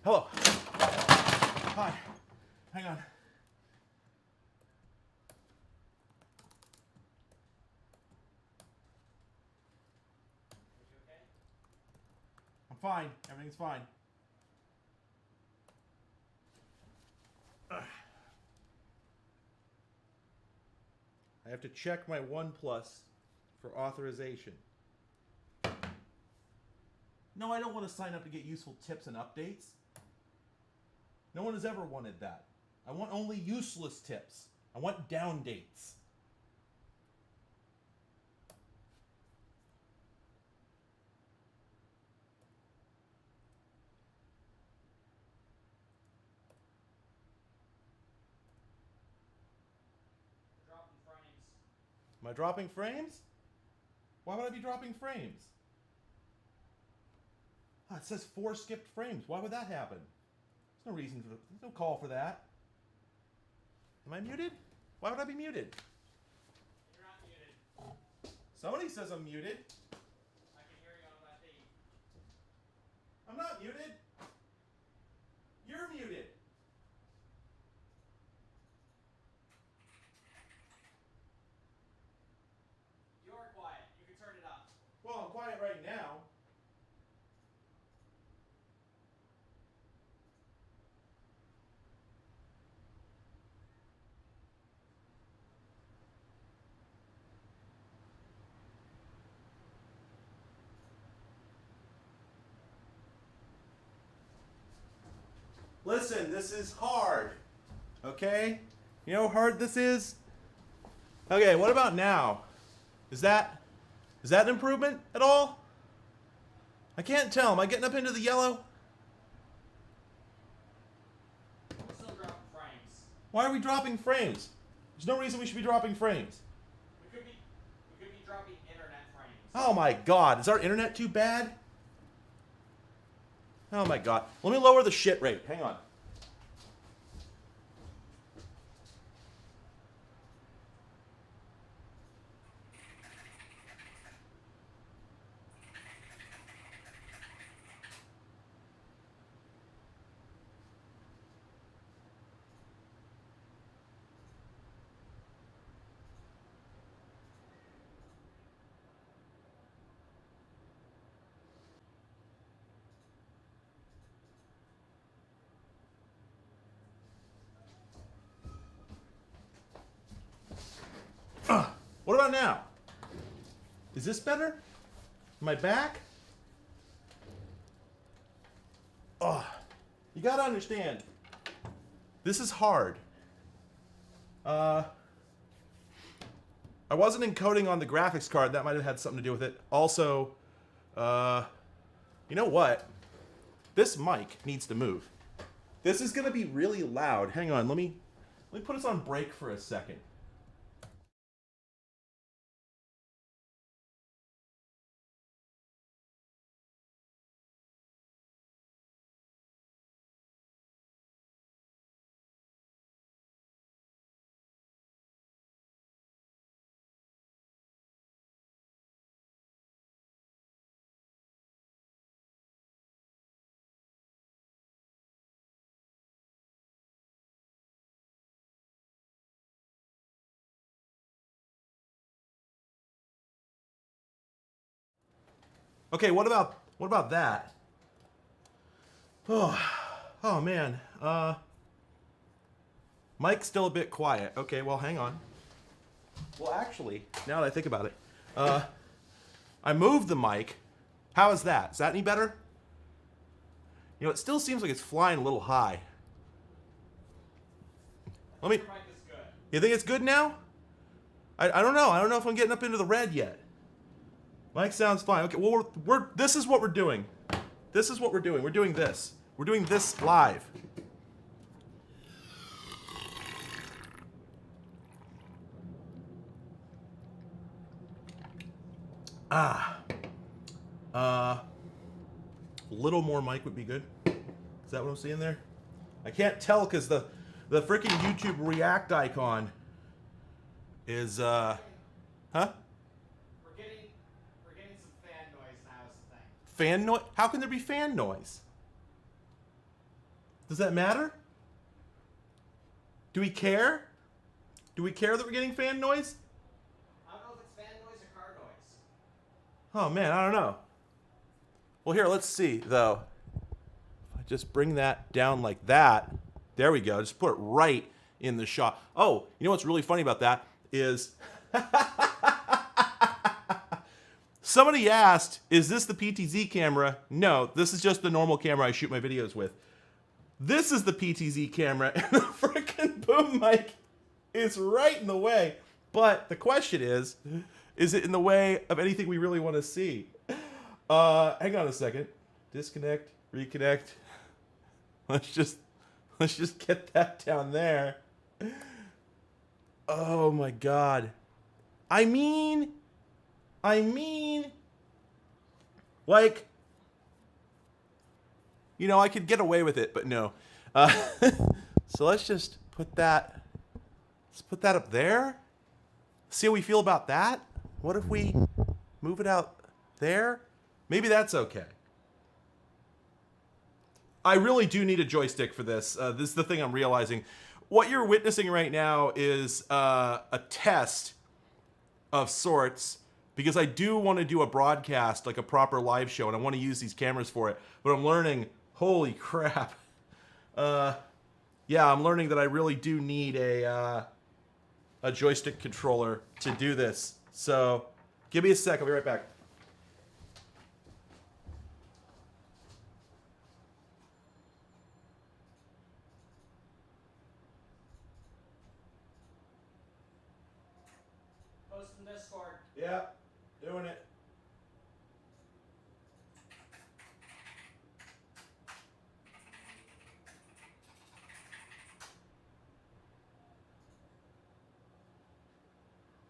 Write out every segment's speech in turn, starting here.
Hello. Hi. Hang on. I'm fine. Everything's fine. I have to check my OnePlus for authorization. No, I don't want to sign up to get useful tips and updates. No one has ever wanted that. I want only useless tips. I want down dates. Dropping frames. Am I dropping frames? Why would I be dropping frames? Ah, it says 4 skipped frames. Why would that happen? There's no reason for there's no call for that. Am I muted? Why would I be muted? You're not muted. Somebody says I'm muted. I can hear you on that feed. I'm not muted. You're muted. You're quiet. You can turn it up. Well, I'm quiet right now. Listen, this is hard. Okay? You know how hard this is? Okay, what about now? Is that an improvement at all? I can't tell. Am I getting up into the yellow? We're still dropping frames. Why are we dropping frames? There's no reason we should be dropping frames. We could be dropping internet frames. Oh my god, is our internet too bad? Oh my god. Let me lower the shit rate. Hang on. What about now? Is this better? Am I back? Oh, you gotta understand. This is hard. I wasn't encoding on the graphics card. That might have had something to do with it. Also, you know what? This mic needs to move. This is gonna be really loud. Hang on, let me put us on break for a second. Okay, what about that? Oh man. Mike's still a bit quiet. Okay, well hang on. Well actually, now that I think about it, I moved the mic. How is that? Is that any better? You know, it still seems like it's flying a little high. Let me. Your mic is good. You think it's good now? I don't know. I don't know if I'm getting up into the red yet. Mic sounds fine. Okay, well we're this is what we're doing. This is what we're doing. We're doing this. We're doing this live. A little more mic would be good. Is that what I'm seeing there? I can't tell because the freaking YouTube React icon is huh? We're getting some fan noise now is the thing. Fan noise? How can there be fan noise? Does that matter? Do we care? Do we care that we're getting fan noise? I don't know if it's fan noise or car noise. Oh man, I don't know. Well, here, let's see though. If I just bring that down like that, there we go. Just put it right in the shot. Oh, you know what's really funny about that is somebody asked, is this the PTZ camera? No, this is just the normal camera I shoot my videos with. This is the PTZ camera, and the frickin' boom mic is right in the way. But the question is it in the way of anything we really want to see? Hang on a second. Disconnect, reconnect. Let's just get that down there. Oh my God. I mean, like, you know, I could get away with it, but no. So let's just put that, up there. See how we feel about that? What if we move it out there? Maybe that's okay. I really do need a joystick for this. This is the thing I'm realizing. What you're witnessing right now is a test of sorts, because I do want to do a broadcast, like a proper live show, and I want to use these cameras for it. But I'm learning, holy crap. Yeah, I'm learning that I really do need a joystick controller to do this. So give me a sec, I'll be right back. Post in Discord. Yeah, doing it.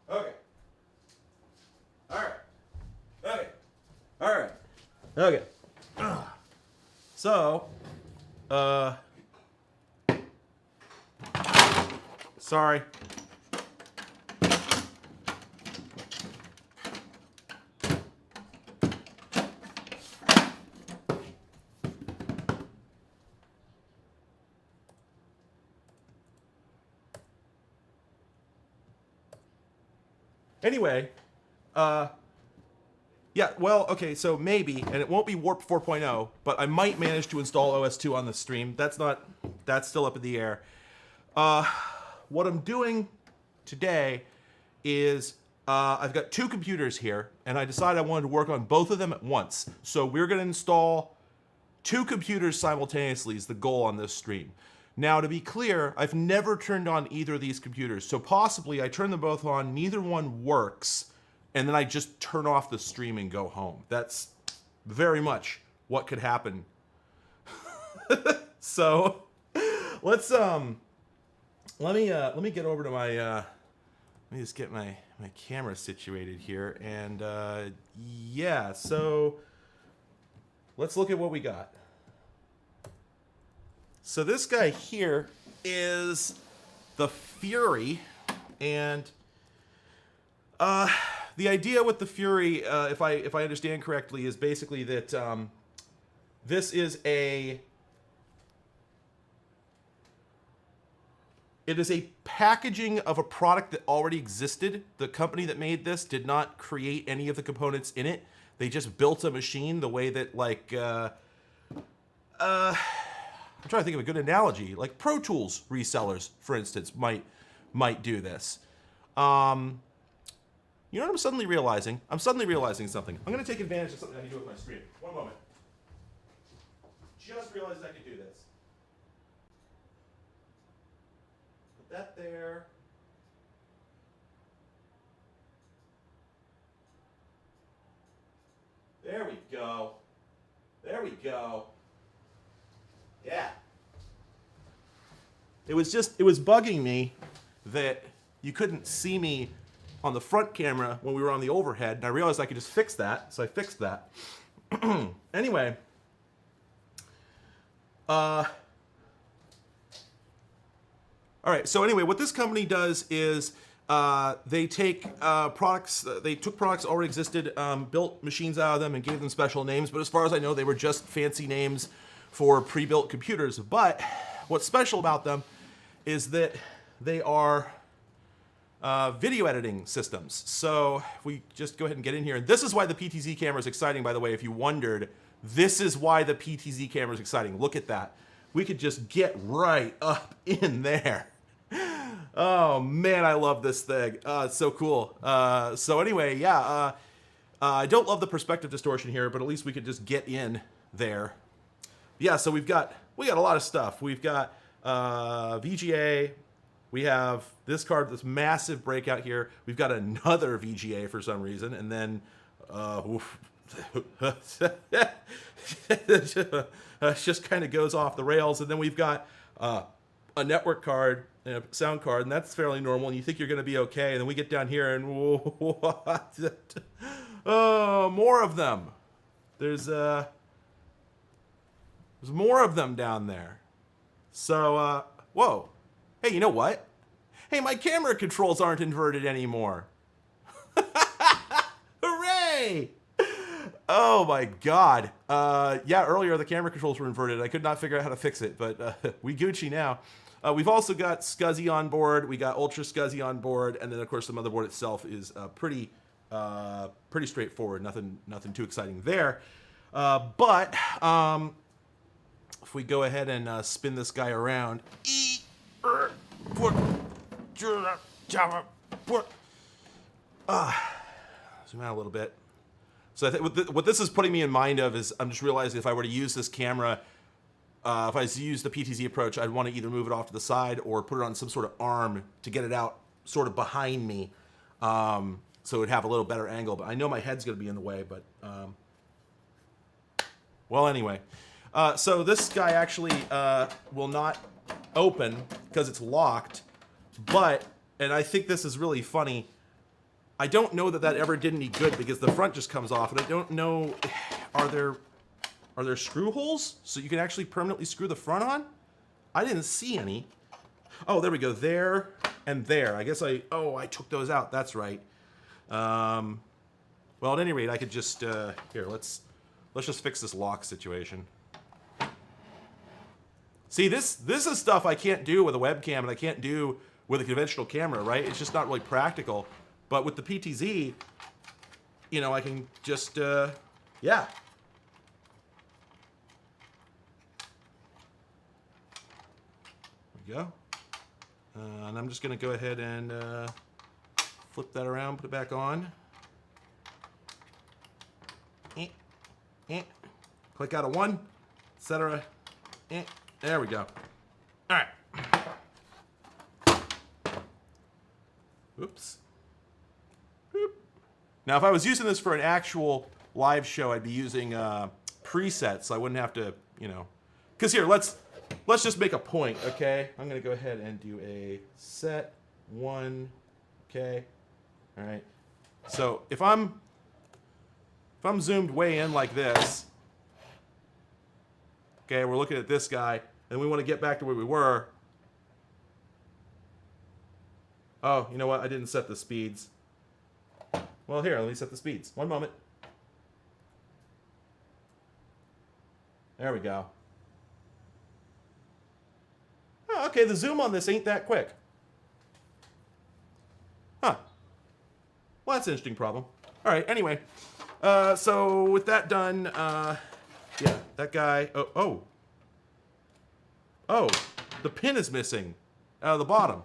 Okay. All right. Okay. All right. Okay. So, sorry. Anyway, yeah, well, okay, so maybe, and it won't be Warp 4.0, but I might manage to install OS2 on the stream. That's still up in the air. What I'm doing today is I've got two computers here, and I decided I wanted to work on both of them at once. So we're going to install two computers simultaneously is the goal on this stream. Now, to be clear, I've never turned on either of these computers, so possibly I turn them both on, neither one works, and then I just turn off the stream and go home. That's very much what could happen. So, let's let me get over to my let me just get my camera situated here, and yeah, so let's look at what we got. So this guy here is the Fury, and the idea with the Fury, if I understand correctly, is basically that this is it is a packaging of a product that already existed. The company that made this did not create any of the components in it. They just built a machine the way that, like, I'm trying to think of a good analogy. Like Pro Tools resellers, for instance, might do this. You know what I'm suddenly realizing? I'm suddenly realizing something. I'm going to take advantage of something I can do with my screen. One moment. Just realized I could do this. Put that there. There we go. There we go. Yeah. It was bugging me that you couldn't see me on the front camera when we were on the overhead, and I realized I could just fix that, so I fixed that. Anyway, all right, so anyway, what this company does is they take products, they took products that already existed, built machines out of them, and gave them special names, but as far as I know, they were just fancy names for pre-built computers. But what's special about them is that they are video editing systems. So if we just go ahead and get in here, and this is why the PTZ camera is exciting, by the way, if you wondered, this is why the PTZ camera is exciting. Look at that. We could just get right up in there. Oh man, I love this thing. It's so cool. So anyway, yeah, I don't love the perspective distortion here, but at least we could just get in there. Yeah, so we got a lot of stuff. We've got VGA. We have this card, this massive breakout here. We've got another VGA for some reason, and then it just kind of goes off the rails. And then we've got a network card and a sound card, and that's fairly normal, and you think you're going to be okay. And then we get down here, and what? Oh, more of them. There's more of them down there. So, whoa. Hey, you know what? Hey, my camera controls aren't inverted anymore. Hooray! Oh my God. Yeah, earlier the camera controls were inverted. I could not figure out how to fix it, but we Gucci now. We've also got SCSI on board. We got Ultra SCSI on board, and then of course the motherboard itself is pretty straightforward. Nothing too exciting there. But if we go ahead and spin this guy around, zoom out a little bit. So I think what this is putting me in mind of is I'm just realizing if I were to use this camera, if I use the PTZ approach, I'd want to either move it off to the side or put it on some sort of arm to get it out sort of behind me, so it would have a little better angle. But I know my head's going to be in the way, but well, anyway. So this guy actually will not open because it's locked, but, and I think this is really funny, I don't know that ever did any good because the front just comes off, and I don't know, are there screw holes so you can actually permanently screw the front on? I didn't see any. Oh, there we go, there and there. I guess I took those out, that's right. Well, at any rate, I could just, here, let's just fix this lock situation. See, this is stuff I can't do with a webcam and I can't do with a conventional camera, right? It's just not really practical. But with the PTZ, you know, I can just, yeah. There we go. And I'm just going to go ahead and flip that around, put it back on. Click out of one, etc. There we go. All right. Oops. Boop. Now, if I was using this for an actual live show, I'd be using presets, so I wouldn't have to, you know. Because here, let's just make a point, okay? I'm going to go ahead and do a set 1, okay? All right. So if I'm zoomed way in like this, okay, we're looking at this guy, and we want to get back to where we were. Oh, you know what? I didn't set the speeds. Well, here, let me set the speeds. One moment. There we go. Oh, okay, the zoom on this ain't that quick. Huh. Well, that's an interesting problem. All right, anyway. So with that done, yeah, that guy, oh, the pin is missing out of the bottom.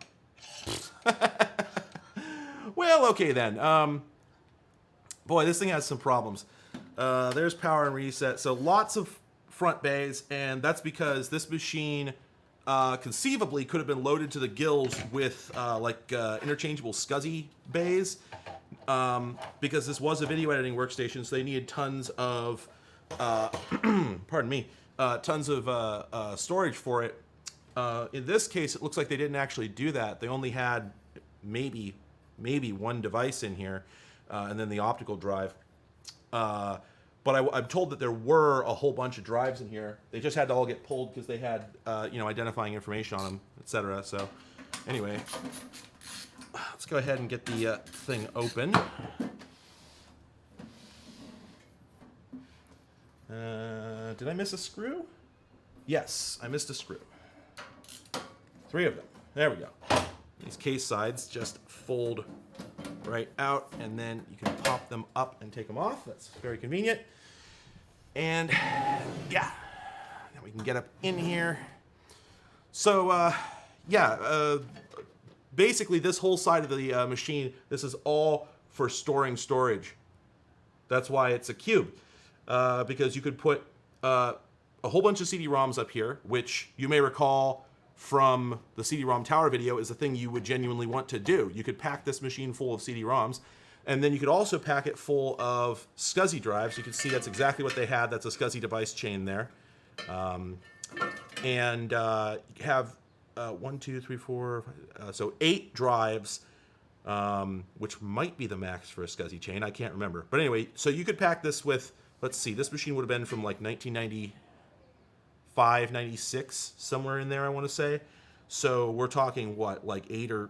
Well, okay then. Boy, this thing has some problems. There's power and reset. So lots of front bays, and that's because this machine conceivably could have been loaded to the gills with interchangeable SCSI bays, because this was a video editing workstation, so they needed tons of, pardon me, tons of storage for it. In this case, it looks like they didn't actually do that. They only had maybe one device in here, and then the optical drive. But I'm told that there were a whole bunch of drives in here. They just had to all get pulled because they had, identifying information on them, etc. So, anyway, let's go ahead and get the thing open. Did I miss a screw? Yes, I missed a screw. 3 of them. There we go. These case sides just fold right out, and then you can pop them up and take them off. That's very convenient. And yeah, now we can get up in here. So basically this whole side of the machine, this is all for storing storage. That's why it's a cube, because you could put a whole bunch of CD-ROMs up here, which you may recall from the CD-ROM tower video is a thing you would genuinely want to do. You could pack this machine full of CD-ROMs, and then you could also pack it full of SCSI drives. You can see that's exactly what they had. That's a SCSI device chain there. And you have 1, 2, 3, 4, so 8 drives, which might be the max for a SCSI chain. I can't remember. But anyway, so you could pack this with, let's see, this machine would have been from like 1995, 96, somewhere in there, I want to say. So we're talking what, like 8 or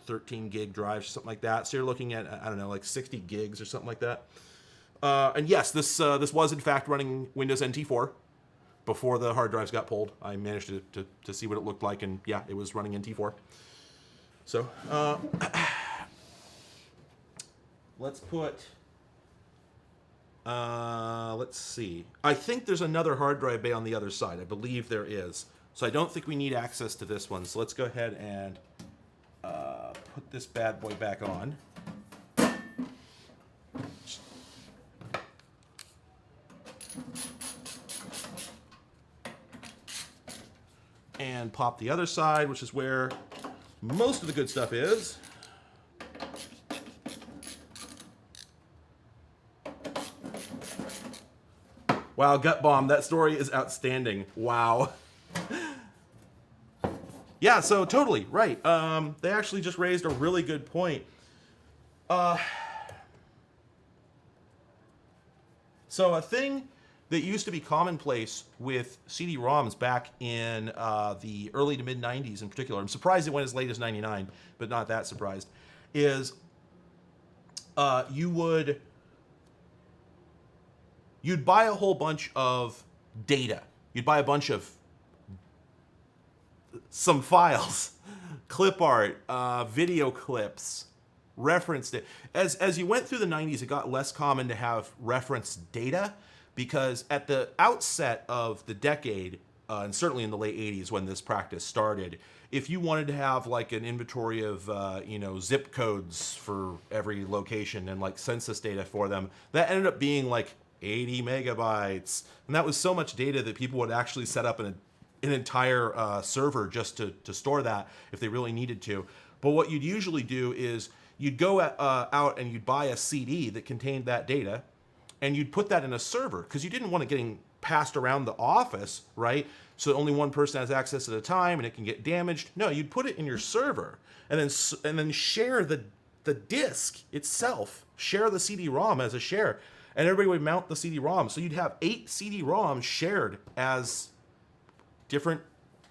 13 gig drives, something like that. So you're looking at, I don't know, like 60 gigs or something like that. And yes, this was in fact running Windows NT4 before the hard drives got pulled. I managed to see what it looked like, and yeah, it was running NT4. So let's put, let's see. I think there's another hard drive bay on the other side. I believe there is. So I don't think we need access to this one. So let's go ahead and put this bad boy back on. And pop the other side, which is where most of the good stuff is. Wow, Gut Bomb, that story is outstanding. Wow. Yeah, so totally, right. They actually just raised a really good point. So a thing that used to be commonplace with CD-ROMs back in the early to mid-90s in particular, I'm surprised it went as late as 99, but not that surprised, is you'd buy a whole bunch of data. You'd buy a bunch of some files, clip art, video clips, referenced it. As you went through the 90s, it got less common to have reference data, because at the outset of the decade, and certainly in the late 80s when this practice started, if you wanted to have like an inventory of zip codes for every location and like census data for them, that ended up being like 80 megabytes. And that was so much data that people would actually set up an entire server just to store that if they really needed to. But what you'd usually do is you'd go out and you'd buy a CD that contained that data, and you'd put that in a server, because you didn't want it getting passed around the office, right? So only one person has access at a time and it can get damaged. No, you'd put it in your server and then share the disk itself, share the CD-ROM as a share, and everybody would mount the CD-ROM. So you'd have 8 CD-ROMs shared as different,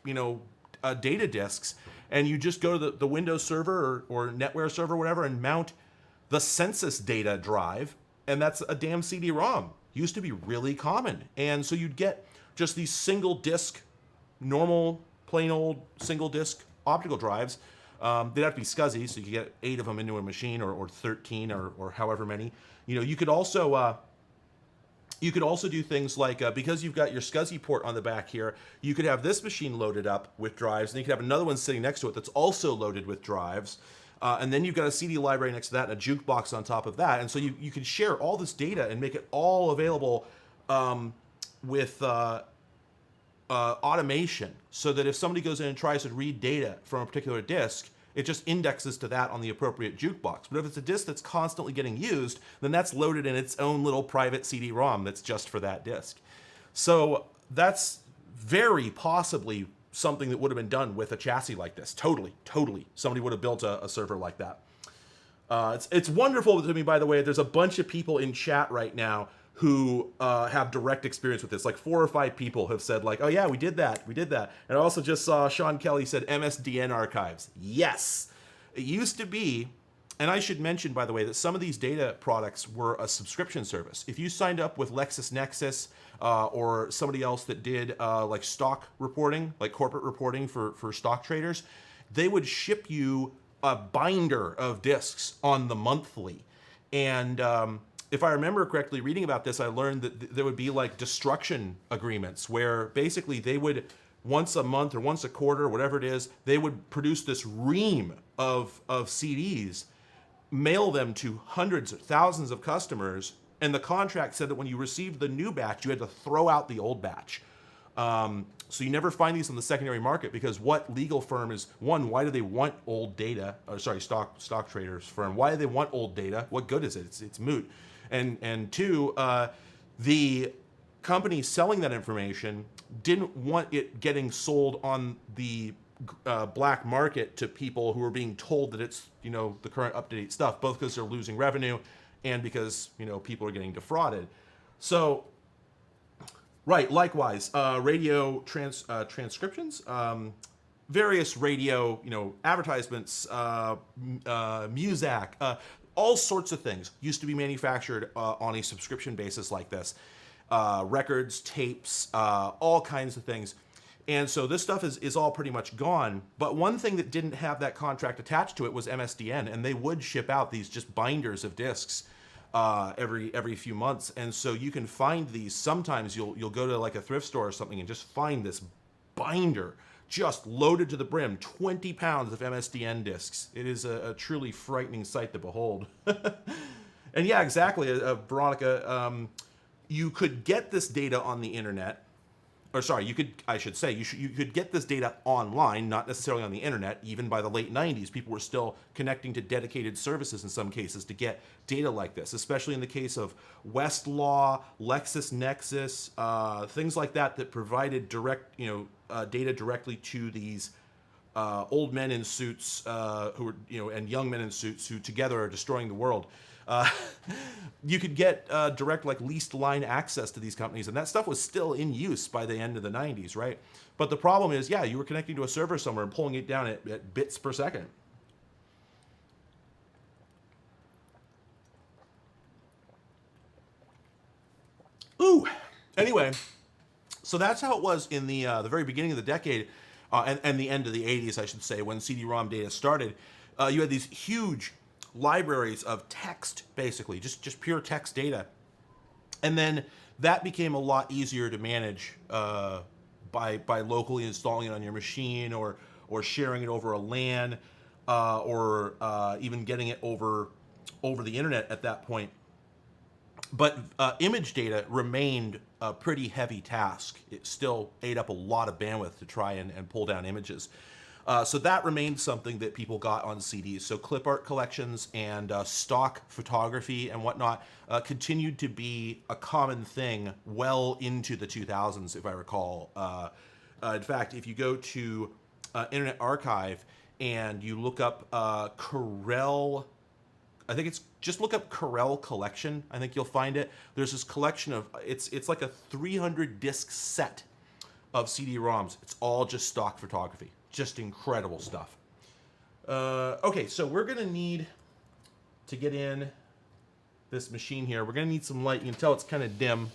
data disks, and you just go to the Windows server or NetWare server, whatever, and mount the census data drive, and that's a damn CD-ROM. Used to be really common. And so you'd get just these single disc, normal, plain old single disc optical drives. They'd have to be SCSI, so you could get 8 of them into a machine, or 13, or however many. You could also do things like, because you've got your SCSI port on the back here, you could have this machine loaded up with drives, and you could have another one sitting next to it that's also loaded with drives. And then you've got a CD library next to that, and a jukebox on top of that. And so you can share all this data and make it all available with automation, so that if somebody goes in and tries to read data from a particular disk, it just indexes to that on the appropriate jukebox. But if it's a disk that's constantly getting used, then that's loaded in its own little private CD-ROM that's just for that disk. So that's very possibly something that would have been done with a chassis like this. Totally. Somebody would have built a server like that. It's wonderful to me, by the way. There's a bunch of people in chat right now who have direct experience with this. Like 4 or 5 people have said like, oh yeah, we did that. And I also just saw Sean Kelly said MSDN archives. Yes. It used to be And I should mention, by the way, that some of these data products were a subscription service. If you signed up with LexisNexis or somebody else that did like stock reporting, like corporate reporting for stock traders, they would ship you a binder of discs on the monthly. And if I remember correctly, reading about this, I learned that there would be like destruction agreements where basically they would, once a month or once a quarter, whatever it is, they would produce this ream of CDs, mail them to hundreds of thousands of customers, and the contract said that when you received the new batch, you had to throw out the old batch. So you never find these on the secondary market because what legal firm is, one, why do they want old data? Or sorry, stock traders firm. Why do they want old data? What good is it? It's moot. And two, the company selling that information didn't want it getting sold on the black market to people who are being told that it's, you know, the current up-to-date stuff, both because they're losing revenue and because, you know, people are getting defrauded. So, right, likewise, radio transcriptions, various radio, you know, advertisements, music, all sorts of things used to be manufactured on a subscription basis like this. Records, tapes, all kinds of things. And so this stuff is all pretty much gone. But one thing that didn't have that contract attached to it was MSDN, and they would ship out these just binders of discs every few months. And so you can find these. Sometimes you'll go to like a thrift store or something and just find this binder just loaded to the brim, 20 pounds of MSDN discs. It is a truly frightening sight to behold. And yeah, exactly, Veronica. You could get this data on the internet. Or sorry, you could get this data online, not necessarily on the internet. Even by the late 90s, people were still connecting to dedicated services in some cases to get data like this, especially in the case of Westlaw, LexisNexis, things like that provided direct, data directly to these old men in suits who are, and young men in suits who together are destroying the world. You could get direct, like, leased line access to these companies, and that stuff was still in use by the end of the 90s, right? But the problem is, yeah, you were connecting to a server somewhere and pulling it down at bits per second. Ooh. Anyway, so that's how it was in the very beginning of the decade, and the end of the 80s, I should say, when CD-ROM data started. You had these huge libraries of text, basically, just pure text data. And then that became a lot easier to manage by locally installing it on your machine or sharing it over a LAN or even getting it over the internet at that point. But image data remained a pretty heavy task. It still ate up a lot of bandwidth to try and pull down images. So that remained something that people got on CDs. So clip art collections and stock photography and whatnot continued to be a common thing well into the 2000s, if I recall. In fact, if you go to Internet Archive and you look up Corel, I think it's just look up Corel collection. I think you'll find it. There's this collection of, it's like a 300 disc set of CD-ROMs. It's all just stock photography. Just incredible stuff. Okay, so we're going to need to get in this machine here. We're going to need some light. You can tell it's kind of dim.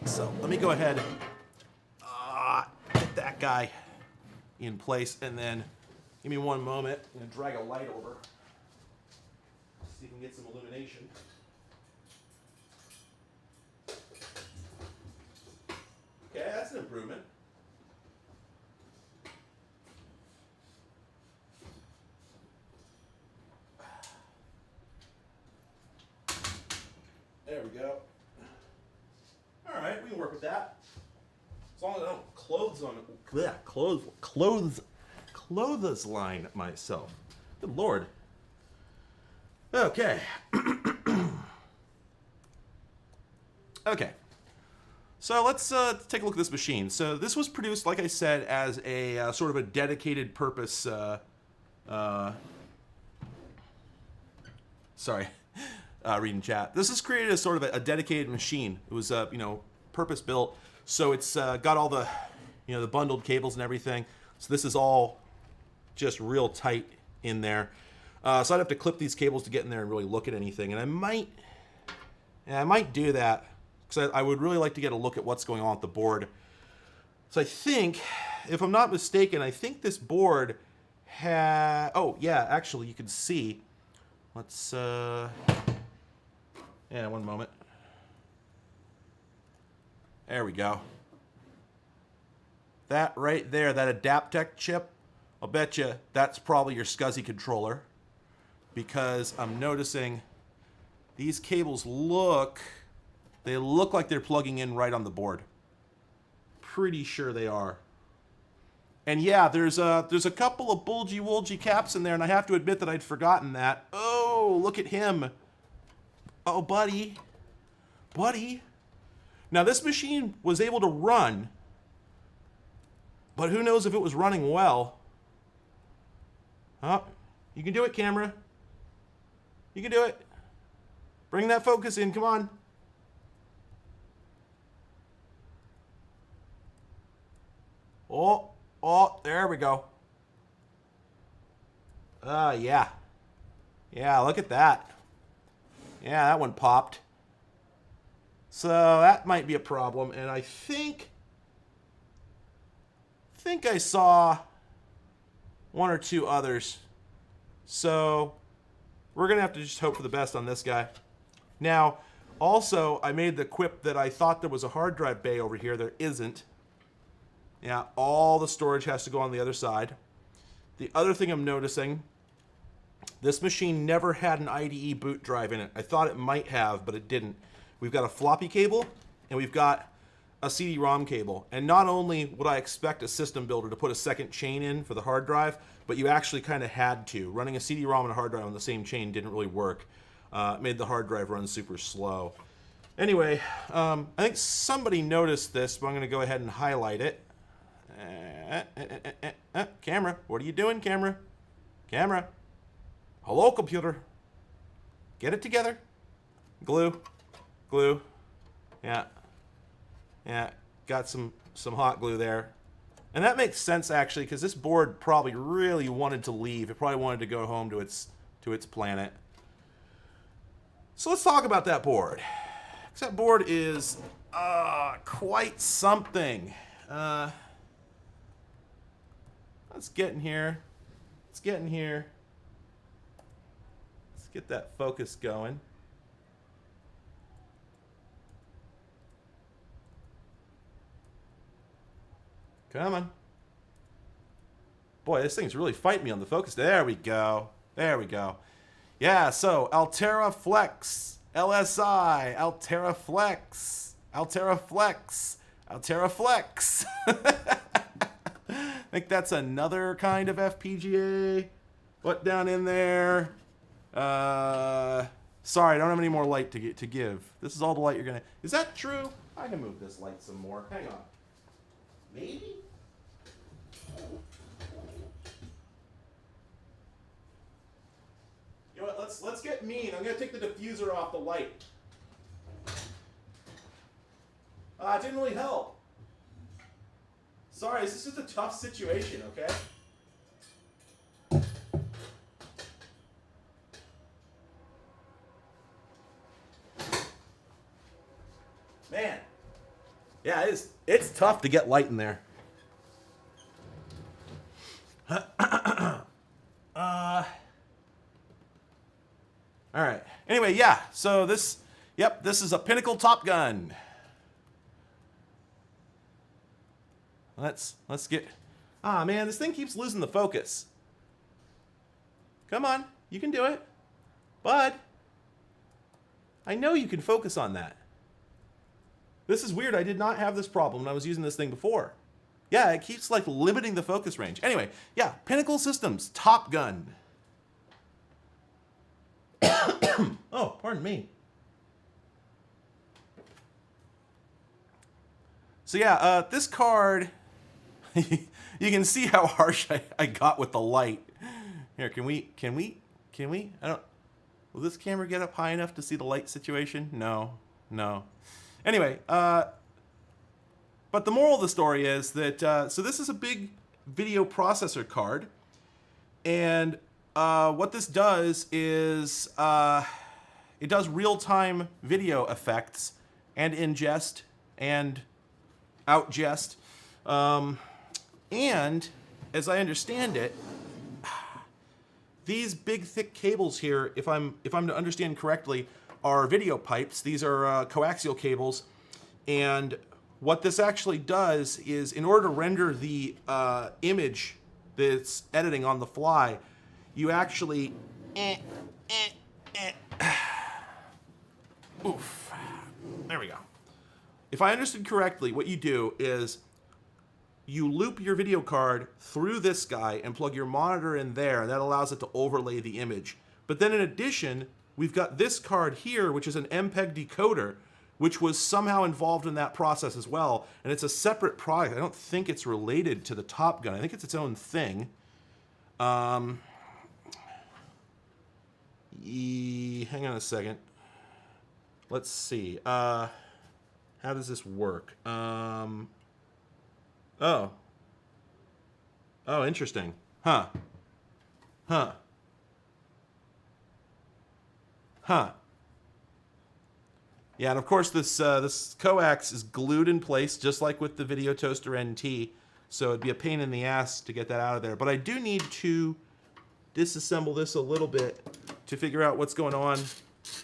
So let me go ahead and get that guy in place. And then give me one moment. I'm going to drag a light over. See if we can get some illumination. Okay, that's an improvement. There we go. All right, we can work with that. As long as I don't clothes line myself. Good Lord. Okay. Okay. So let's take a look at this machine. So this was produced, like I said, as a sort of a dedicated purpose. Sorry. Reading chat. This is created as sort of a dedicated machine. It was, purpose built. So it's got all the, the bundled cables and everything. So this is all just real tight in there. So I'd have to clip these cables to get in there and really look at anything. And I might do that because I would really like to get a look at what's going on with the board. So I think, if I'm not mistaken, I think this board had... Oh, yeah, actually, you can see. Let's... Yeah, one moment. There we go. That right there, that Adaptec chip, I'll bet you that's probably your SCSI controller, because I'm noticing these cables look like they're plugging in right on the board. Pretty sure they are. And yeah, there's a couple of bulgy-woolgy caps in there, and I have to admit that I'd forgotten that. Oh, look at him. Oh, buddy. Buddy. Now, this machine was able to run, but who knows if it was running well. Oh, you can do it, camera. You can do it. Bring that focus in, come on. Oh, there we go. Yeah. Yeah, look at that. Yeah, that one popped. So that might be a problem, and I think I saw one or two others. So we're gonna have to just hope for the best on this guy. Now, also, I made the quip that I thought there was a hard drive bay over here. There isn't. Yeah, all the storage has to go on the other side. The other thing I'm noticing, this machine never had an IDE boot drive in it. I thought it might have, but it didn't. We've got a floppy cable, and we've got a CD-ROM cable. And not only would I expect a system builder to put a second chain in for the hard drive, but you actually kind of had to. Running a CD-ROM and a hard drive on the same chain didn't really work. It made the hard drive run super slow. Anyway, I think somebody noticed this, but I'm going to go ahead and highlight it. Camera, what are you doing, camera? Camera. Hello, computer. Get it together. Glue. Glue. Yeah. Yeah, got some hot glue there. And that makes sense, actually, because this board probably really wanted to leave. It probably wanted to go home to its planet. So let's talk about that board. Because that board is quite something. Let's get in here. Let's get in here. Let's get that focus going. Come on. Boy, this thing's really fighting me on the focus. There we go. There we go. Yeah, so Altera Flex, LSI, Altera Flex, Altera Flex, Altera Flex. I think that's another kind of FPGA. What down in there? Sorry, I don't have any more light to give. This is all the light you're gonna... Is that true? I can move this light some more. Hang on. Maybe? You know what, let's get mean. I'm gonna take the diffuser off the light. It didn't really help. Sorry, this is just a tough situation, okay? Man. Yeah, it's tough to get light in there. All right. Anyway, yeah. So this is a Pinnacle Top Gun. Let's get... man, this thing keeps losing the focus. Come on, you can do it. Bud, I know you can focus on that. This is weird. I did not have this problem when I was using this thing before. Yeah, it keeps like limiting the focus range. Anyway, yeah, Pinnacle Systems, Top Gun. Oh, pardon me. So yeah, this card, you can see how harsh I got with the light. Here, can we, I don't, will this camera get up high enough to see the light situation? No. Anyway, but the moral of the story is that, so this is a big video processor card, and what this does is it does real-time video effects and ingest and outgest. And as I understand it, these big thick cables here, if I'm to understand correctly, are video pipes. These are coaxial cables, and what this actually does is, in order to render the image that's editing on the fly, you actually oof. There we go. If I understood correctly, what you do is you loop your video card through this guy and plug your monitor in there, and that allows it to overlay the image. But then in addition, we've got this card here, which is an MPEG decoder, which was somehow involved in that process as well. And it's a separate product. I don't think it's related to the Top Gun. I think it's its own thing. Hang on a second. Let's see. How does this work? Oh, interesting. Huh. Yeah, and of course this this coax is glued in place, just like with the Video Toaster NT. So it'd be a pain in the ass to get that out of there. But I do need to disassemble this a little bit to figure out what's going on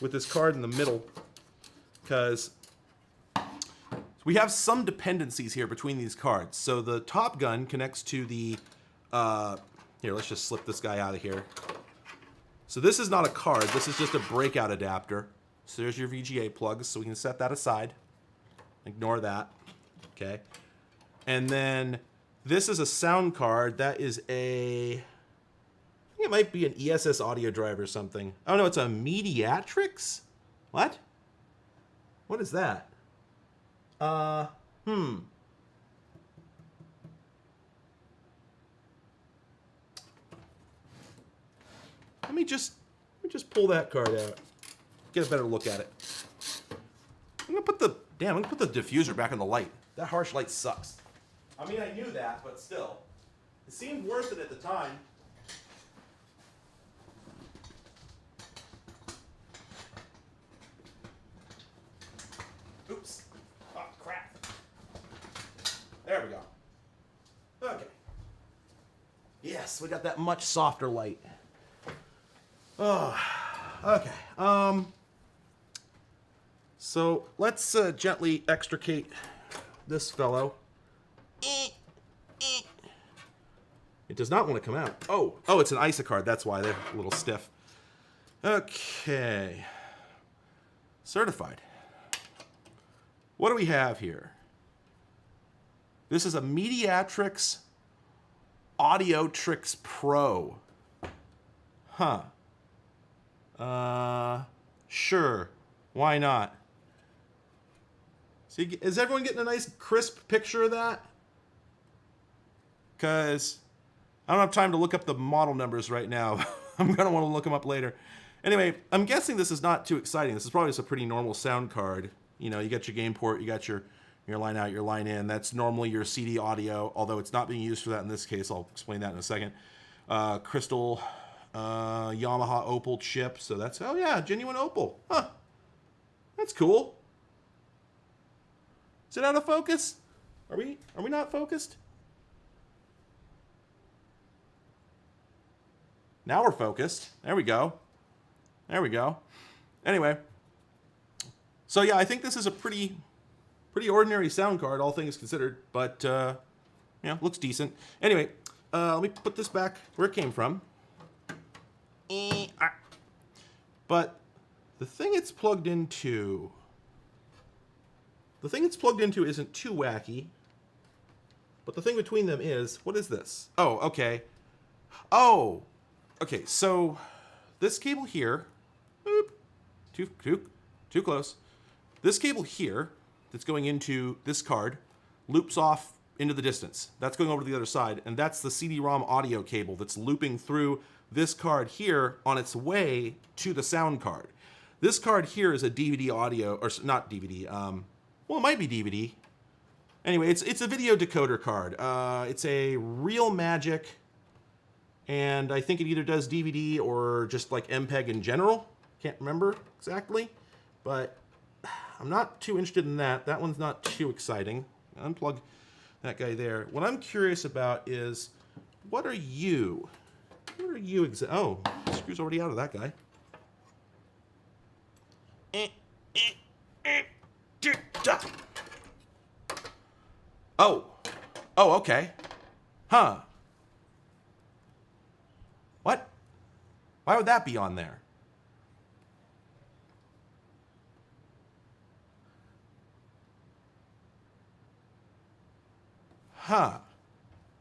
with this card in the middle, because we have some dependencies here between these cards. So the Top Gun connects to the, here, let's just slip this guy out of here. So this is not a card, this is just a breakout adapter. So there's your VGA plugs, so we can set that aside. Ignore that, okay? And then this is a sound card. That is a, I think it might be an ESS audio drive or something. Oh no, it's a Mediatrix? What? What is that? Let me just pull that card out. Get a better look at it. I'm gonna put the diffuser back in the light. That harsh light sucks. I mean, I knew that, but still. It seemed worth it at the time. Oops. Oh, crap. There we go. Okay. Yes, we got that much softer light. Oh, okay. So let's gently extricate this fellow. It does not want to come out. Oh, it's an ISA card. That's why they're a little stiff. Okay. Certified. What do we have here? This is a Mediatrix Audiotrix Pro. Huh. Sure. Why not? See, is everyone getting a nice crisp picture of that? Because I don't have time to look up the model numbers right now. I'm going to want to look them up later. Anyway, I'm guessing this is not too exciting. This is probably just a pretty normal sound card. You know, you got your game port, you got your line out, your line in. That's normally your CD audio, although it's not being used for that in this case. I'll explain that in a second. Crystal Yamaha Opal chip. So that's, oh yeah, genuine Opal. Huh. That's cool. Is it out of focus? Are we not focused? Now we're focused. There we go. There we go. Anyway. So yeah, I think this is a pretty ordinary sound card, all things considered, but yeah, looks decent. Anyway, let me put this back where it came from. But the thing it's plugged into isn't too wacky. But the thing between them is, what is this? Oh, okay. Oh, okay. So this cable here, too close. This cable here that's going into this card loops off into the distance. That's going over to the other side, and that's the CD-ROM audio cable that's looping through this card here on its way to the sound card. This card here is a DVD audio, or not DVD, well, it might be DVD. Anyway, it's a video decoder card. It's a Blackmagic And I think it either does DVD or just like MPEG in general. Can't remember exactly, but I'm not too interested in that. That one's not too exciting. Unplug that guy there. What I'm curious about is, what are you? What are you oh, the screw's already out of that guy. Oh. Oh, okay. Huh. What? Why would that be on there? Huh.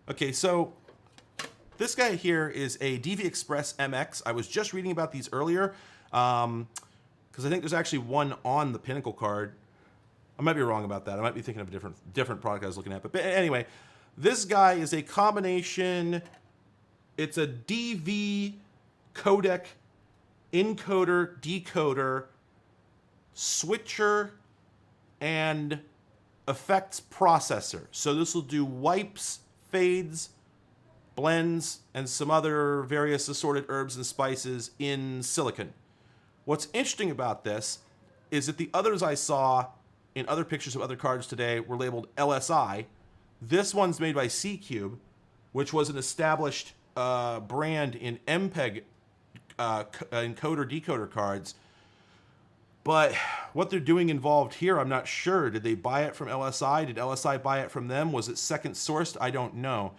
Okay, so this guy here is a DV Express MX. I was just reading about these earlier, because I think there's actually one on the Pinnacle card. I might be wrong about that. I might be thinking of a different product I was looking at. But anyway, this guy is a combination. It's a DV codec, encoder, decoder, switcher, and effects processor. So this will do wipes, fades, blends, and some other various assorted herbs and spices in silicon. What's interesting about this is that the others I saw in other pictures of other cards today were labeled LSI. This one's made by C-Cube, which was an established brand in MPEG encoder-decoder cards. But what they're doing involved here, I'm not sure. Did they buy it from LSI? Did LSI buy it from them? Was it second sourced? I don't know.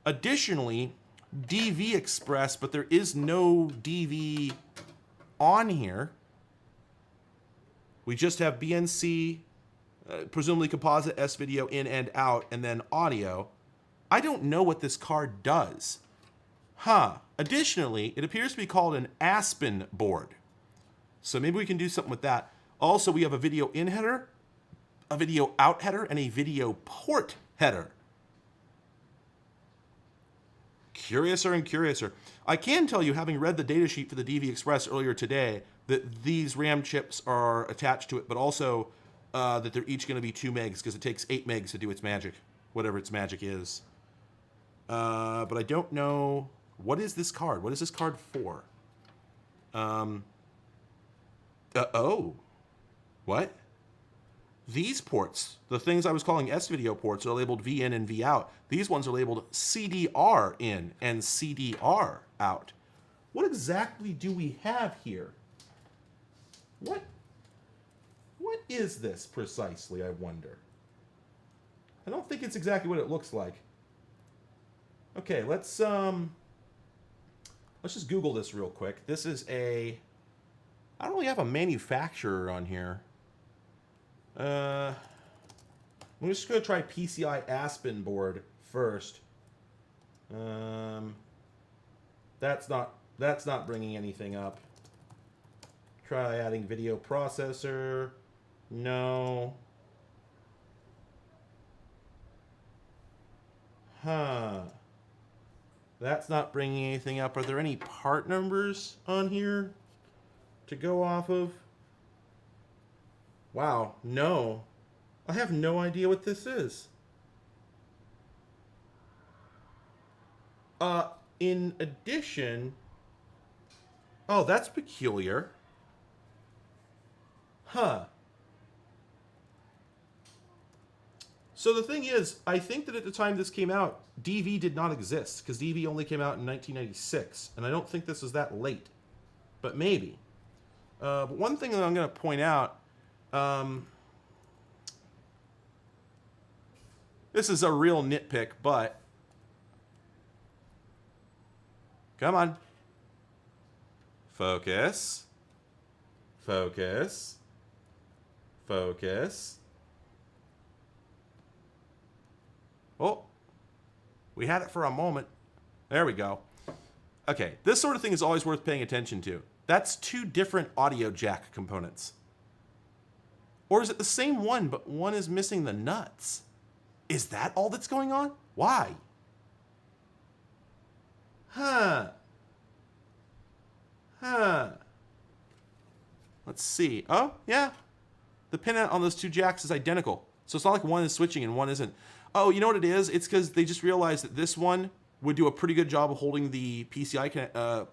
Additionally, DV Express, but there is no DV on here. We just have BNC, presumably composite S-video in and out, and then audio. I don't know what this card does. Huh. Additionally, it appears to be called an Aspen board. So maybe we can do something with that. Also, we have a video in header, a video out header, and a video port header. Curiouser and curiouser. I can tell you, having read the datasheet for the DV Express earlier today, that these RAM chips are attached to it, but also that they're each going to be 2 megs, because it takes 8 megs to do its magic, whatever its magic is. But I don't know, what is this card? What is this card for? Oh. What? These ports, the things I was calling S-video ports, are labeled V-in and V-out. These ones are labeled CDR-in and CDR-out. What exactly do we have here? What is this precisely, I wonder? I don't think it's exactly what it looks like. Okay, let's just Google this real quick. This is a... I don't really have a manufacturer on here. I'm just going to try PCI Aspen board first. That's not bringing anything up. Try adding video processor. No. Huh. That's not bringing anything up. Are there any part numbers on here to go off of? Wow, no. I have no idea what this is. In addition... Oh, that's peculiar. Huh. So the thing is, I think that at the time this came out, DV did not exist, because DV only came out in 1996, and I don't think this was that late. But maybe. But one thing that I'm going to point out, this is a real nitpick, but come on. Focus. Focus. Focus. Oh, we had it for a moment. There we go. Okay, this sort of thing is always worth paying attention to. That's 2 different audio jack components. Or is it the same one, but one is missing the nuts? Is that all that's going on? Why? Huh. Huh. Let's see. Oh, yeah. The pin on those 2 jacks is identical. So it's not like one is switching and one isn't. Oh, you know what it is? It's because they just realized that this one would do a pretty good job of holding the PCI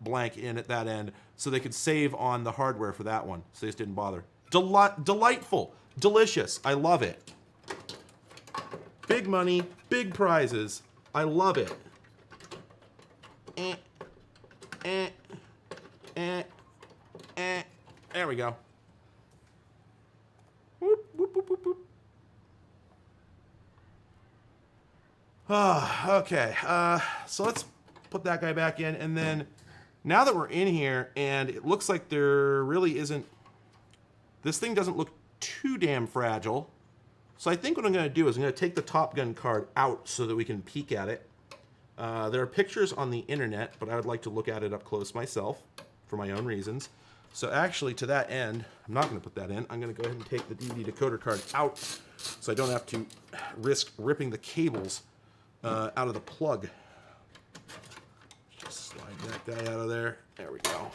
blank in at that end, so they could save on the hardware for that one. So they just didn't bother. Delightful, delicious. I love it. Big money, big prizes. I love it. There we go. Whoop, whoop, whoop, whoop, whoop. Okay, so let's put that guy back in, and then now that we're in here, and it looks like there really isn't, this thing doesn't look too damn fragile. So I think what I'm going to do is I'm going to take the Top Gun card out so that we can peek at it. There are pictures on the internet, but I would like to look at it up close myself for my own reasons. So actually, to that end, I'm not going to put that in. I'm going to go ahead and take the DVD decoder card out so I don't have to risk ripping the cables out of the plug. Just slide that guy out of there. There we go.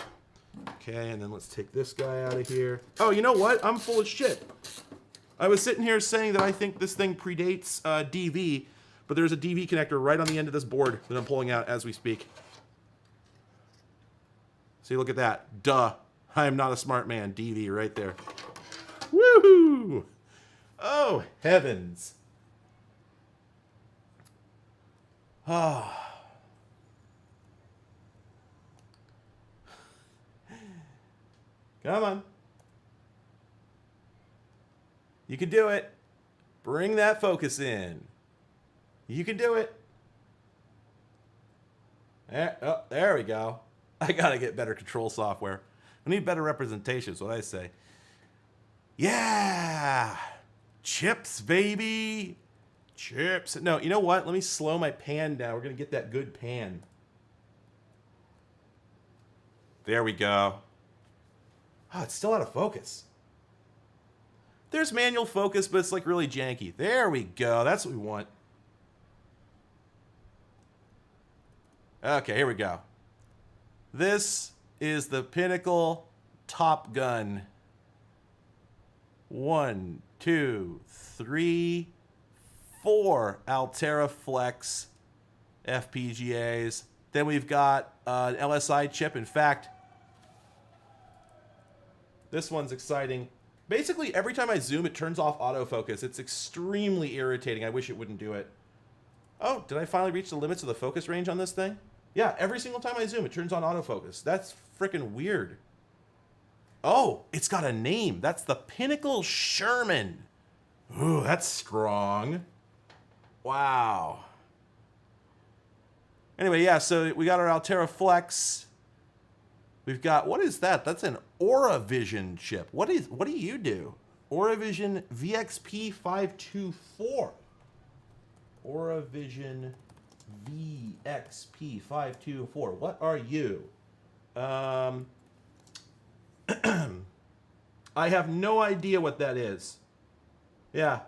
Okay, and then let's take this guy out of here. Oh, you know what? I'm full of shit. I was sitting here saying that I think this thing predates DV, but there's a DV connector right on the end of this board that I'm pulling out as we speak. See, look at that. Duh. I am not a smart man. DV right there. Woohoo! Oh, heavens. Ah. Come on. You can do it. Bring that focus in. You can do it. Oh, there we go. I gotta get better control software. I need better representation, is what I say. Yeah! Chips, baby! Chips. No, you know what? Let me slow my pan down. We're gonna get that good pan. There we go. Oh, it's still out of focus. There's manual focus, but it's like really janky. There we go. That's what we want. Okay, here we go. This is the Pinnacle Top Gun. 1, 2, 3, 4 Altera Flex FPGAs. Then we've got an LSI chip. In fact, this one's exciting. Basically, every time I zoom, it turns off autofocus. It's extremely irritating. I wish it wouldn't do it. Oh, did I finally reach the limits of the focus range on this thing? Yeah, every single time I zoom, it turns on autofocus. That's freaking weird. Oh, it's got a name. That's the Pinnacle Sherman. Ooh, that's strong. Wow. Anyway, yeah, so we got our Altera Flex. We've got, what is that? That's an AuraVision chip. What do you do? AuraVision VXP524. AuraVision VXP524. What are you? I have no idea what that is. Yeah.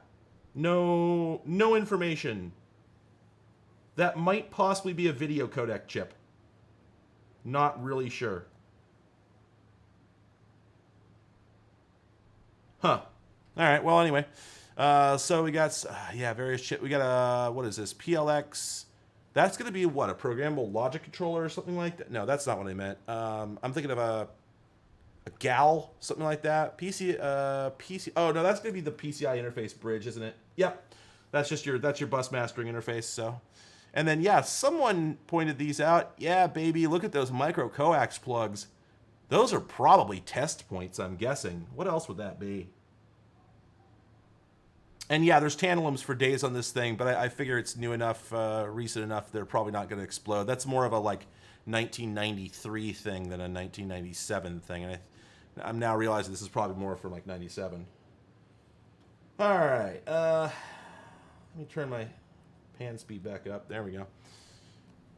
No information. That might possibly be a video codec chip. Not really sure. Huh. All right. Well, anyway. So we got, various chip. We got a, what is this? PLX. That's going to be what? A programmable logic controller or something like that? No, that's not what I meant. I'm thinking of a GAL, something like that. PC. Oh, no, that's going to be the PCI interface bridge, isn't it? Yep. That's your bus mastering interface. So, and then, yeah, someone pointed these out. Yeah, baby, look at those micro coax plugs. Those are probably test points, I'm guessing. What else would that be? And yeah, there's tantalums for days on this thing, but I figure it's new enough, recent enough, they're probably not going to explode. That's more of a like 1993 thing than a 1997 thing. And I'm now realizing this is probably more for like 97. All right. Let me turn my pan speed back up. There we go.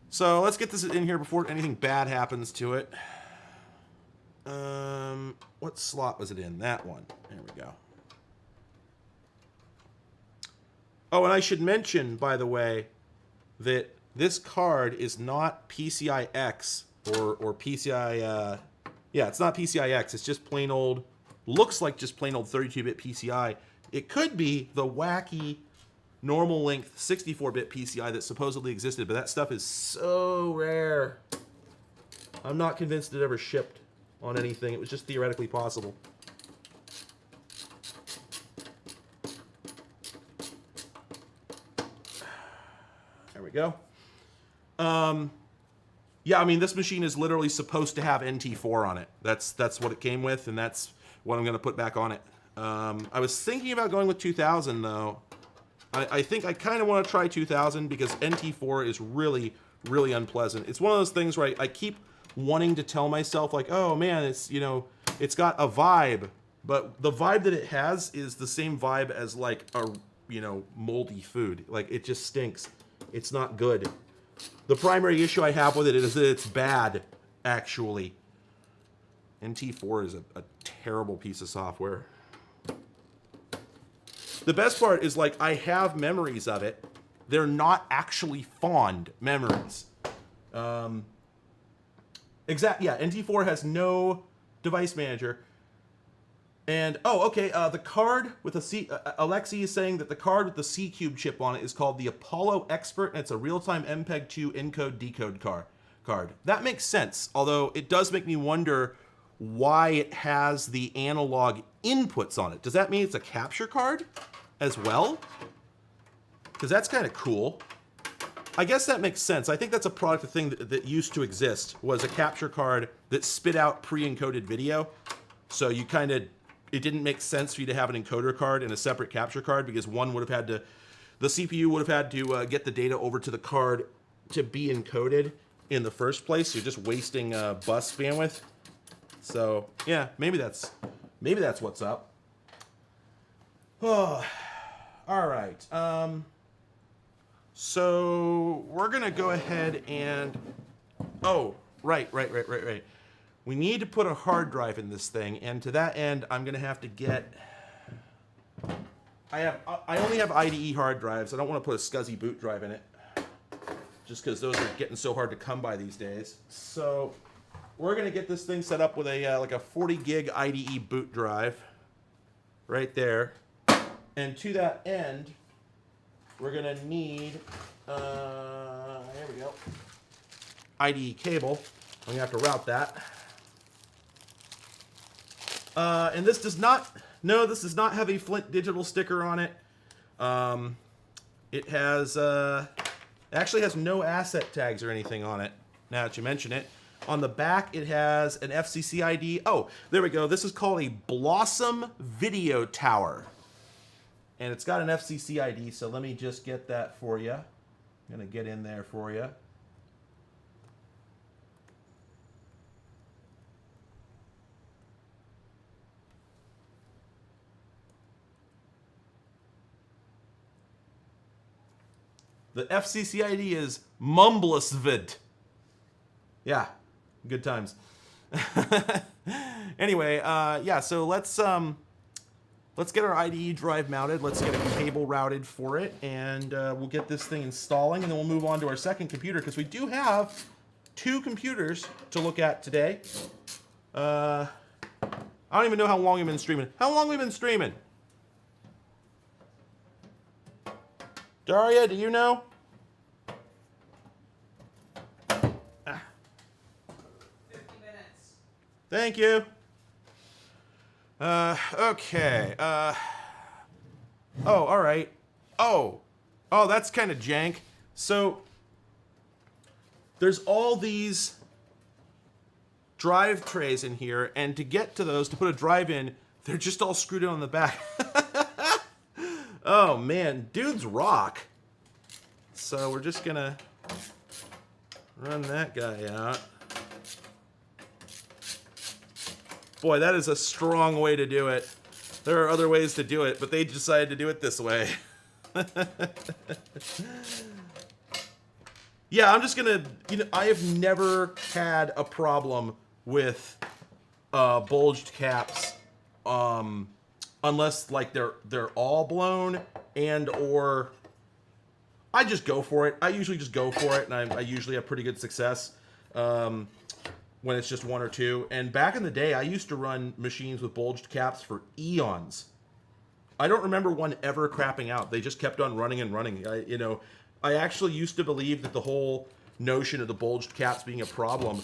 So let's get this in here before anything bad happens to it. What slot was it in? That one. There we go. Oh, and I should mention, by the way, that this card is not PCI-X or PCI... yeah, it's not PCI-X. It's just plain old... Looks like just plain old 32-bit PCI. It could be the wacky normal length 64-bit PCI that supposedly existed, but that stuff is so rare. I'm not convinced it ever shipped on anything. It was just theoretically possible. There we go. Yeah, I mean, this machine is literally supposed to have NT4 on it. That's what it came with, and that's what I'm going to put back on it. I was thinking about going with 2000, though. I think I kind of want to try 2000 because NT4 is really, really unpleasant. It's one of those things where I keep wanting to tell myself, like, oh, man, it's, you know, it's got a vibe. But the vibe that it has is the same vibe as, like, a, you know, moldy food. Like, it just stinks. It's not good. The primary issue I have with it is that it's bad, actually. NT4 is a terrible piece of software. The best part is, like, I have memories of it. They're not actually fond memories. Yeah, NT4 has no device manager. And, oh, okay, the card with the Alexi is saying that the card with the C-Cube chip on it is called the Apollo Expert, and it's a real-time MPEG-2 encode-decode card. That makes sense, although it does make me wonder why it has the analog inputs on it. Does that mean it's a capture card as well? Because that's kind of cool. I guess that makes sense. I think that's a product thing that used to exist, was a capture card that spit out pre-encoded video. So you kind of... It didn't make sense for you to have an encoder card and a separate capture card because one would have had to, the CPU would have had to get the data over to the card to be encoded in the first place. So you're just wasting bus bandwidth. So yeah, maybe that's what's up. Oh, all right. So we're gonna go ahead and, oh, right. We need to put a hard drive in this thing, and to that end, I'm gonna have to get. I only have IDE hard drives. I don't want to put a SCSI boot drive in it, just because those are getting so hard to come by these days. So we're gonna get this thing set up with a like a 40 gig IDE boot drive, right there, and to that end, we're gonna need. There we go. IDE cable. I'm gonna have to route that. And this does not, no, this does not have a Flint digital sticker on it. It has, actually has no asset tags or anything on it, now that you mention it. On the back, it has an FCC ID. Oh, there we go. This is called a Blossom Video Tower. And it's got an FCC ID, so let me just get that for you. I'm going to get in there for you. The FCC ID is Mumblesvid. Yeah, good times. Anyway, yeah, so let's get our IDE drive mounted. Let's get a cable routed for it, and we'll get this thing installing, and then we'll move on to our second computer, because we do have 2 computers to look at today. I don't even know how long we've been streaming. How long have we been streaming? Daria, do you know? 50 minutes. Thank you. Okay. Oh, all right. Oh, that's kind of jank. So there's all these drive trays in here, and to get to those, to put a drive in, they're just all screwed in on the back. Oh man, dudes rock. So we're just gonna run that guy out. Boy, that is a strong way to do it. There are other ways to do it, but they decided to do it this way. Yeah, I'm just gonna, I have never had a problem with bulged caps, unless like they're all blown, and or I just go for it. I usually just go for it, and I usually have pretty good success when it's just 1 or 2. And back in the day, I used to run machines with bulged caps for eons. I don't remember one ever crapping out. They just kept on running and running. I actually used to believe that the whole notion of the bulged caps being a problem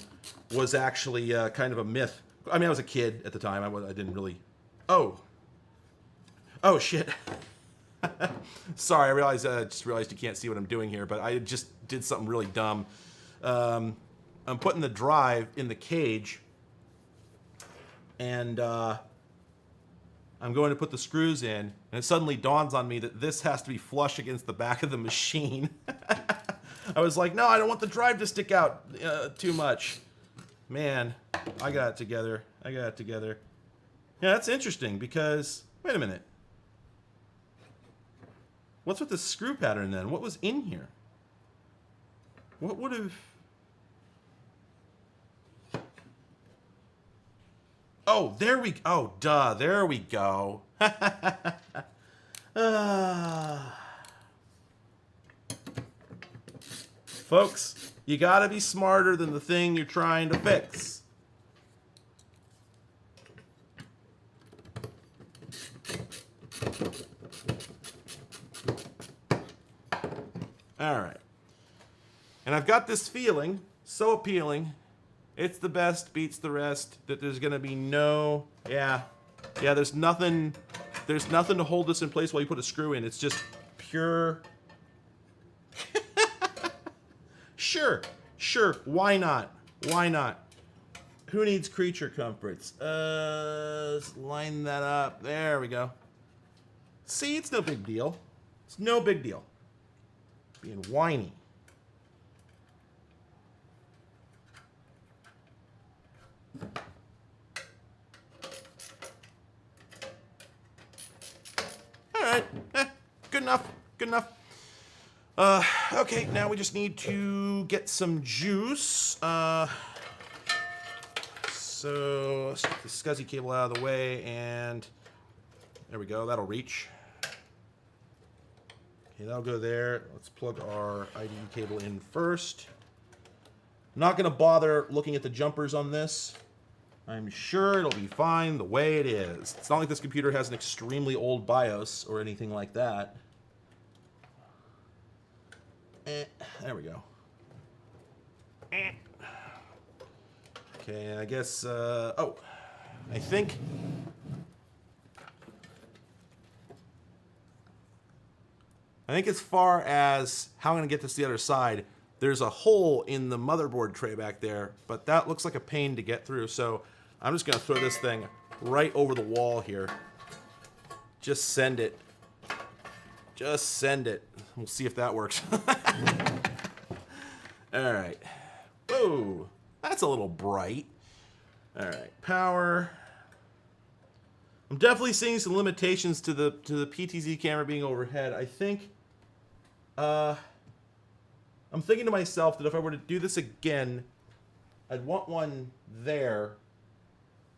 was actually kind of a myth. I mean, I was a kid at the time. I didn't really... Oh, shit. Sorry, I just realized you can't see what I'm doing here, but I just did something really dumb. I'm putting the drive in the cage, and I'm going to put the screws in, and it suddenly dawns on me that this has to be flush against the back of the machine. I was like, no, I don't want the drive to stick out too much. Man, I got it together. Yeah, that's interesting because, wait a minute. What's with the screw pattern then? What was in here? What would have... Oh, there we... Oh, duh. There we go. Folks, you gotta be smarter than the thing you're trying to fix. All right. And I've got this feeling, so appealing, it's the best, beats the rest, that there's going to be no... Yeah, there's nothing to hold this in place while you put a screw in. It's just pure... Sure, why not? Who needs creature comforts? Let's line that up. There we go. See, it's no big deal. It's no big deal. Being whiny. All right. Good enough. Okay, now we just need to get some juice. So let's get the SCSI cable out of the way, and there we go. That'll reach. Okay, that'll go there. Let's plug our IDE cable in first. I'm not going to bother looking at the jumpers on this. I'm sure it'll be fine the way it is. It's not like this computer has an extremely old BIOS or anything like that. There we go. Okay, I guess, oh, I think as far as how I'm going to get this to the other side, there's a hole in the motherboard tray back there, but that looks like a pain to get through, so I'm just going to throw this thing right over the wall here. Just send it. Just send it. We'll see if that works. All right. Whoa, that's a little bright. All right, power. I'm definitely seeing some limitations to the PTZ camera being overhead. I think I'm thinking to myself that if I were to do this again, I'd want one there,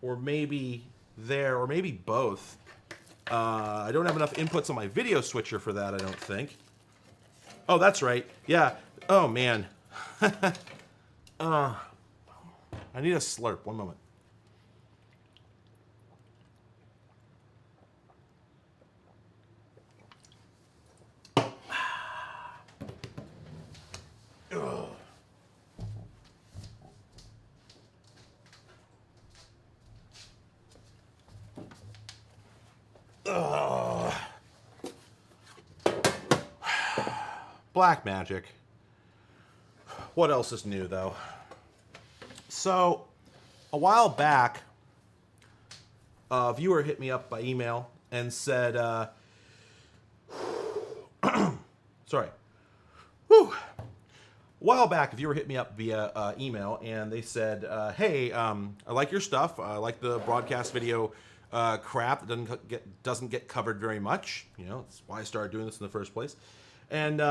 or maybe there, or maybe both. I don't have enough inputs on my video switcher for that, I don't think. Oh, that's right. Yeah. Oh, man. I need a slurp. One moment. Blackmagic. What else is new, though? So, a while back, a viewer hit me up by email and said, sorry. Whew. A while back, a viewer hit me up via email, and they said, hey, I like your stuff. I like the broadcast video crap that doesn't get covered very much. You know, that's why I started doing this in the first place. And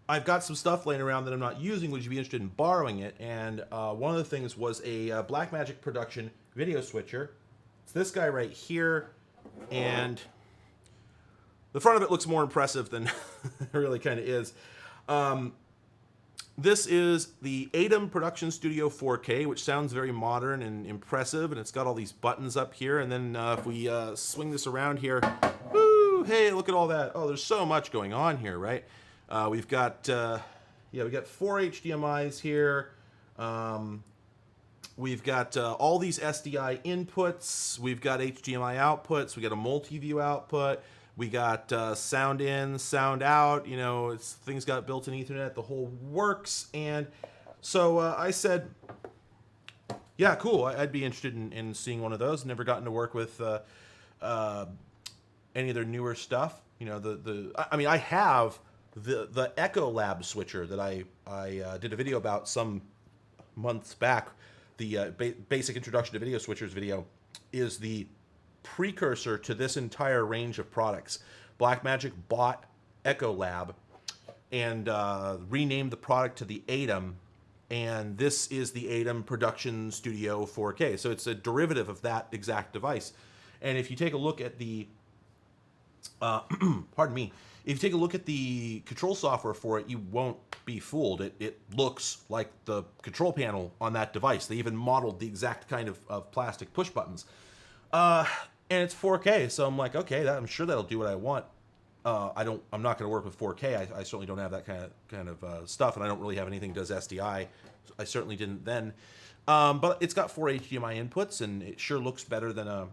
I've got some stuff laying around that I'm not using. Would you be interested in borrowing it? And one of the things was a Blackmagic production video switcher. It's this guy right here, and the front of it looks more impressive than it really kind of is. this is the ATEM Production Studio 4K, which sounds very modern and impressive, and it's got all these buttons up here. And then if we swing this around here, woo, hey, look at all that. Oh, there's so much going on here, right? We've got, we got 4 HDMIs here. We've got all these SDI inputs. We've got HDMI outputs. We got a multi-view output. We got sound in, sound out. You know, things got built-in Ethernet. The whole works. And so I said, yeah, cool. I'd be interested in seeing one of those. Never gotten to work with any of their newer stuff. You know, I mean, I have the Echo Lab switcher that I did a video about some months back. The basic introduction to video switchers video is the precursor to this entire range of products. Blackmagic bought Echo Lab and renamed the product to the ATEM, and this is the ATEM Production Studio 4K. So it's a derivative of that exact device. And if you take a look at the pardon me, if you take a look at the control software for it, you won't be fooled. It looks like the control panel on that device. They even modeled the exact kind of plastic push buttons. And it's 4K, so I'm like, okay, I'm sure that'll do what I want. I'm not going to work with 4K. I certainly don't have that kind of stuff, and I don't really have anything that does SDI. I certainly didn't then. But it's got 4 HDMI inputs, and it sure looks better than an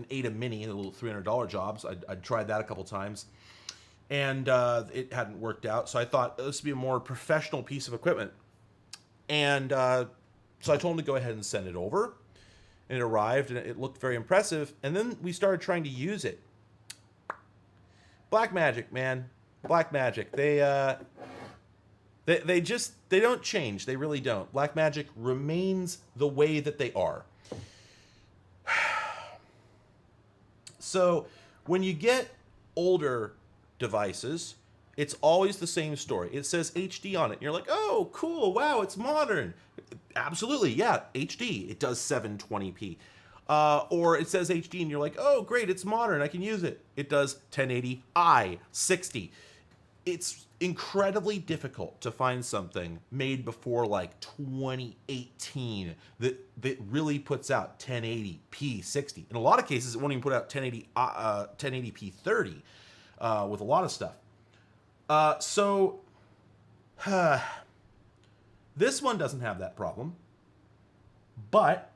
ATEM Mini, the little $300 jobs. I'd tried that a couple times, and it hadn't worked out. So I thought this would be a more professional piece of equipment. And so I told him to go ahead and send it over. And it arrived, and it looked very impressive. And then we started trying to use it. Blackmagic, man. Blackmagic. They don't change. They really don't. Blackmagic remains the way that they are. So when you get older devices, it's always the same story. It says HD on it. And you're like, oh, cool. Wow, it's modern. Absolutely, yeah, HD. It does 720p. Or it says HD and you're like, oh, great, it's modern. I can use it. It does 1080i, 60. It's incredibly difficult to find something made before like 2018 that really puts out 1080p 60. In a lot of cases, it won't even put out 1080p 30 with a lot of stuff. This one doesn't have that problem, but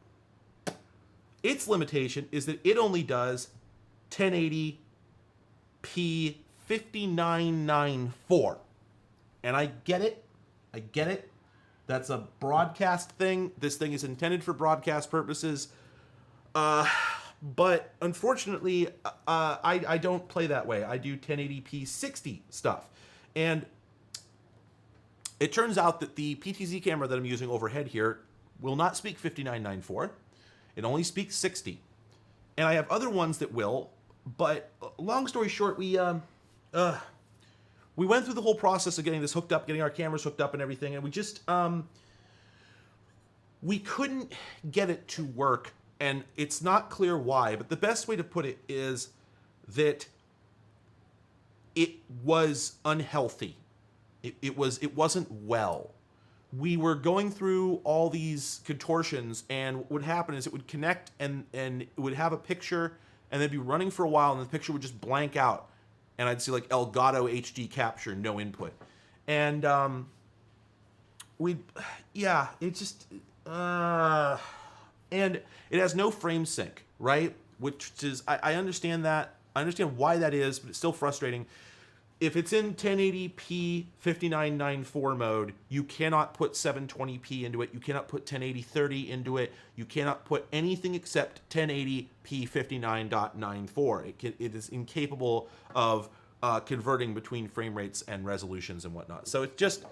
its limitation is that it only does 1080p 5994. And I get it. That's a broadcast thing. This thing is intended for broadcast purposes. But unfortunately, I don't play that way. I do 1080p 60 stuff. And it turns out that the PTZ camera that I'm using overhead here will not speak 5994. It only speaks 60. And I have other ones that will, but long story short, we went through the whole process of getting this hooked up, getting our cameras hooked up and everything, and we just, we couldn't get it to work, and it's not clear why, but the best way to put it is that it was unhealthy. It wasn't well. We were going through all these contortions, and what would happen is it would connect and it would have a picture, and they'd be running for a while, and the picture would just blank out, and I'd see like Elgato HD capture, no input. And and it has no frame sync, right? Which is, I understand that. I understand why that is, but it's still frustrating. If it's in 1080p 5994 mode, you cannot put 720p into it. You cannot put 1080-30 into it. You cannot put anything except 1080p 59.94. It is incapable of converting between frame rates and resolutions and whatnot. So it's just,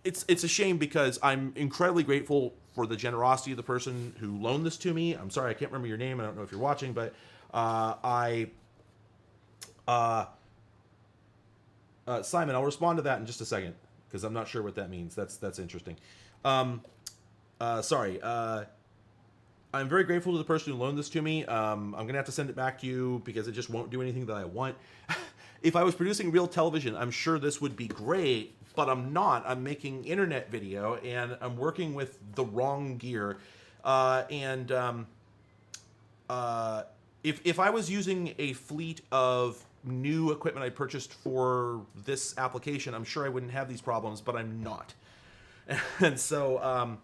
it's a shame, because I'm incredibly grateful for the generosity of the person who loaned this to me. I'm sorry, I can't remember your name. I don't know if you're watching, but Simon, I'll respond to that in just a second, because I'm not sure what that means. That's interesting. Sorry. I'm very grateful to the person who loaned this to me. I'm going to have to send it back to you because it just won't do anything that I want. if I was producing real television, I'm sure this would be great, but I'm not. I'm making internet video, and I'm working with the wrong gear. If I was using a fleet of new equipment I purchased for this application, I'm sure I wouldn't have these problems, but I'm not. And so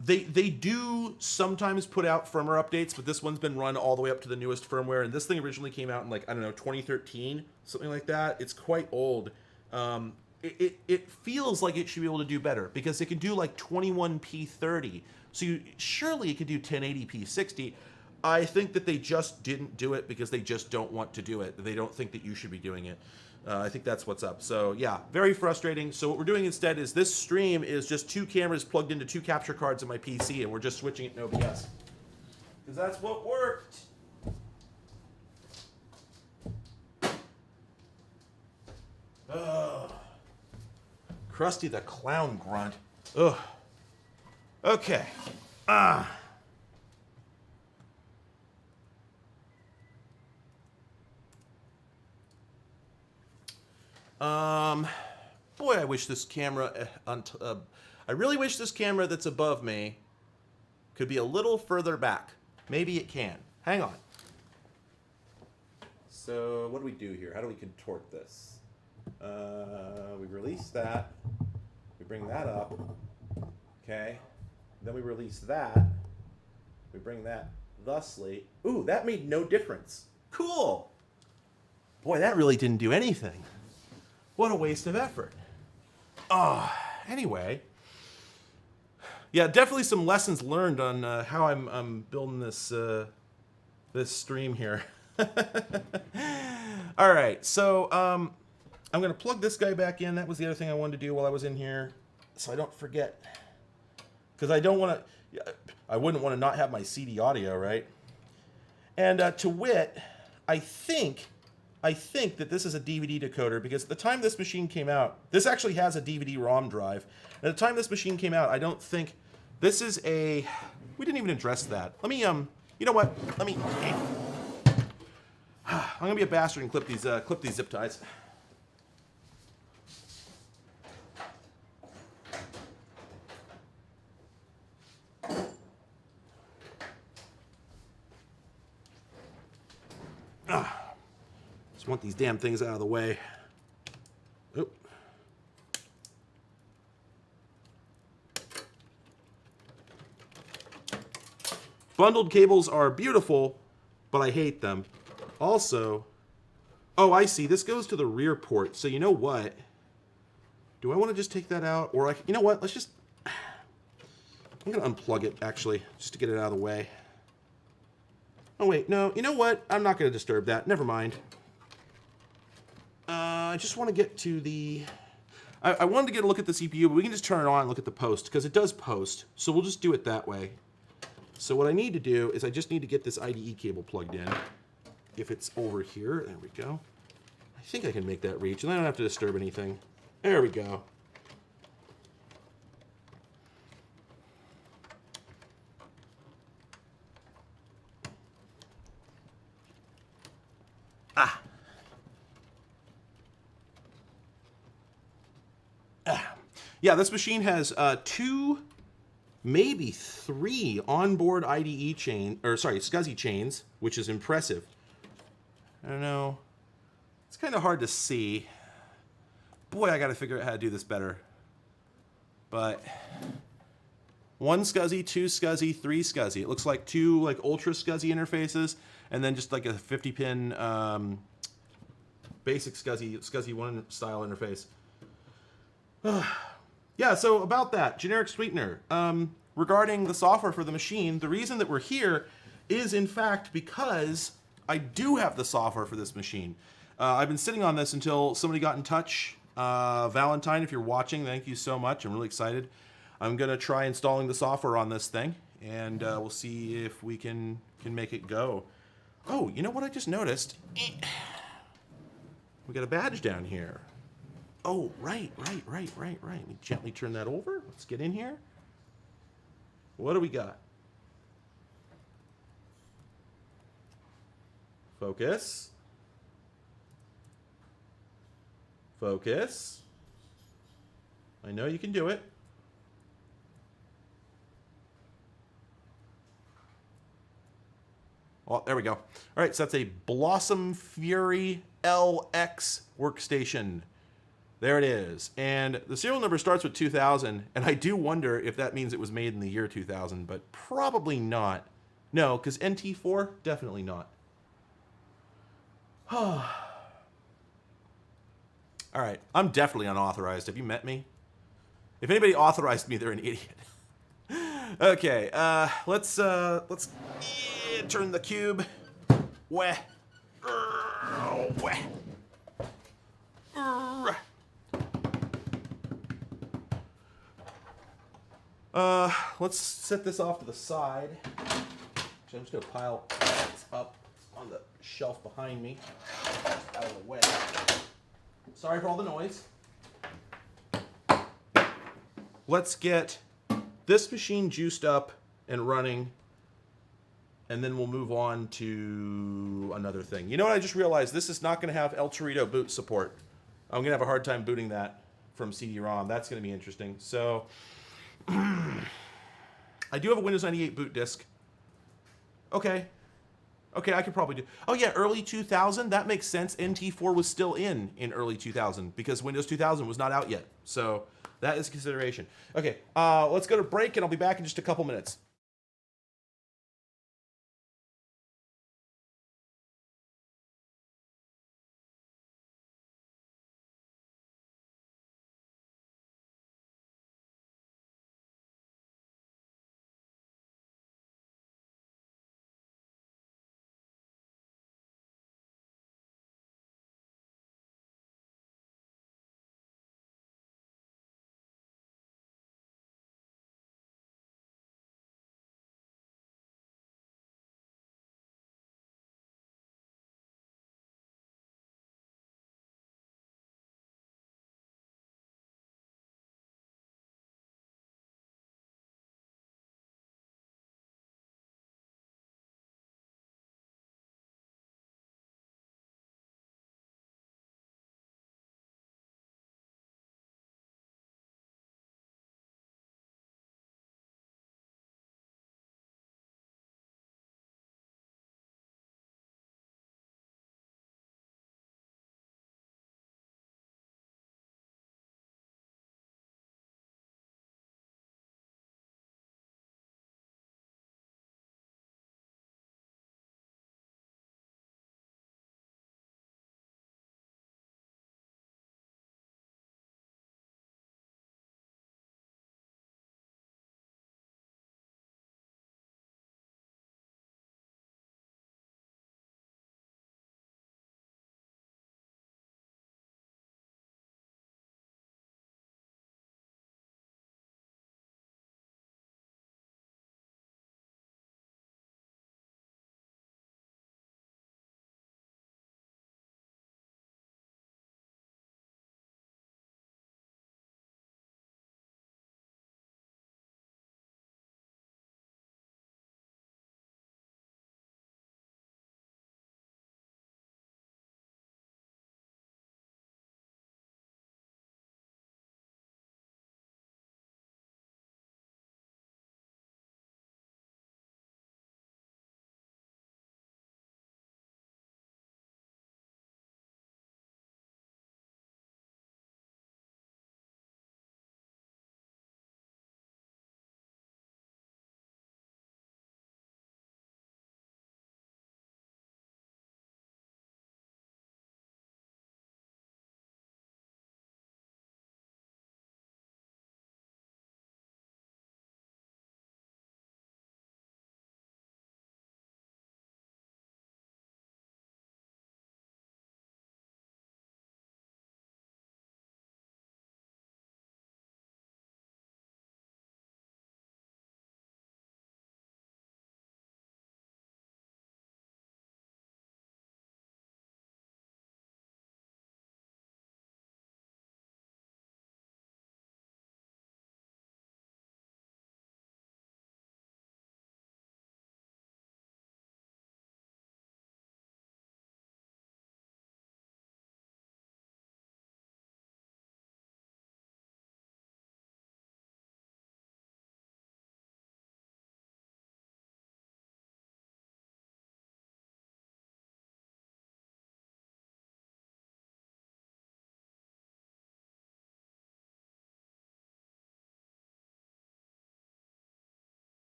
they do sometimes put out firmware updates, but this one's been run all the way up to the newest firmware, and this thing originally came out in, like, I don't know, 2013, something like that. It's quite old. It feels like it should be able to do better, because it can do like 21p30, so surely it could do 1080p 60. I think that they just didn't do it because they just don't want to do it. They don't think that you should be doing it. I think that's what's up. So yeah, very frustrating. So what we're doing instead is this stream is just 2 cameras plugged into 2 capture cards on my PC, and we're just switching it in OBS. Because that's what worked. Ugh. Krusty the Clown grunt. Ugh. Okay. Boy, I wish this camera, I really wish this camera that's above me could be a little further back. Maybe it can. Hang on. So what do we do here? How do we contort this? We release that. We bring that up. Okay. Then we release that. We bring that thusly. Ooh, that made no difference. Cool. Boy, that really didn't do anything. What a waste of effort. Anyway. Yeah, definitely some lessons learned on how I'm building this this stream here. All right, so I'm going to plug this guy back in. That was the other thing I wanted to do while I was in here, so I don't forget. Because I don't want to, I wouldn't want to not have my CD audio, right? And to wit, I think that this is a DVD decoder, because at the time this machine came out, this actually has a DVD-ROM drive. At the time this machine came out, I don't think this is a. We didn't even address that. Let me you know what? Let me. I'm gonna be a bastard and clip these zip ties. Just want these damn things out of the way. Oop. Bundled cables are beautiful, but I hate them. Also, oh, I see. This goes to the rear port. So you know what? Do I want to just take that out? Or, you know what? Let's just... I'm going to unplug it, actually, just to get it out of the way. Oh, wait. No, you know what? I'm not going to disturb that. Never mind. I just want to get to the... I wanted to get a look at the CPU, but we can just turn it on and look at the post, because it does post. So we'll just do it that way. So what I need to do is I just need to get this IDE cable plugged in. If it's over here, there we go. I think I can make that reach, and I don't have to disturb anything. There we go. Yeah, this machine has 2, maybe 3 onboard IDE SCSI chains, which is impressive. I don't know. It's kind of hard to see. Boy, I got to figure out how to do this better. But 1 SCSI, 2 SCSI, 3 SCSI. It looks like 2 like ultra SCSI interfaces, and then just like a 50-pin basic SCSI 1 style interface. Yeah, so about that, generic sweetener. Regarding the software for the machine, the reason that we're here is, in fact, because I do have the software for this machine. I've been sitting on this until somebody got in touch. Valentine, if you're watching, thank you so much. I'm really excited. I'm going to try installing the software on this thing, and we'll see if we can make it go. Oh, you know what I just noticed? We got a badge down here. Oh, right. Let me gently turn that over. Let's get in here. What do we got? Focus. Focus. I know you can do it. Oh, there we go. All right, so that's a Blossom Fury LX workstation. There it is. And the serial number starts with 2000, and I do wonder if that means it was made in the year 2000, but probably not. No, because NT4, definitely not. All right, I'm definitely unauthorized. Have you met me? If anybody authorized me, they're an idiot. Okay, let's turn the cube. Wah. Wah. Let's set this off to the side. Actually, I'm just gonna pile this up on the shelf behind me, out of the way. Sorry for all the noise. Let's get this machine juiced up and running, and then we'll move on to another thing. You know what I just realized? This is not going to have El Torito boot support. I'm going to have a hard time booting that from CD-ROM. That's going to be interesting. So, I do have a Windows 98 boot disk. Okay. Okay, I could probably do... Oh, yeah, early 2000? That makes sense. NT4 was still in early 2000 because Windows 2000 was not out yet. So, that is a consideration. Okay, let's go to break, and I'll be back in just a couple minutes.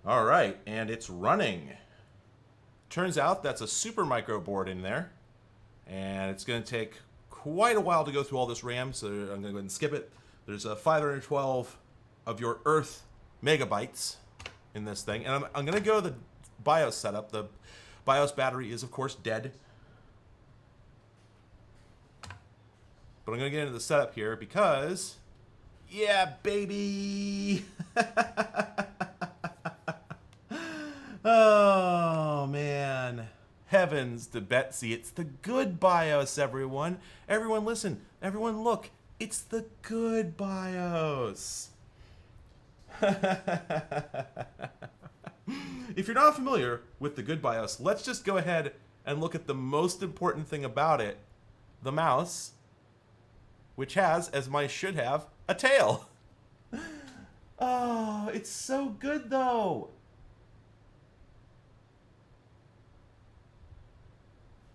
All right, and it's running. Turns out that's a super micro board in there, and it's going to take quite a while to go through all this RAM, so I'm going to go ahead and skip it. There's a 512 of your Earth megabytes in this thing, and I'm going to go to the BIOS setup. The BIOS battery is, of course, dead. But I'm going to get into the setup here because, yeah, baby! Oh, man. Heavens to Betsy. It's the good BIOS, everyone. Everyone listen. Everyone look. It's the good BIOS. If you're not familiar with the good BIOS, let's just go ahead and look at the most important thing about it, the mouse, which has, as mice should have, a tail. Oh, it's so good, though.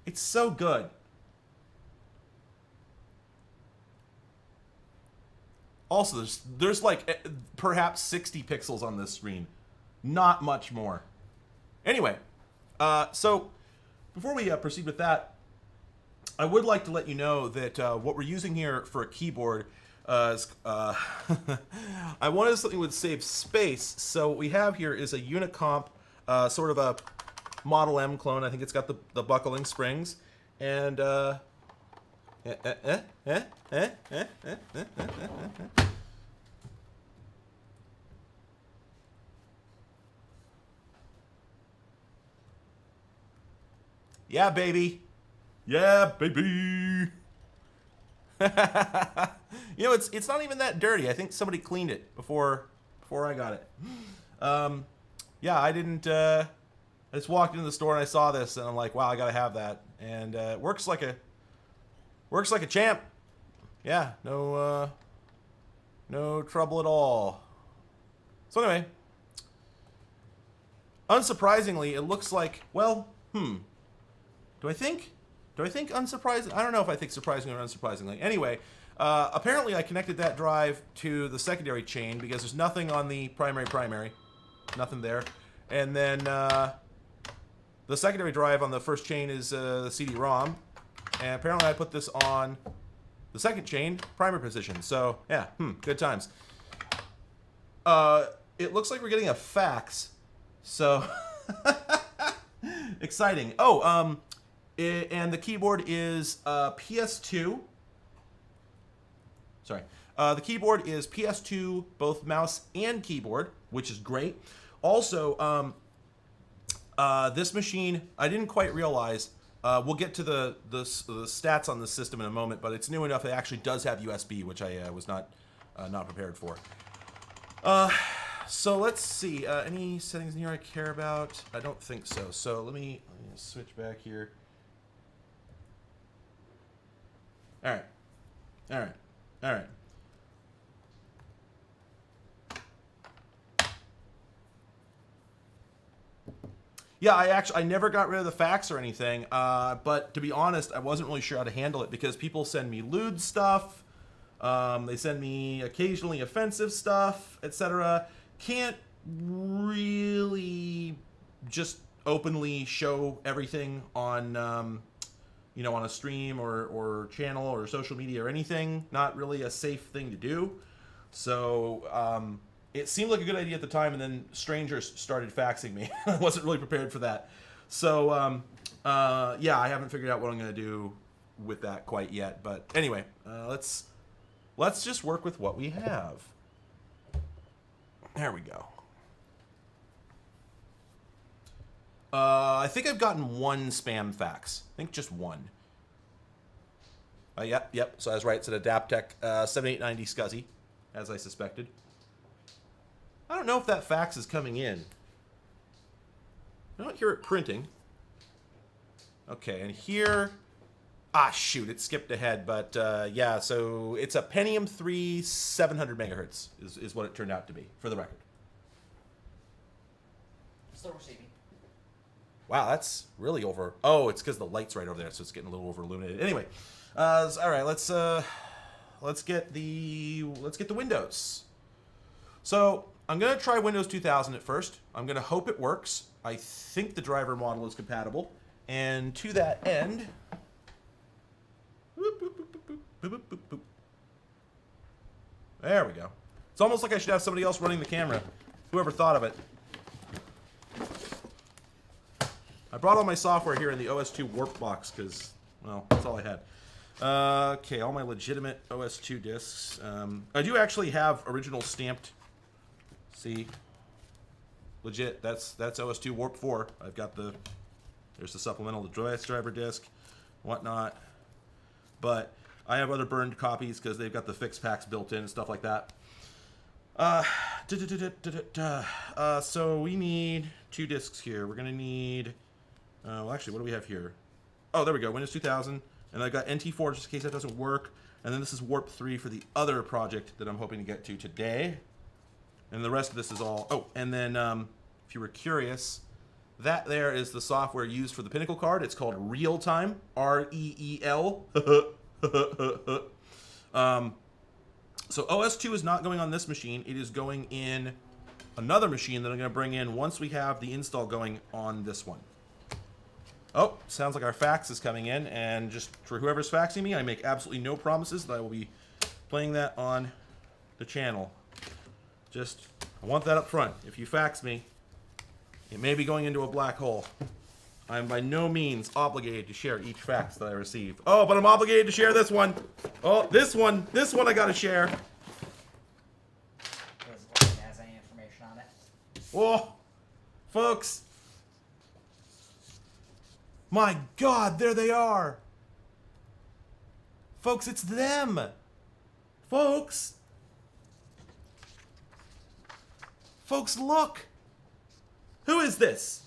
It's so good. Also, there's like perhaps 60 pixels on this screen. Not much more. Anyway, so before we proceed with that, I would like to let you know that what we're using here for a keyboard is, I wanted something that would save space. So what we have here is a Unicomp, sort of a Model M clone. I think it's got the buckling springs, and yeah, baby. Yeah, baby. You know, it's not even that dirty. I think somebody cleaned it before I got it. Yeah, I didn't. I just walked into the store and I saw this and I'm like, wow, I gotta have that. And it works like a champ. Yeah, no trouble at all. So anyway, unsurprisingly, it looks like, well, Do I think unsurprising? I don't know if I think surprisingly or unsurprisingly. Anyway, apparently I connected that drive to the secondary chain because there's nothing on the primary. Nothing there. And then the secondary drive on the first chain is the CD-ROM. And apparently I put this on the second chain, primary position. So, yeah, good times. It looks like we're getting a fax. So, exciting. Oh, and the keyboard is PS2. Sorry. The keyboard is PS2, both mouse and keyboard, which is great. Also, this machine, I didn't quite realize, we'll get to the stats on the system in a moment, but it's new enough it actually does have USB, which I was not prepared for. So let's see, any settings in here I care about? I don't think so. So let me switch back here. All right. Yeah, I never got rid of the fax or anything, but to be honest, I wasn't really sure how to handle it because people send me lewd stuff, they send me occasionally offensive stuff, etc. Can't really just openly show everything on, on a stream or channel or social media or anything. Not really a safe thing to do. So, it seemed like a good idea at the time, and then strangers started faxing me. I wasn't really prepared for that. So, yeah, I haven't figured out what I'm going to do with that quite yet. But anyway, let's just work with what we have. There we go. I think I've gotten one spam fax. I think just one. Yep. So I was right. It's an Adaptec 7890 SCSI, as I suspected. I don't know if that fax is coming in. I don't hear it printing. Okay, and here... Ah, shoot, it skipped ahead, but yeah, so it's a Pentium 3 700 megahertz is what it turned out to be, for the record. Still receiving. Wow, that's really over... Oh, it's because the light's right over there, so it's getting a little over illuminated. Anyway, all right, let's get the Windows. So I'm going to try Windows 2000 at first. I'm going to hope it works. I think the driver model is compatible. And to that end... Boop, boop, boop, boop, boop, boop, boop, boop. There we go. It's almost like I should have somebody else running the camera. Whoever thought of it. I brought all my software here in the OS2 Warp box because, well, that's all I had. Okay, all my legitimate OS2 discs. I do actually have original stamped. See, legit. That's OS2 Warp 4. I've got the. There's the supplemental device driver disc, whatnot. But I have other burned copies because they've got the fix packs built in and stuff like that. So we need 2 discs here. We're gonna need. Well, actually, what do we have here? Oh, there we go. Windows 2000. And I got NT4 just in case that doesn't work. And then this is Warp 3 for the other project that I'm hoping to get to today. And the rest of this is all... Oh, and then if you were curious, that there is the software used for the Pinnacle card. It's called Real Time. R-E-E-L. So OS2 is not going on this machine. It is going in another machine that I'm going to bring in once we have the install going on this one. Oh, sounds like our fax is coming in, and just for whoever's faxing me, I make absolutely no promises that I will be playing that on the channel. Just, I want that up front. If you fax me, it may be going into a black hole. I am by no means obligated to share each fax that I receive. Oh, but I'm obligated to share this one. Oh, this one I gotta share. Does it look like it has any information on it? Oh, folks. My God, there they are. Folks, it's them. Folks. Folks, look. Who is this?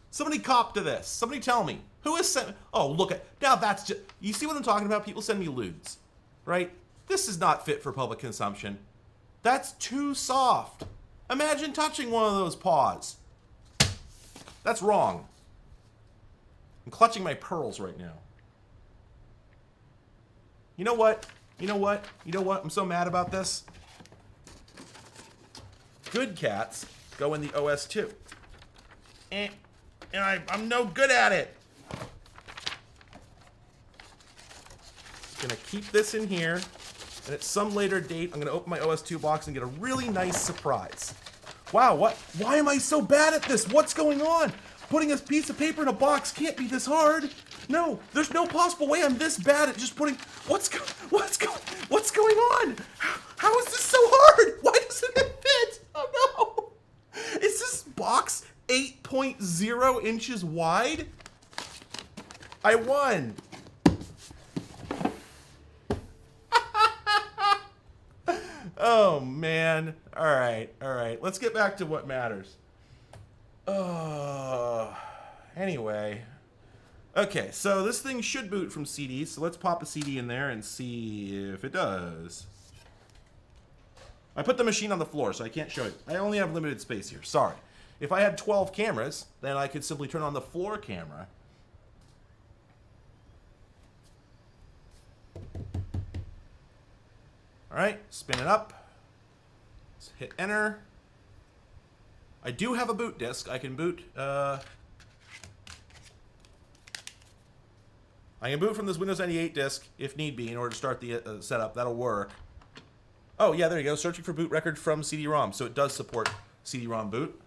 Somebody cop to this. Somebody tell me. Who is sent? Oh, look at... Now that's just... You see what I'm talking about? People send me lewds. Right? This is not fit for public consumption. That's too soft. Imagine touching one of those paws. That's wrong. I'm clutching my pearls right now. You know what? You know what? You know what? I'm so mad about this. Good cats go in the OS2. And I'm no good at it. Gonna keep this in here, and at some later date, I'm gonna open my OS2 box and get a really nice surprise. Wow, what? Why am I so bad at this? What's going on? Putting a piece of paper in a box can't be this hard. No, there's no possible way I'm this bad at just putting. What's going on? How is this so hard? Why doesn't it fit? Oh no! Is this box 8.0 inches wide? I won. Oh man! All right. Let's get back to what matters. Anyway. Okay, so this thing should boot from CD, so let's pop a CD in there and see if it does. I put the machine on the floor, so I can't show it. I only have limited space here. Sorry. If I had 12 cameras, then I could simply turn on the floor camera. Alright, spin it up. Let's hit enter. I do have a boot disk. I can boot... I can boot from this Windows 98 disk, if need be, in order to start the setup. That'll work. Oh, yeah, there you go. Searching for boot record from CD-ROM. So it does support CD-ROM boot.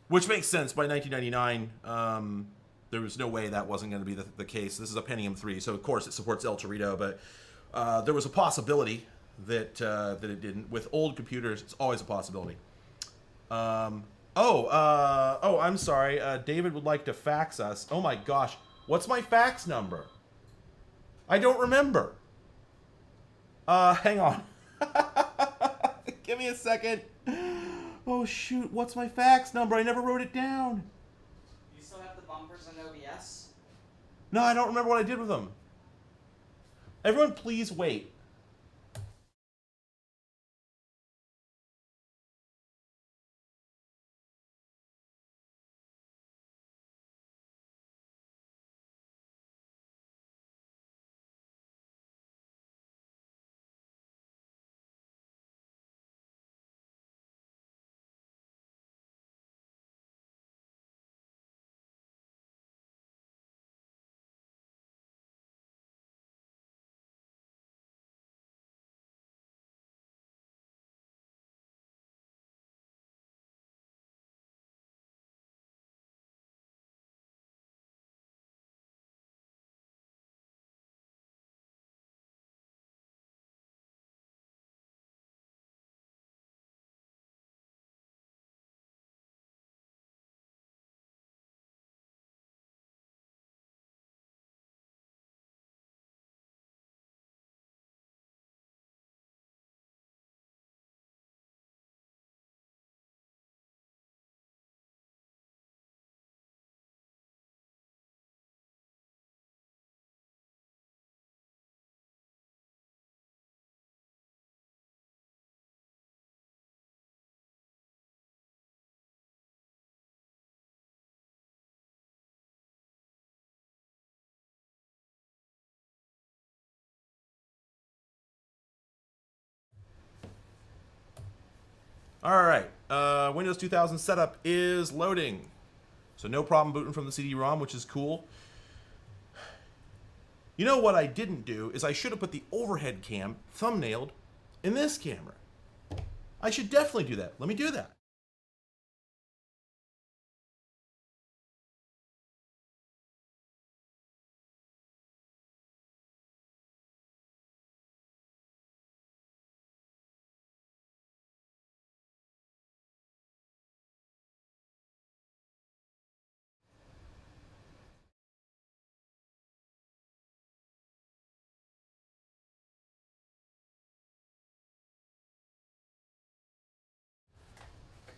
Which makes sense. By 1999, there was no way that wasn't going to be the case. This is a Pentium 3, so of course it supports El Torito, but there was a possibility that it didn't. With old computers, it's always a possibility. I'm sorry. David would like to fax us. Oh my gosh. What's my fax number? I don't remember. Hang on. Give me a second. Oh shoot, what's my fax number? I never wrote it down. You still have the bumpers and OBS? No, I don't remember what I did with them. Everyone please wait. All right, Windows 2000 setup is loading. So no problem booting from the CD-ROM, which is cool. You know what I didn't do is I should have put the overhead cam thumbnailed in this camera. I should definitely do that. Let me do that.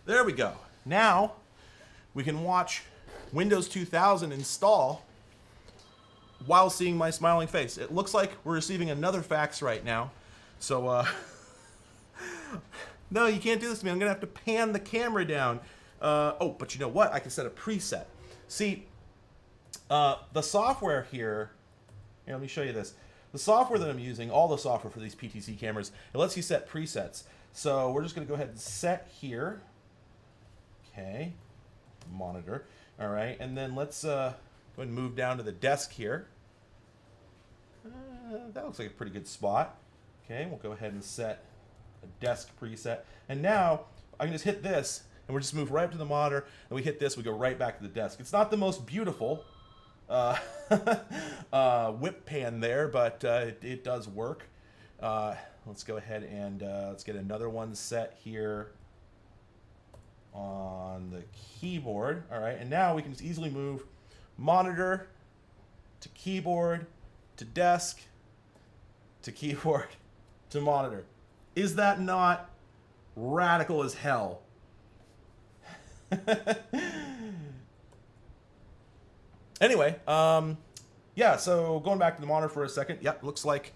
There we go. Now we can watch Windows 2000 install while seeing my smiling face. It looks like we're receiving another fax right now. So, no, you can't do this to me. I'm going to have to pan the camera down. Oh, but you know what? I can set a preset. See, the software here, let me show you this. The software that I'm using, all the software for these PTZ cameras, it lets you set presets. So we're just going to go ahead and set here. Okay, monitor. All right, and then let's go ahead and move down to the desk here. That looks like a pretty good spot. Okay, we'll go ahead and set a desk preset. And now I can just hit this, and we'll just move right up to the monitor, and we hit this, we go right back to the desk. It's not the most beautiful whip pan there, but it does work. Let's go ahead and let's get another one set here on the keyboard. All right, and now we can just easily move monitor to keyboard to desk to keyboard to monitor. Is that not radical as hell? Anyway, yeah, so going back to the monitor for a second. Yep, looks like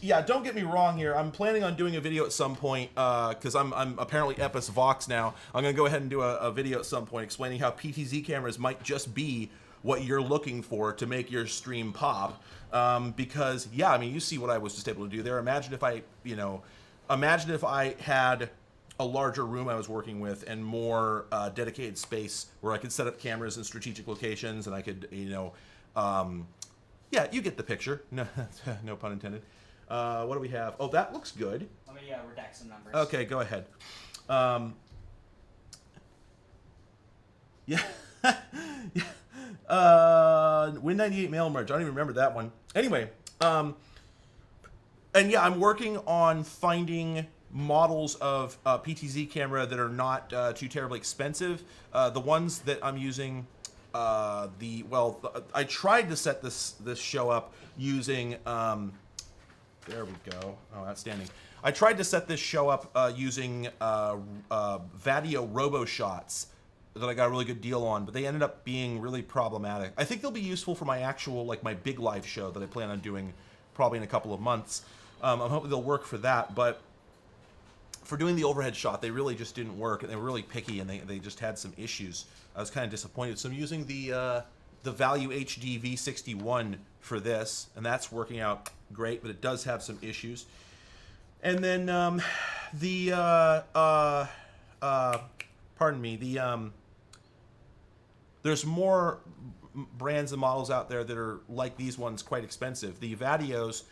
yeah, don't get me wrong here. I'm planning on doing a video at some point because I'm apparently Epis Vox now. I'm going to go ahead and do a video at some point explaining how PTZ cameras might just be what you're looking for to make your stream pop. Because, yeah, I mean, you see what I was just able to do there. Imagine if I had a larger room I was working with and more dedicated space where I could set up cameras in strategic locations and I could, yeah, you get the picture. No, no pun intended. What do we have? Oh, that looks good. Let me redact some numbers. Okay, go ahead. Yeah. Win98 mail merge. I don't even remember that one. Anyway, and yeah, I'm working on finding models of PTZ camera that are not too terribly expensive. The ones that I'm using, I tried to set this show up using. There we go. Oh, outstanding. I tried to set this show up using Vadio RoboShots that I got a really good deal on, but they ended up being really problematic. I think they'll be useful for my actual, my big live show that I plan on doing probably in a couple of months. I'm hoping they'll work for that, but for doing the overhead shot, they really just didn't work, and they were really picky, and they just had some issues. I was kind of disappointed. So I'm using the Value HD V61 for this, and that's working out great, but it does have some issues. And then pardon me, there's more brands and models out there that are like these ones, quite expensive. The Vadios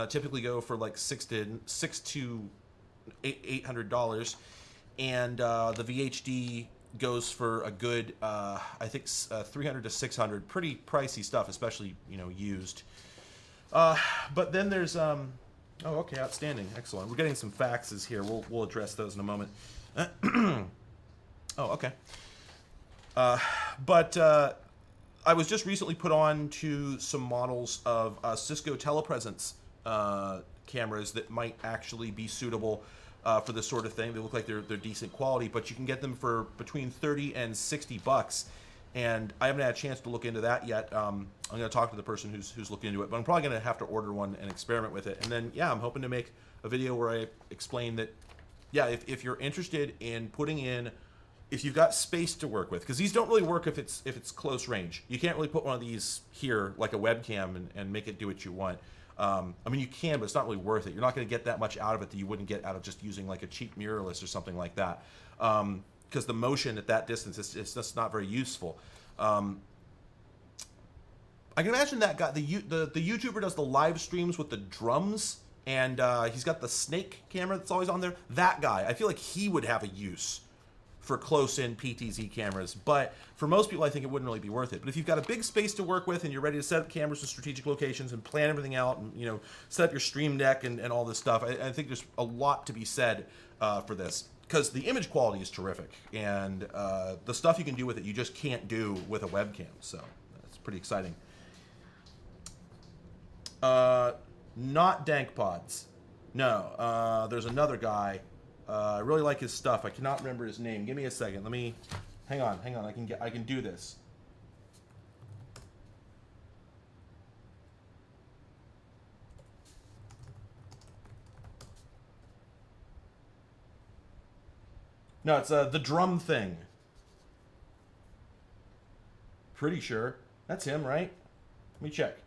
typically go for like $600 to $800, and the VHD goes for a good, I think, $300 to $600. Pretty pricey stuff, especially used. But then there's oh, okay, outstanding, excellent. We're getting some faxes here. We'll address those in a moment. Oh, okay. But I was just recently put on to some models of Cisco telepresence cameras that might actually be suitable for this sort of thing. They look like they're decent quality, but you can get them for between $30 and $60. And I haven't had a chance to look into that yet. I'm going to talk to the person who's looking into it, but I'm probably going to have to order one and experiment with it. And then, yeah, I'm hoping to make a video where I explain that, yeah, if you're interested in putting in, if you've got space to work with, because these don't really work if it's close range. You can't really put one of these here like a webcam and make it do what you want. I mean, you can, but it's not really worth it. You're not going to get that much out of it that you wouldn't get out of just using like a cheap mirrorless or something like that. Because the motion at that distance is just not very useful. I can imagine that guy, the YouTuber does the live streams with the drums, and he's got the snake camera that's always on there. That guy, I feel like he would have a use for close-in PTZ cameras, but for most people, I think it wouldn't really be worth it. But if you've got a big space to work with and you're ready to set up cameras in strategic locations and plan everything out, and set up your stream deck and all this stuff, I think there's a lot to be said for this, because the image quality is terrific, and the stuff you can do with it, you just can't do with a webcam. So that's pretty exciting. Not Dank Pods. No, there's another guy. I really like his stuff. I cannot remember his name. Give me a second. Let me hang on. I can do this. No, it's the drum thing. Pretty sure that's him, right? Let me check.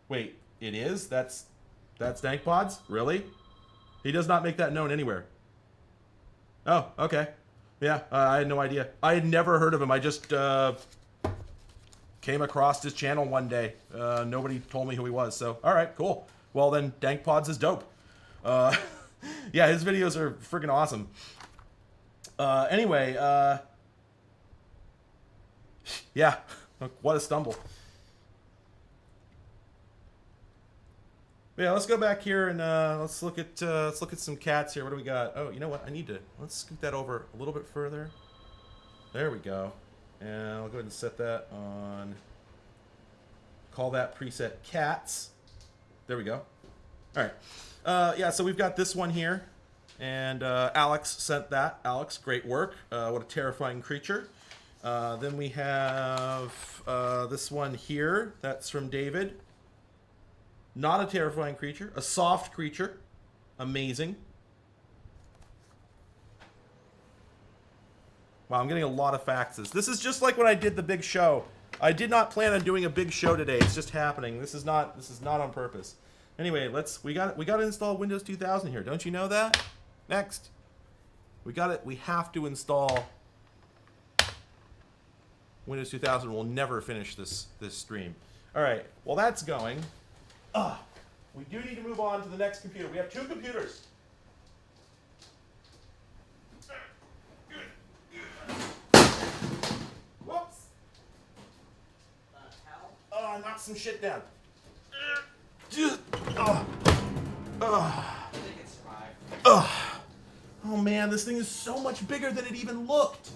Wait, it is? That's Dank Pods? Really? He does not make that known anywhere. Oh, okay. Yeah, I had no idea. I had never heard of him. I just came across his channel one day. Nobody told me who he was, so all right, cool. Well, then Dank Pods is dope. Yeah, his videos are freaking awesome. Anyway, yeah, what a stumble. Yeah, let's go back here and let's look at some cats here. What do we got? Oh, you know what? Let's scoot that over a little bit further. There we go. And I'll go ahead and set that on. Call that preset cats. There we go. All right. Yeah, so we've got this one here, and Alex sent that. Alex, great work. What a terrifying creature. Then we have this one here. That's from David. Not a terrifying creature, a soft creature. Amazing. Wow, I'm getting a lot of faxes. This is just like when I did the big show. I did not plan on doing a big show today. It's just happening. This is not on purpose. Anyway, we got to install Windows 2000 here. Don't you know that? Next. We have to install Windows 2000. We'll never finish this stream. All right. Well, that's going. We do need to move on to the next computer. We have two computers. Whoops. Oh, knock some shit down. Oh man, this thing is so much bigger than it even looked.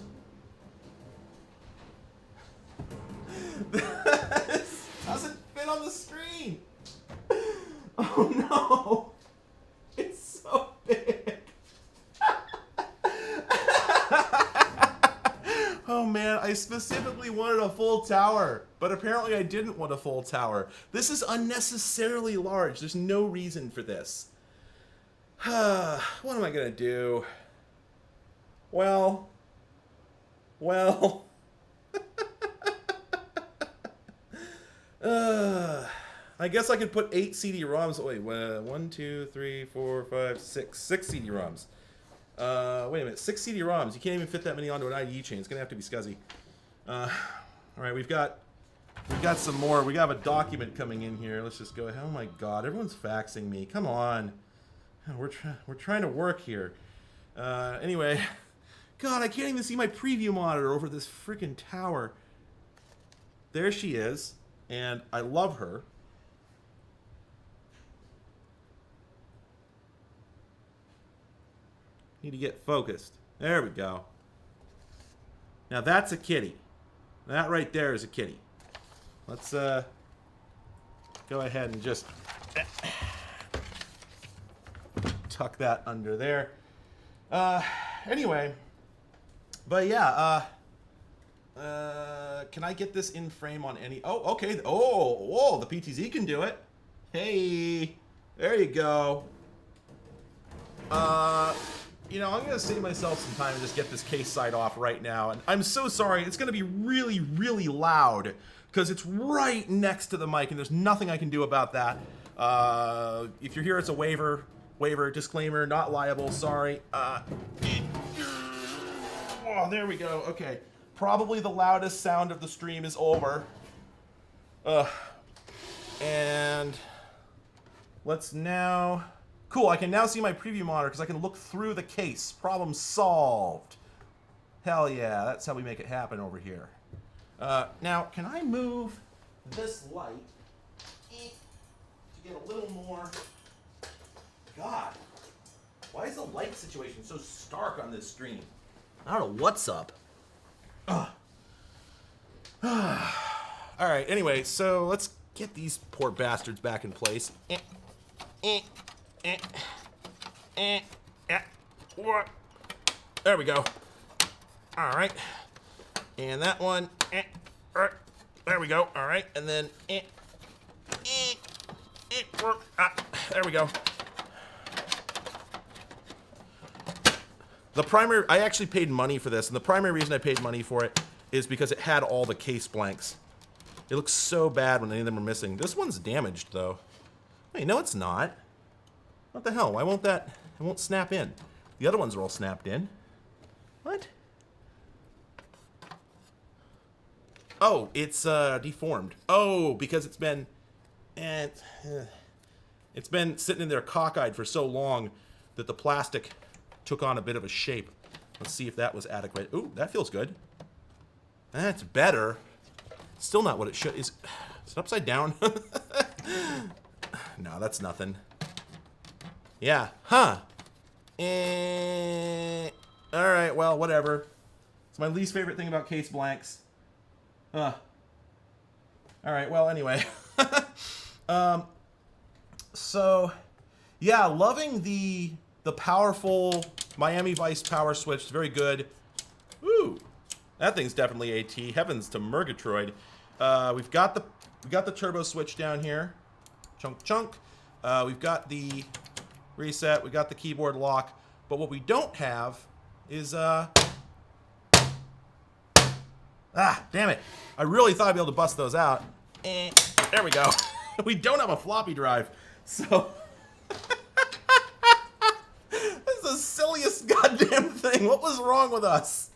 This doesn't fit on the screen. Oh no! It's so big! Oh man, I specifically wanted a full tower, but apparently I didn't want a full tower. This is unnecessarily large. There's no reason for this. What am I gonna do? Well... I guess I could put 8 CD-ROMs. Wait, 1, 2, 3, 4, 5, 6. 6 CD-ROMs. Wait a minute, 6 CD-ROMs. You can't even fit that many onto an IDE chain. It's gonna have to be SCSI. All right, we've got some more. We have a document coming in here. Let's just go ahead. Oh my God, everyone's faxing me. Come on, we're trying to work here. Anyway, God, I can't even see my preview monitor over this freaking tower. There she is, and I love her. Need to get focused. There we go. Now that's a kitty. That right there is a kitty. Let's go ahead and just tuck that under there. Anyway, but yeah, can I get this in frame on any? Oh, okay. Oh, whoa, the PTZ can do it. Hey, there you go. You know, I'm going to save myself some time and just get this case side off right now. And I'm so sorry. It's going to be really, really loud because it's right next to the mic, and there's nothing I can do about that. If you're here, it's a waiver, disclaimer, not liable, sorry. Oh, there we go. Okay. Probably the loudest sound of the stream is over. And let's now... Cool, I can now see my preview monitor because I can look through the case. Problem solved. Hell yeah, that's how we make it happen over here. Now, can I move this light to get a little more... God, why is the light situation so stark on this stream? I don't know what's up. All right, anyway, so let's get these poor bastards back in place. There we go. All right. And that one. There we go. All right. And then. There we go. The primary, I actually paid money for this, and the primary reason I paid money for it is because it had all the case blanks. It looks so bad when any of them are missing. This one's damaged, though. Wait, no, it's not. What the hell? Why won't that? It won't snap in. The other ones are all snapped in. What? Oh, it's deformed. Oh, because it's been sitting in there cockeyed for so long that the plastic took on a bit of a shape. Let's see if that was adequate. Ooh, that feels good. That's better. Still not what it should. Is it upside down? No, that's nothing. Yeah. Huh. Alright, well, whatever. It's my least favorite thing about case blanks. Alright, well, anyway. So, yeah, loving the powerful Miami Vice power switch. It's very good. Ooh. That thing's definitely AT. Heavens to Murgatroyd. We've got the turbo switch down here. Chunk chunk. We've got the reset. We got the keyboard lock. But what we don't have is damn it. I really thought I'd be able to bust those out. There we go. We don't have a floppy drive. So this is the silliest goddamn thing. What was wrong with us?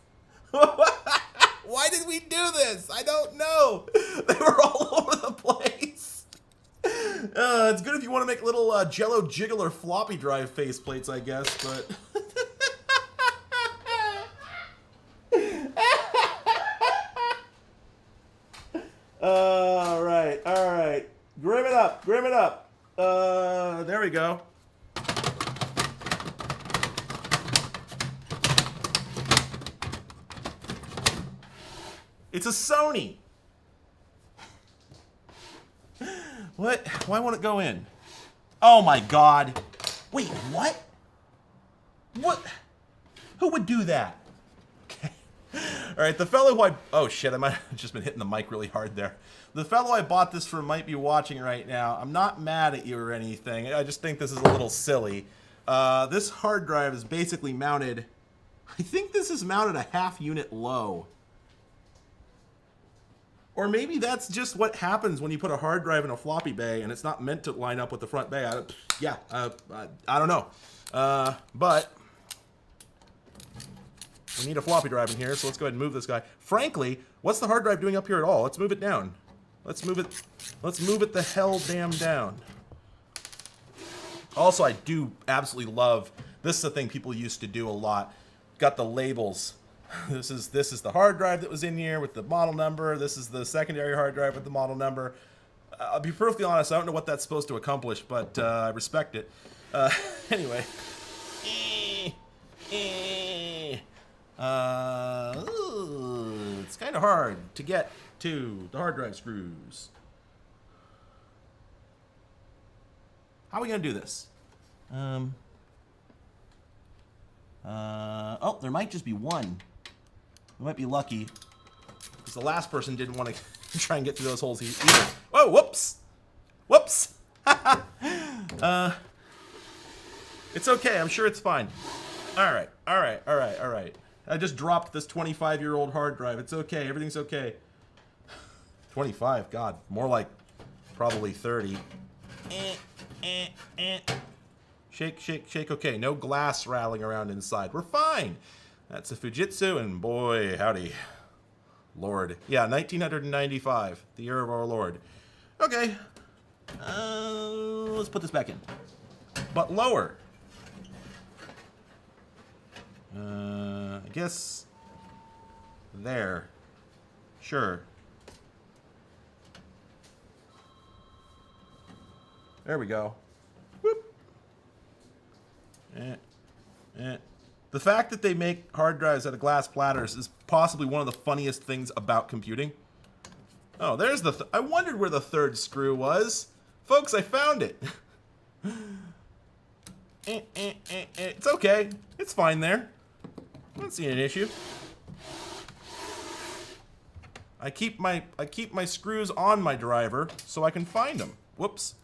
Why did we do this? I don't know. They were all over the place. It's good if you want to make little Jello jiggler floppy drive faceplates, I guess, but... All right. Grim it up. There we go. It's a Sony. What? Why won't it go in? Oh my God. Wait, what? What? Who would do that? Okay. All right, the fellow who oh shit, I might have just been hitting the mic really hard there. The fellow I bought this from might be watching right now. I'm not mad at you or anything. I just think this is a little silly. This hard drive is basically mounted, I think this is mounted a half unit low. Or maybe that's just what happens when you put a hard drive in a floppy bay and it's not meant to line up with the front bay. I don't know. But we need a floppy drive in here, so let's go ahead and move this guy. Frankly, what's the hard drive doing up here at all? Let's move it down. Let's move it the hell damn down. Also, I do absolutely love, this is the thing people used to do a lot. Got the labels. This is the hard drive that was in here with the model number. This is the secondary hard drive with the model number. I'll be perfectly honest, I don't know what that's supposed to accomplish, but I respect it. Anyway. It's kind of hard to get to the hard drive screws. How are we going to do this? Oh, there might just be one. We might be lucky, because the last person didn't want to try and get through those holes either. Oh, whoops! Whoops! It's okay, I'm sure it's fine. All right, all right, all right, all right. I just dropped this 25-year-old hard drive. It's okay. Everything's okay. 25, God, more like probably 30. Shake, shake, shake. Okay, no glass rattling around inside. We're fine. That's a Fujitsu, and boy, howdy. Lord. Yeah, 1995, the year of our Lord. Okay. Let's put this back in. But lower. I guess there. Sure. There we go. Whoop. The fact that they make hard drives out of glass platters is possibly one of the funniest things about computing. Oh, there's the... I wondered where the third screw was. Folks, I found it. It's okay. It's fine there. I don't see an issue. I keep my screws on my driver so I can find them. Whoops.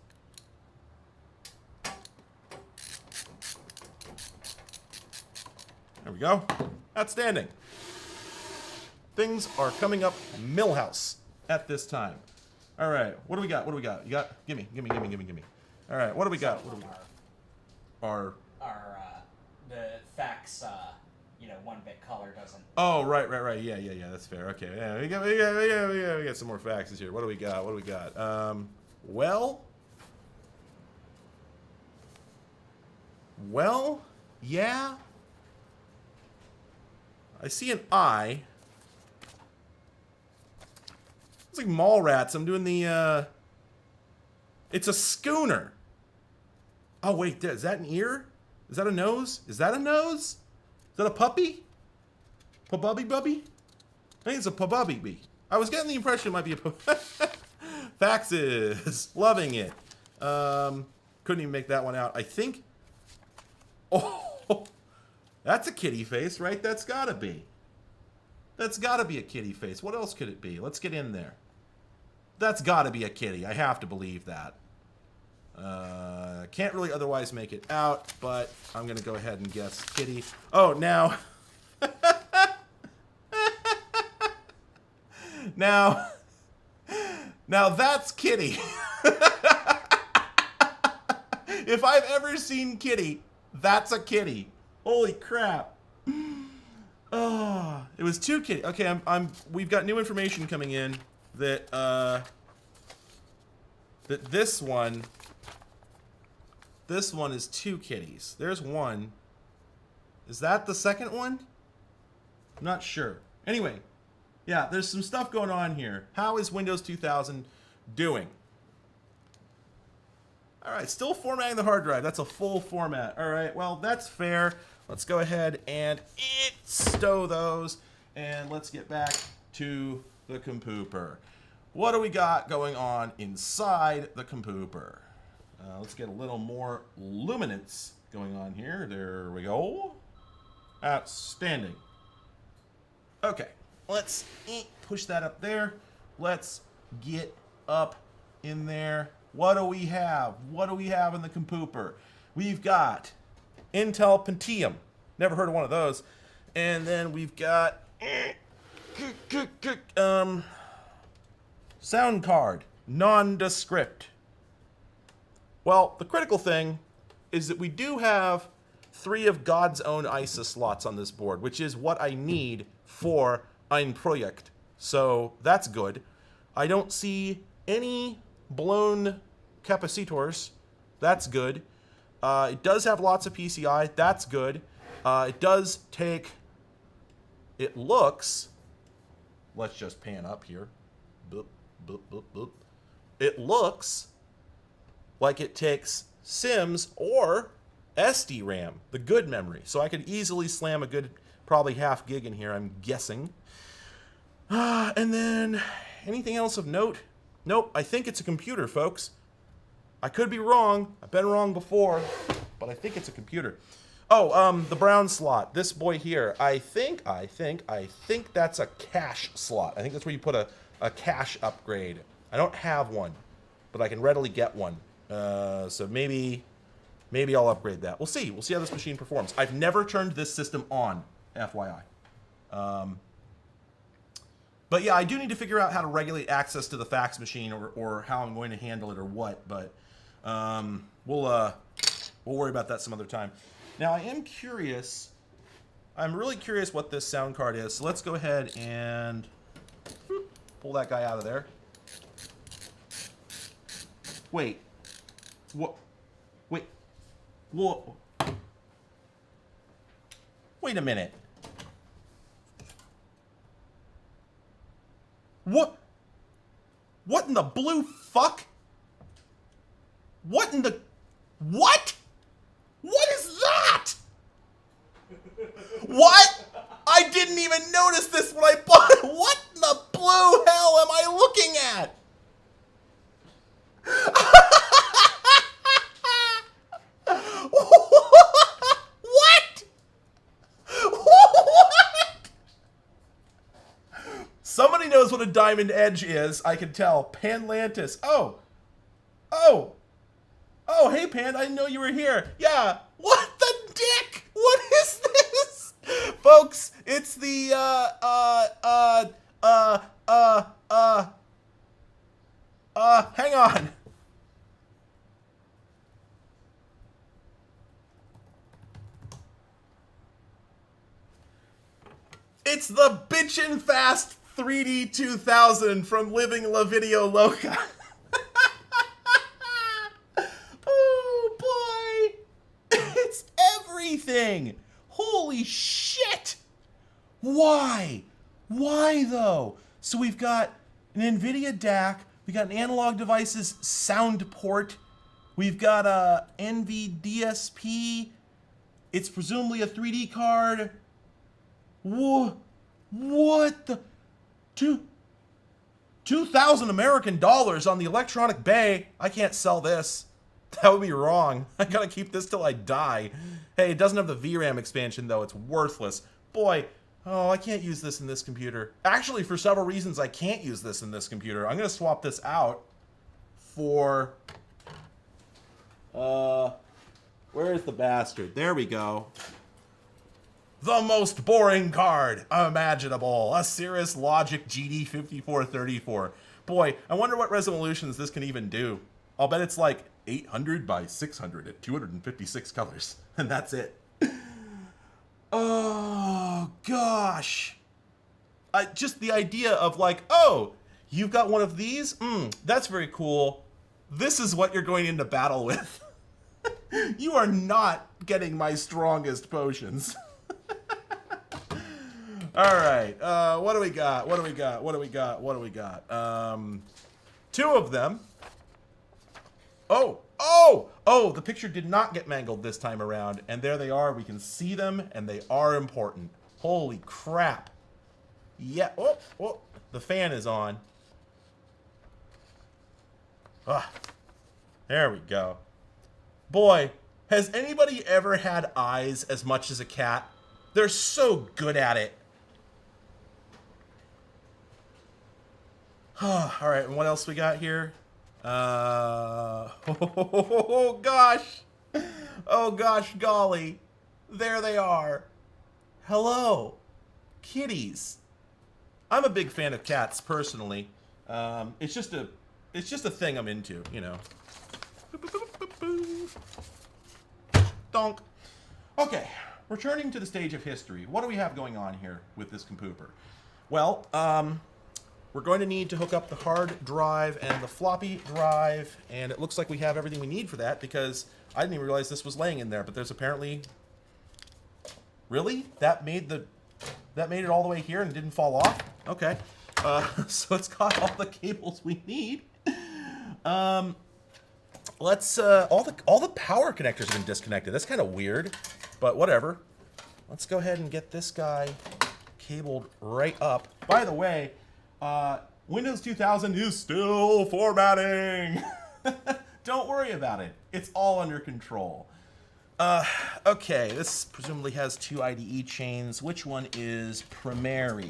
There we go. Outstanding. Things are coming up Millhouse at this time. All right. What do we got? What do we got? You got? Gimme. All right. What do we got? What do we got? The fax, 1-bit color doesn't. Oh, right. Yeah. That's fair. Okay. Yeah, we got some more faxes here. What do we got? Well, yeah. I see an eye. It's like mall rats. I'm doing the, it's a schooner. Oh, wait, is that an ear? Is that a nose? Is that a nose? Is that a puppy? Pabubby bubby? I think it's a pabubby. I was getting the impression it might be a faxes. Loving it. Couldn't even make that one out. I think... Oh, that's a kitty face, right? That's gotta be. That's gotta be a kitty face. What else could it be? Let's get in there. That's gotta be a kitty. I have to believe that. Can't really otherwise make it out, but I'm gonna go ahead and guess kitty. Oh, now... Now that's kitty. If I've ever seen kitty, that's a kitty. Holy crap. Oh, it was two kitty. Okay, we've got new information coming in that that this one is two kitties. There's one. Is that the second one? I'm not sure. Anyway, yeah, there's some stuff going on here. How is Windows 2000 doing? All right, still formatting the hard drive. That's a full format. All right, well, that's fair. Let's go ahead and stow those, and let's get back to the computer. What do we got going on inside the computer? Let's get a little more luminance going on here. There we go. Outstanding. Okay, let's push that up there. Let's get up in there. What do we have? What do we have in the computer? We've got Intel Pentium. Never heard of one of those. And then we've got sound card, nondescript. Well, the critical thing is that we do have 3 of God's own ISA slots on this board, which is what I need for ein Projekt. So that's good. I don't see any blown capacitors. That's good. It does have lots of PCI. That's good. It does take... It looks... Let's just pan up here. Boop, boop, boop, boop. It looks like it takes SIMS or SD-RAM, the good memory. So I could easily slam a good, probably half gig in here, I'm guessing. And then, anything else of note? Nope, I think it's a computer, folks. I could be wrong. I've been wrong before, but I think it's a computer. Oh, the brown slot, this boy here. I think that's a cache slot. I think that's where you put a cache upgrade. I don't have one, but I can readily get one. So maybe Maybe I'll upgrade that. We'll see. We'll see how this machine performs. I've never turned this system on, FYI. But yeah, I do need to figure out how to regulate access to the fax machine, or how I'm going to handle it, or what. But we'll worry about that some other time. Now, I am curious. I'm really curious what this sound card is. So let's go ahead and pull that guy out of there. Wait. What? Wait. Whoa. Wait a minute. What? What in the blue fuck? What in the... What? What is that? What? I didn't even notice this when I bought it. What in the blue hell am I looking at? What? What? Somebody knows what a diamond edge is. I can tell. Panlantis. Oh. Oh. Oh, hey, Pan. I didn't know you were here. Yeah. What the dick? What is this? Folks, it's the, hang on. It's the Bitchin' Fast 3D 2000 from Living La Video Loca. Oh, boy. It's everything. Holy shit. Why? Why, though? So we've got an NVIDIA DAC. We got an Analog Devices sound port. We've got a NVDSP. It's presumably a 3D card. Whoa, what the... 2,000 American dollars on the electronic bay. I can't sell this. That would be wrong. I gotta keep this till I die. Hey, it doesn't have the VRAM expansion, though. It's worthless. Boy, oh, I can't use this in this computer. Actually, for several reasons, I can't use this in this computer. I'm gonna swap this out for... where's the bastard? There we go. The most boring card imaginable. A Cirrus Logic GD5434. Boy, I wonder what resolutions this can even do. I'll bet it's like 800 by 600 at 256 colors. And that's it. Oh, gosh. Just the idea of like, oh, you've got one of these? That's very cool. This is what you're going into battle with. You are not getting my strongest potions. All right, what do we got? What do we got? What do we got? What do we got? Two of them. Oh, the picture did not get mangled this time around, and there they are. We can see them, and they are important. Holy crap. Yeah, oh, the fan is on. Ah, there we go. Boy, has anybody ever had eyes as much as a cat? They're so good at it. All right, and what else we got here? Oh gosh. Oh gosh, golly. There they are. Hello, kitties. I'm a big fan of cats personally. It's just a thing I'm into, you know. Donk. Okay, returning to the stage of history. What do we have going on here with this compooper? Well, we're going to need to hook up the hard drive and the floppy drive, and it looks like we have everything we need for that because I didn't even realize this was laying in there, but there's apparently... Really? That made it all the way here and didn't fall off? Okay. So it's got all the cables we need. Let's all the power connectors have been disconnected. That's kind of weird, but whatever. Let's go ahead and get this guy cabled right up. By the way, Windows 2000 is still formatting. Don't worry about it. It's all under control. Okay, this presumably has two IDE chains. Which one is primary?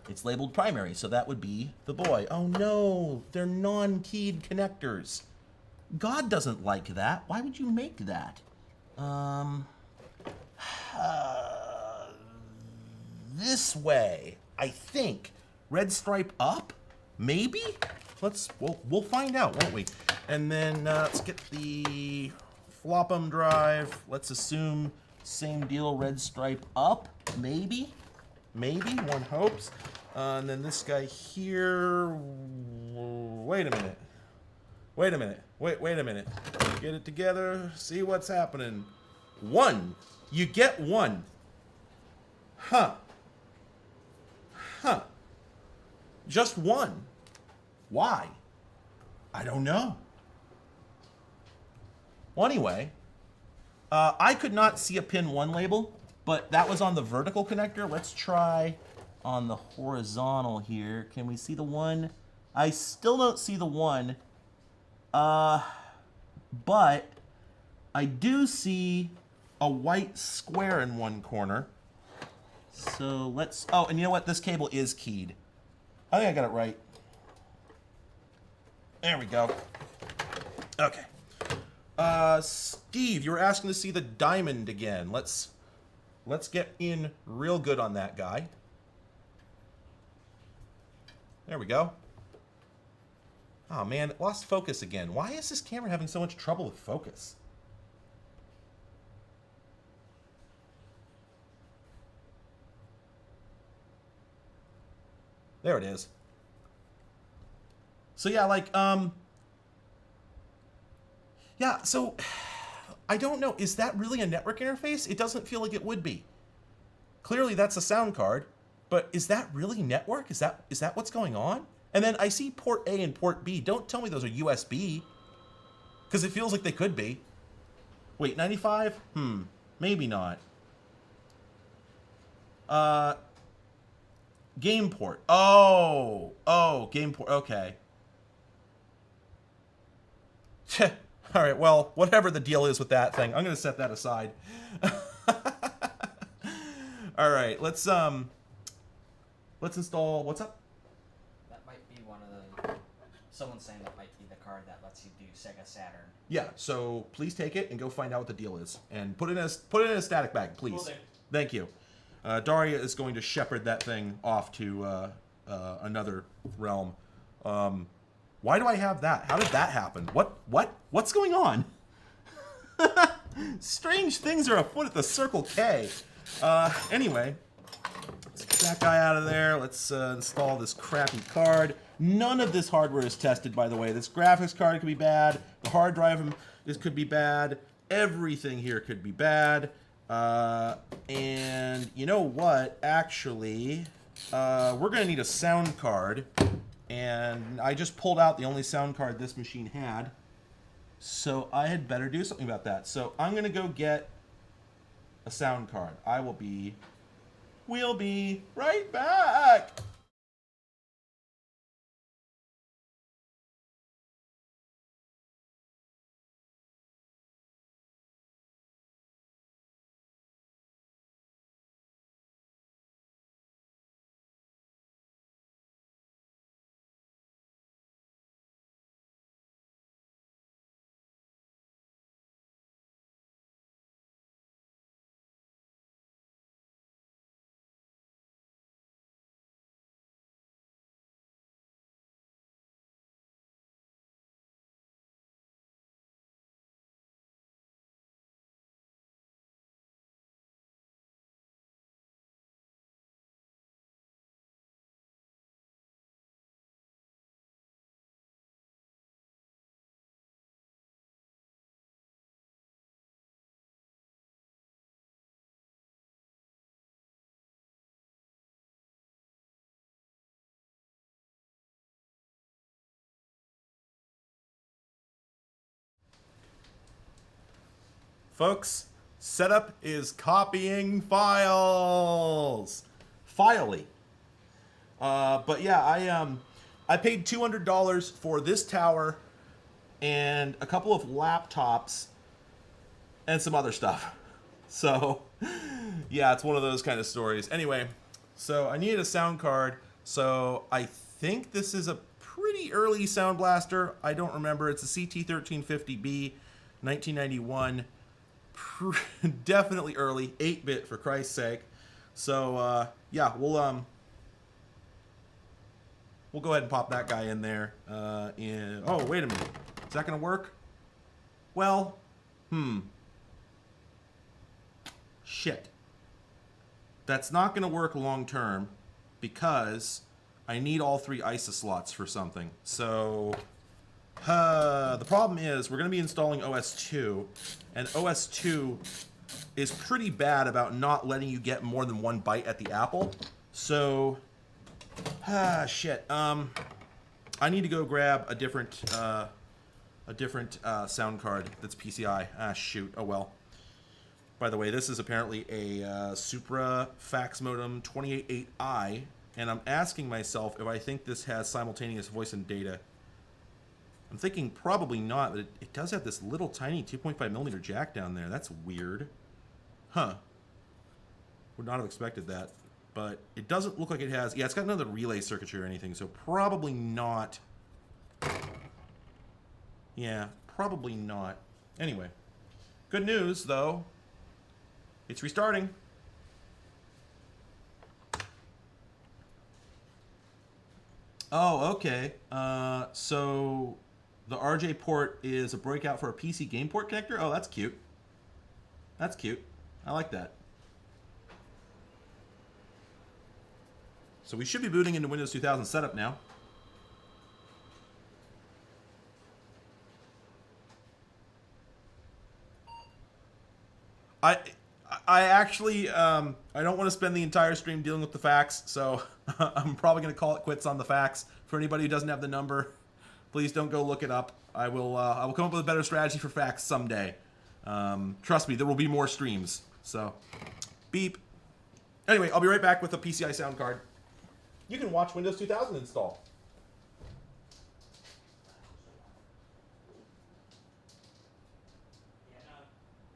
It's labeled primary, so that would be the boy. Oh no, they're non-keyed connectors. God doesn't like that. Why would you make that? This way, I think. Red stripe up? Maybe? We'll find out, won't we? And then let's get the Flop'em drive. Let's assume same deal, red stripe up. Maybe? Maybe, one hopes. And then this guy here. Wait a minute. Wait a minute. Wait a minute. Get it together. See what's happening. 1. You get 1. Huh. Huh. Just 1. Why? I don't know. Well, anyway, I could not see a pin 1 label, but that was on the vertical connector. Let's try on the horizontal here. Can we see the 1? I still don't see the 1. But I do see a white square in one corner. So let's, oh, and you know what? This cable is keyed. I think I got it right. There we go. Okay. Steve, you were asking to see the diamond again. Let's get in real good on that guy. There we go. Oh man, it lost focus again. Why is this camera having so much trouble with focus? There it is. So yeah, like, yeah, so I don't know. Is that really a network interface? It doesn't feel like it would be. Clearly that's a sound card, but is that really network? Is that what's going on? And then I see port A and port B. Don't tell me those are USB, because it feels like they could be. Wait, 95? Maybe not. Game port. Oh, game port. Okay. All right, well, whatever the deal is with that thing, I'm going to set that aside. All right, let's install, what's up? That might be one of the, someone's saying that might be the card that lets you do Sega Saturn. Yeah, so please take it and go find out what the deal is. And put it in a static bag, please. Will do. Thank you. Daria is going to shepherd that thing off to another realm. Why do I have that? How did that happen? What's going on? Strange things are afoot at the Circle K. Anyway, let's get that guy out of there. Let's install this crappy card. None of this hardware is tested, by the way. This graphics card could be bad. The hard drive could be bad. Everything here could be bad. And you know what? Actually, we're going to need a sound card. And I just pulled out the only sound card this machine had. So I had better do something about that. So I'm going to go get a sound card. We'll be right back. Folks, setup is copying files. Filey. But yeah, I paid $200 for this tower and a couple of laptops and some other stuff. So yeah, it's one of those kind of stories. Anyway, so I needed a sound card. So I think this is a pretty maybe early Sound Blaster. I don't remember. It's a CT1350B, 1991. Definitely early, 8-bit for Christ's sake. So yeah, we'll go ahead and pop that guy in there. Oh, wait a minute. Is that gonna work? Well, shit. That's not gonna work long term because I need all 3 ISA slots for something. So the problem is we're going to be installing OS2, and OS2 is pretty bad about not letting you get more than 1 byte at the Apple. So, shit. I need to go grab a different sound card that's PCI. Shoot. Oh well. By the way, this is apparently a Supra fax modem 288i, and I'm asking myself if I think this has simultaneous voice and data. I'm thinking probably not, but it does have this little tiny 2.5mm jack down there. That's weird. Huh. Would not have expected that. But it doesn't look like it has... Yeah, it's got another relay circuitry or anything, so probably not. Yeah, probably not. Anyway. Good news, though. It's restarting. Oh, okay. So the RJ port is a breakout for a PC game port connector? Oh, that's cute. That's cute. I like that. So we should be booting into Windows 2000 setup now. I actually, I don't want to spend the entire stream dealing with the fax, so I'm probably going to call it quits on the fax. For anybody who doesn't have the number, please don't go look it up. I will come up with a better strategy for fax someday. Trust me, there will be more streams. So, beep. Anyway, I'll be right back with a PCI sound card. You can watch Windows 2000 install. Yeah, no,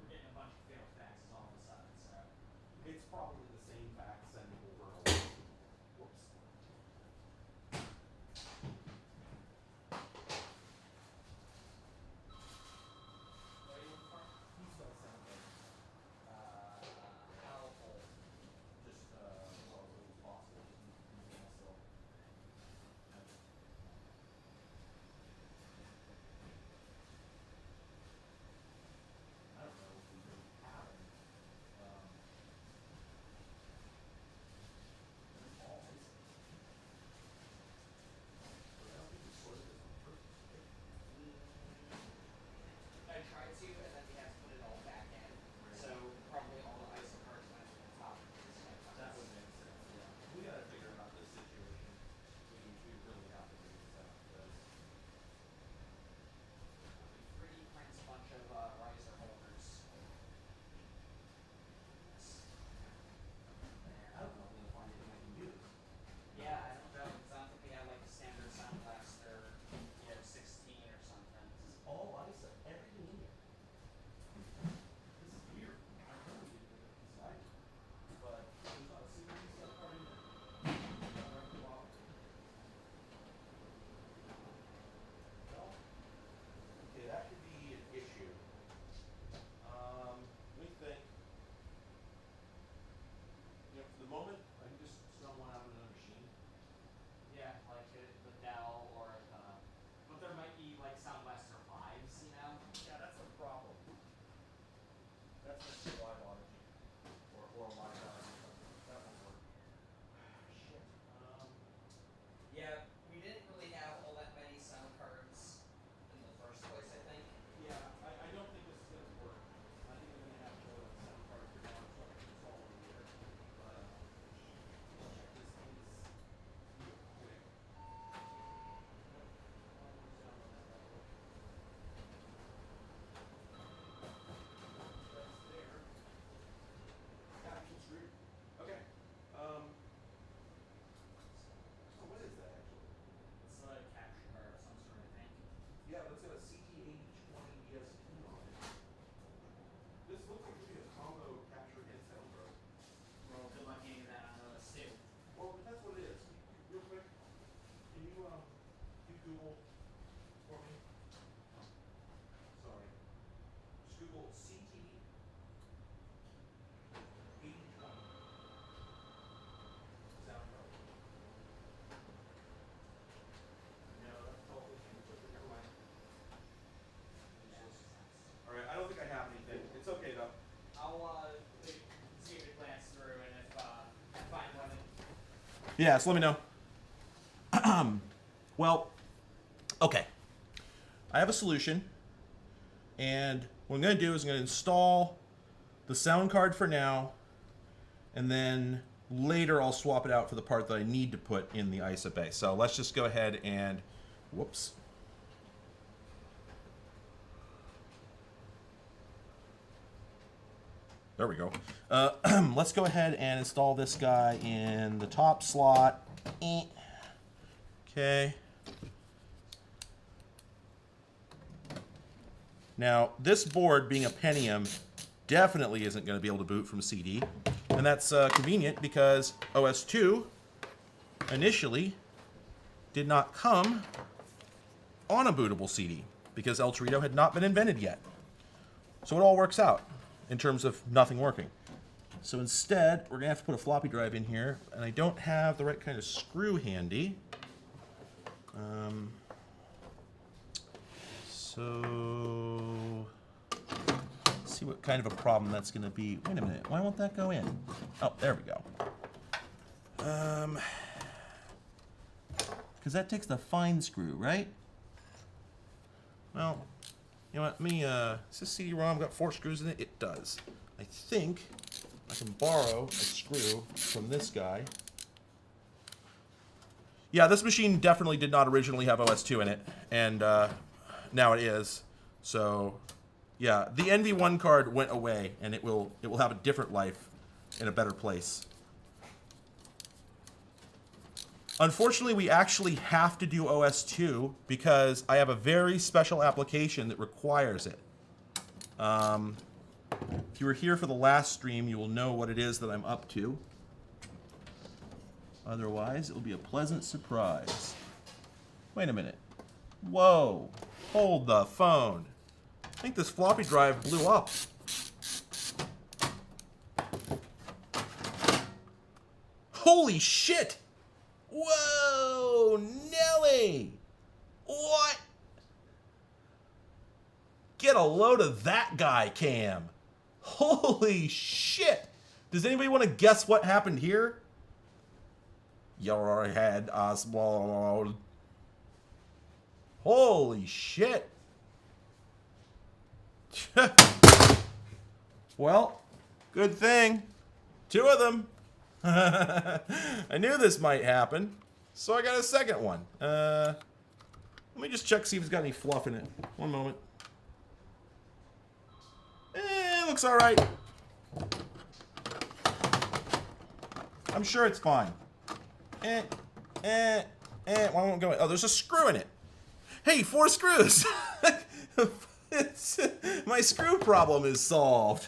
we're getting a bunch of failed faxes all of a sudden, so. It's probably the same fax sending over and over. Whoops. What are you looking for? PCI sound card. How old? Just, well, as old as possible. Still. I don't know if we really have any. All ISO. But I don't think we sorted this on purpose. I tried to, and then we had to put it all back in. So probably all the ISO cards went to the top of this. That would make sense, yeah. We gotta figure out this situation. We really have to figure this out because Free prints a bunch of riser holders. I don't know if we'll find anything I can use. Yeah, I don't know, because I don't think we have like a standard Sound Blaster, 16 or something. All ISO, everything in here. This is weird. I remember we did a PCI, but there's not a single PCI card in there. Well, okay, that could be an issue. Let me think. You know, for the moment, I can just strum one out of another machine. Yeah, like the Dell or the, but there might be like Sound Blaster 5s, you know? Yeah, that's the problem. That's just a live auditing. Or a live auditing or something. That won't work. Shit. Yeah, we didn't really have all that many sound cards in the first place, I think. Yeah, I don't think this is going to work. I think I'm going to have to go with a sound card for now. So I can install over here. But, check this thing is real quick. Nope. Sound on that level. That's there. Yeah, so let me know. Well, okay. I have a solution, and what I'm going to do is I'm going to install the sound card for now, and then later I'll swap it out for the part that I need to put in the ISA bay. So let's just go ahead and, whoops. There we go. Let's go ahead and install this guy in the top slot. Okay. Now, this board, being a Pentium, definitely isn't going to be able to boot from CD. And that's convenient because OS2 initially did not come on a bootable CD because El Torito had not been invented yet. So it all works out in terms of nothing working. So instead, we're going to have to put a floppy drive in here, and I don't have the right kind of screw handy. So let's see what kind of a problem that's going to be. Wait a minute, why won't that go in? Oh, there we go. Because that takes the fine screw, right? Well, you know what, is this CD-ROM got 4 screws in it? It does. I think I can borrow a screw from this guy. Yeah, this machine definitely did not originally have OS2 in it, and now it is. So, yeah, the NV1 card went away, and it will have a different life in a better place. Unfortunately, we actually have to do OS2 because I have a very special application that requires it. If you were here for the last stream, you will know what it is that I'm up to. Otherwise, it will be a pleasant surprise. Wait a minute. Whoa. Hold the phone. I think this floppy drive blew up. Holy shit! Whoa! Nelly! What? Get a load of that guy, Cam. Holy shit! Does anybody want to guess what happened here? Your head swallowed. Holy shit. Well, good thing. 2 of them. I knew this might happen, so I got a second one. Let me just check, see if it's got any fluff in it. One moment. It looks all right. I'm sure it's fine. Why won't it go in? Oh, there's a screw in it. Hey, 4 screws. My screw problem is solved.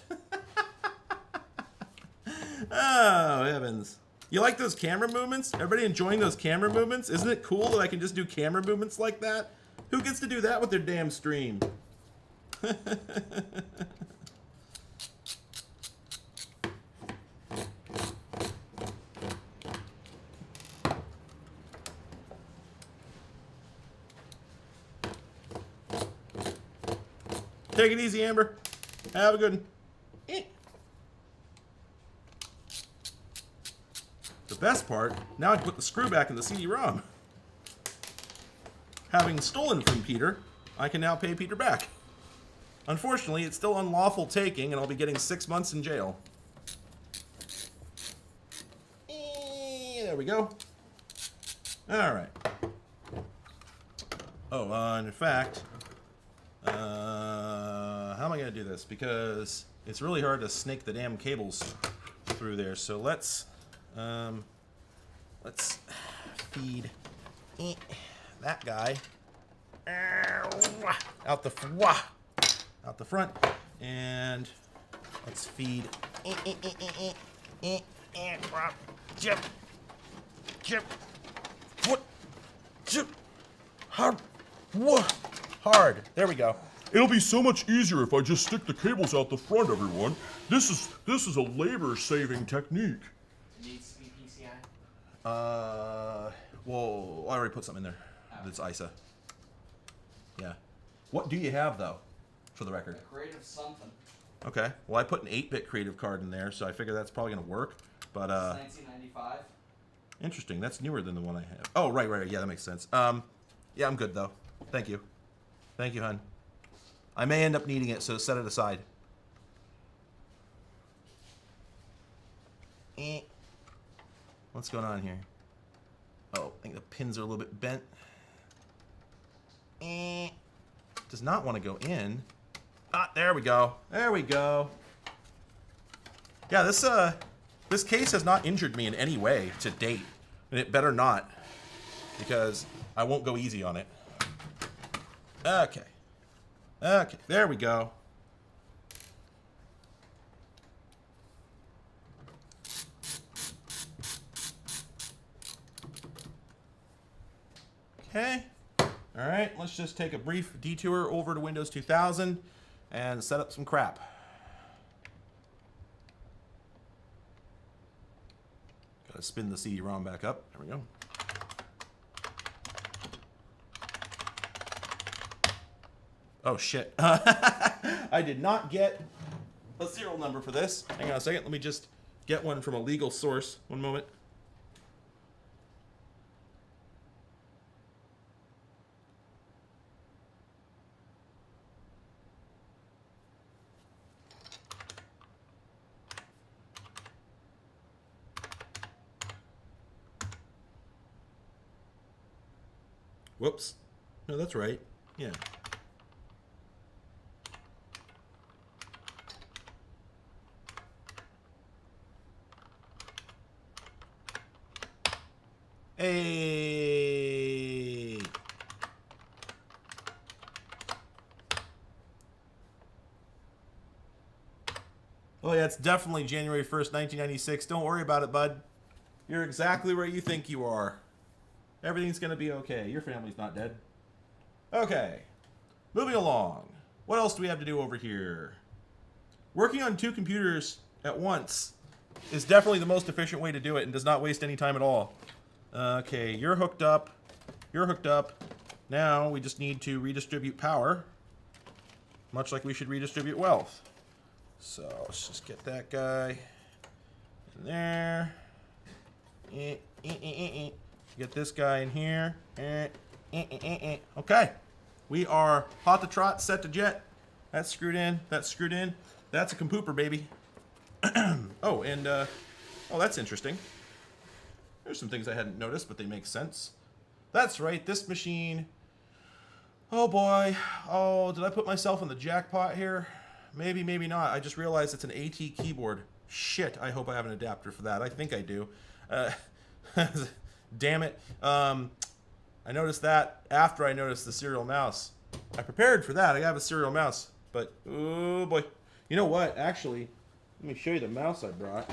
Oh, heavens. You like those camera movements? Everybody enjoying those camera movements? Isn't it cool that I can just do camera movements like that? Who gets to do that with their damn stream? Take it easy, Amber. Have a good one. The best part, now I can put the screw back in the CD-ROM. Having stolen from Peter, I can now pay Peter back. Unfortunately, it's still unlawful taking, and I'll be getting 6 months in jail. There we go. All right. Oh, and in fact, how am I going to do this? Because it's really hard to snake the damn cables through there. So let's feed that guy out the front, and let's feed hard. There we go. It'll be so much easier if I just stick the cables out the front, everyone. This is a labor-saving technique. It needs to be PCI. Well, I already put something in there. That's ISA. Yeah. What do you have, though, for the record? A creative something. Okay. Well, I put an 8-bit creative card in there, so I figure that's probably going to work. But, It's 1995. Interesting. That's newer than the one I have. Oh, right. Yeah, that makes sense. Yeah, I'm good, though. Thank you. Thank you, hon. I may end up needing it, so set it aside. What's going on here? Oh, I think the pins are a little bit bent. Does not want to go in. Ah, there we go. There we go. Yeah, this case has not injured me in any way to date. And it better not, because I won't go easy on it. Okay. Okay, there we go. Okay. All right, let's just take a brief detour over to Windows 2000 and set up some crap. Gotta spin the CD-ROM back up. There we go. Oh, shit. I did not get a serial number for this. Hang on a second. Let me just get one from a legal source. One moment. Whoops. No, that's right. Yeah. Hey. Oh yeah, it's definitely January 1st, 1996. Don't worry about it, bud. You're exactly where you think you are. Everything's gonna be okay. Your family's not dead. Okay. Moving along. What else do we have to do over here? Working on two computers at once is definitely the most efficient way to do it and does not waste any time at all. Okay, you're hooked up. You're hooked up. Now we just need to redistribute power, much like we should redistribute wealth. So let's just get that guy in there. Get this guy in here. Okay. We are hot to trot, set to jet. That's screwed in. That's screwed in. That's a compooper, baby. Oh, and, oh, that's interesting. There's some things I hadn't noticed, but they make sense. That's right, this machine. Oh, boy. Oh, did I put myself in the jackpot here? Maybe, maybe not. I just realized it's an AT keyboard. Shit, I hope I have an adapter for that. I think I do. Damn it. I noticed that after I noticed the serial mouse. I prepared for that. I have a serial mouse. But, oh, boy. You know what? Actually, let me show you the mouse I brought.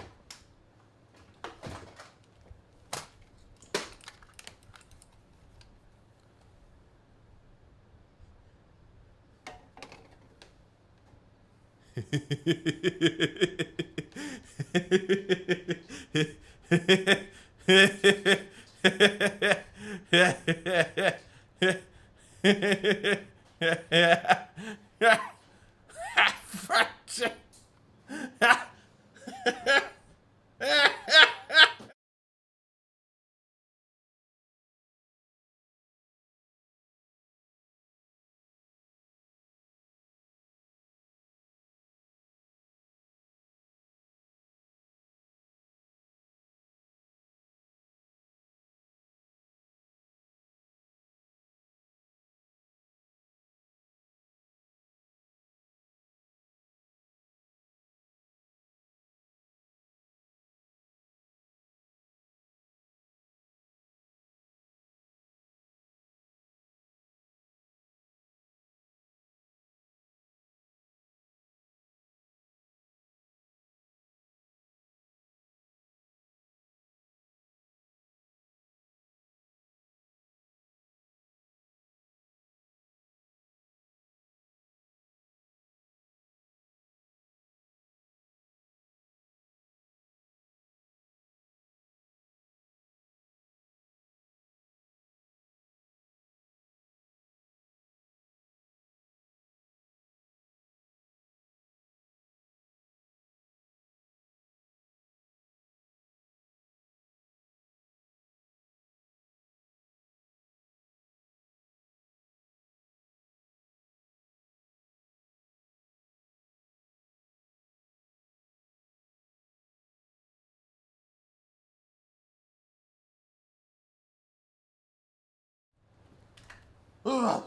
Ugh.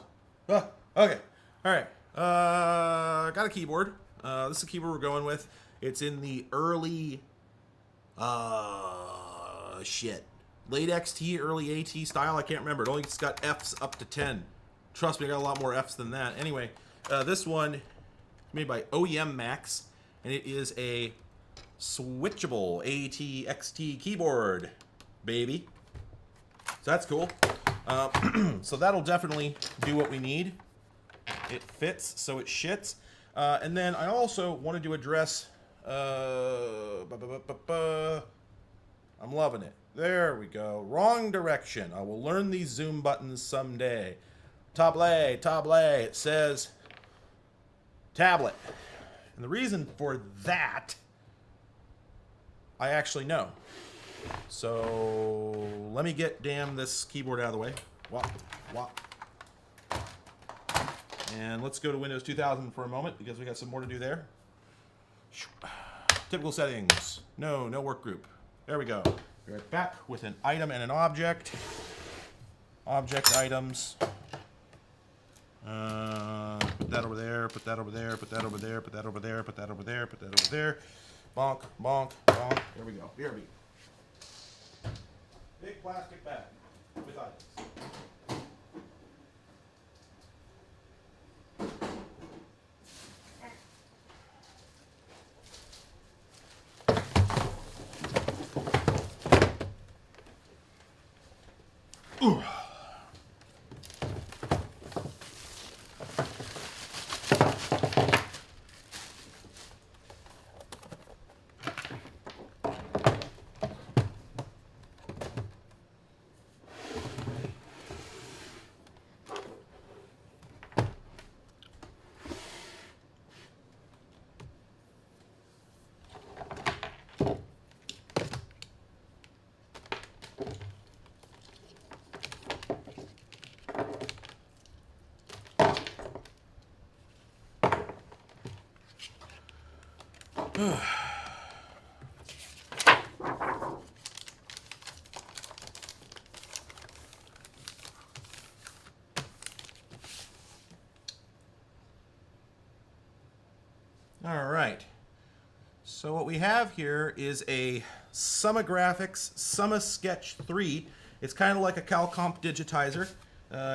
Okay. All right. Got a keyboard. This is the keyboard we're going with. It's in the early, late XT, early AT style. I can't remember. It only it's got Fs up to 10. Trust me, I got a lot more Fs than that. Anyway, this one made by OEM Max, and it is a switchable AT XT keyboard, baby. So that's cool. So that'll definitely do what we need. It fits, so it shits. And then I also wanted to address... I'm loving it. There we go. Wrong direction. I will learn these zoom buttons someday. Top lay. It says tablet. And the reason for that, I actually know. So let me get this keyboard out of the way. Wop. And let's go to Windows 2000 for a moment because we got some more to do there. Typical settings. No work group. There we go. Be right back with an item and an object. Object items. Put that over there, put that over there, put that over there, put that over there, put that over there, put that over there. Bonk. There we go. BRB. Big plastic bag with items. Ooh. All right. So what we have here is a Summa Graphics Summa Sketch 3. It's kind of like a Calcomp digitizer.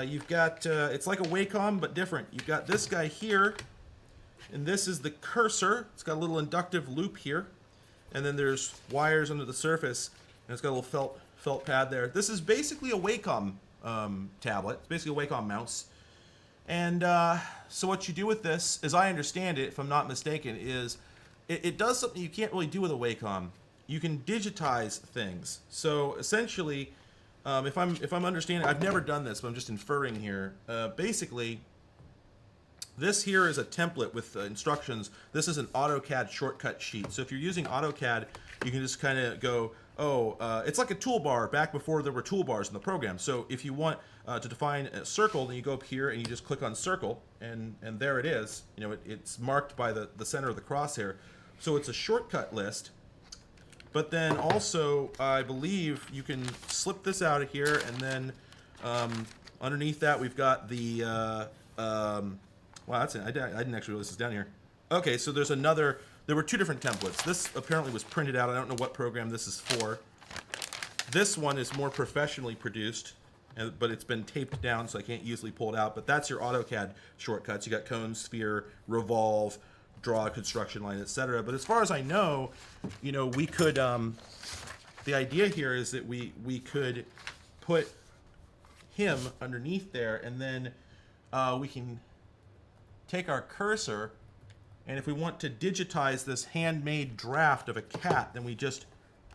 You've got, it's like a Wacom, but different. You've got this guy here, and this is the cursor. It's got a little inductive loop here, and then there's wires under the surface, and it's got a little felt pad there. This is basically a Wacom tablet. It's basically a Wacom mouse. And so what you do with this, as I understand it, if I'm not mistaken, is it does something you can't really do with a Wacom. You can digitize things. So essentially, if I'm understanding, I've never done this, but I'm just inferring here. Basically, this here is a template with instructions. This is an AutoCAD shortcut sheet. So if you're using AutoCAD, you can just kind of go, it's like a toolbar back before there were toolbars in the program. So if you want to define a circle, then you go up here and you just click on circle, and there it is. You know, it's marked by the center of the crosshair. So it's a shortcut list. But then also, I believe you can slip this out of here, and then underneath that we've got the wow, that's it. I didn't actually realize this is down here. Okay, so there's another. There were two different templates. This apparently was printed out. I don't know what program this is for. This one is more professionally produced, but it's been taped down, so I can't easily pull it out. But that's your AutoCAD shortcuts. You got cone, sphere, revolve, draw a construction line, etc. But as far as I know, you know, we could. The idea here is that we could put him underneath there, and then we can take our cursor, and if we want to digitize this handmade draft of a cat, then we just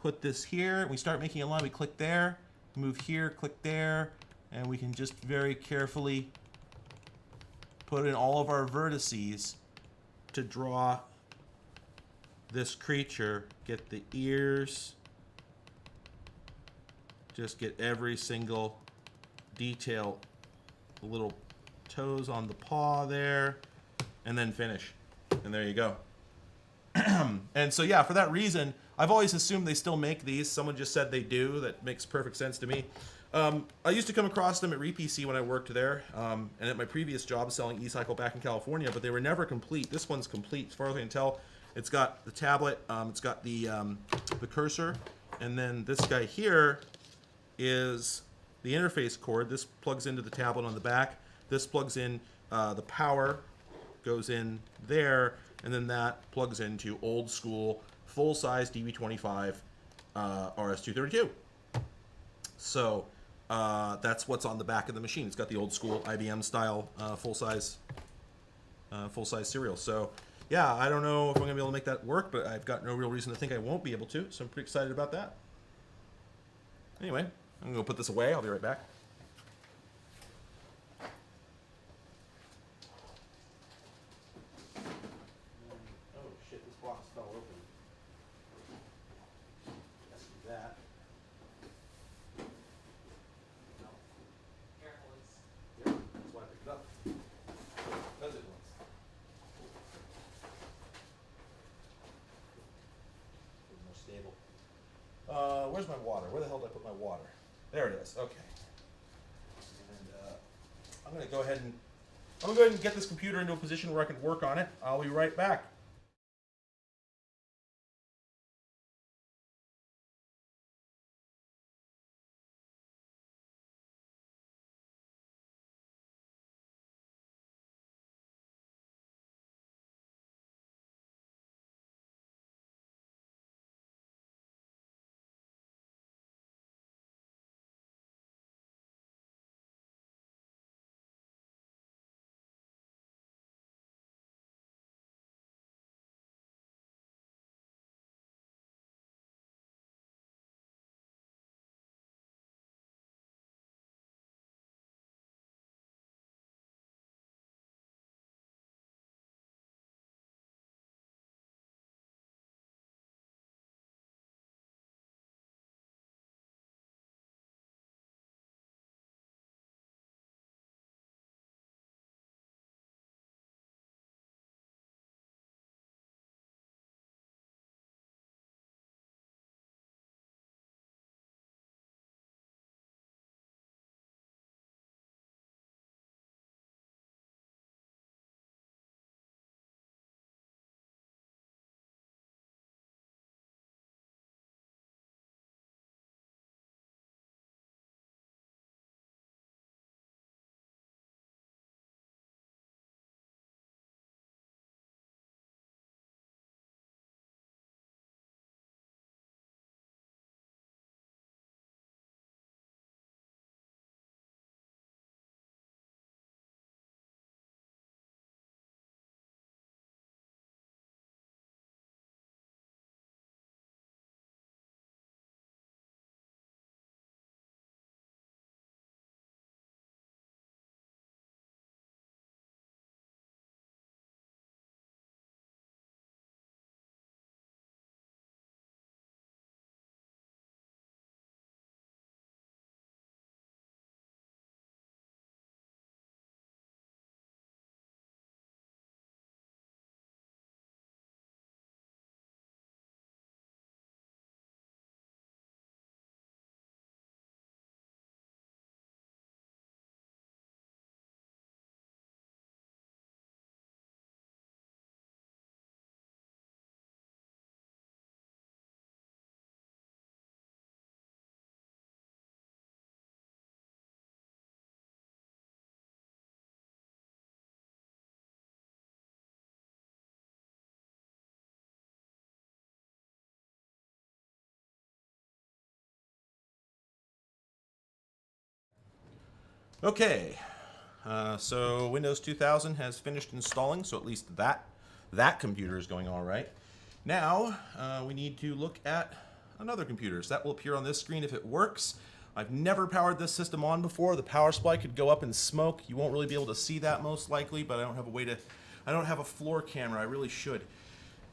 put this here, and we start making a line. We click there, move here, click there, and we can just very carefully put in all of our vertices to draw this creature. Get the ears, just get every single detail, the little toes on the paw there, and then finish. And there you go. And so yeah, for that reason, I've always assumed they still make these. Someone just said they do. That makes perfect sense to me. I used to come across them at RePC when I worked there, and at my previous job selling eCycle back in California, but they were never complete. This one's complete, as far as I can tell. It's got the tablet, it's got the cursor, and then this guy here is the interface cord. This plugs into the tablet on the back. This plugs in, the power goes in there, and then that plugs into old school, full-size DB25 RS-232. So that's what's on the back of the machine. It's got the old school IBM style full-size serial. So yeah, I don't know if I'm gonna be able to make that work, but I've got no real reason to think I won't be able to. So I'm pretty excited about that. Anyway, I'm gonna go put this away. I'll be right back. Oh shit! This box fell open. Let's do that. Careful, it's Yeah, that's why I picked it up. Because it was. It's more stable. Where's my water? Where the hell did I put my water? There it is. Okay. And I'm gonna go ahead and get this computer into a position where I can work on it. I'll be right back. Okay, so Windows 2000 has finished installing, so at least that computer is going all right. Now we need to look at another computer. So that will appear on this screen if it works. I've never powered this system on before. The power supply could go up in smoke. You won't really be able to see that most likely, but I don't have a way to. I don't have a floor camera. I really should.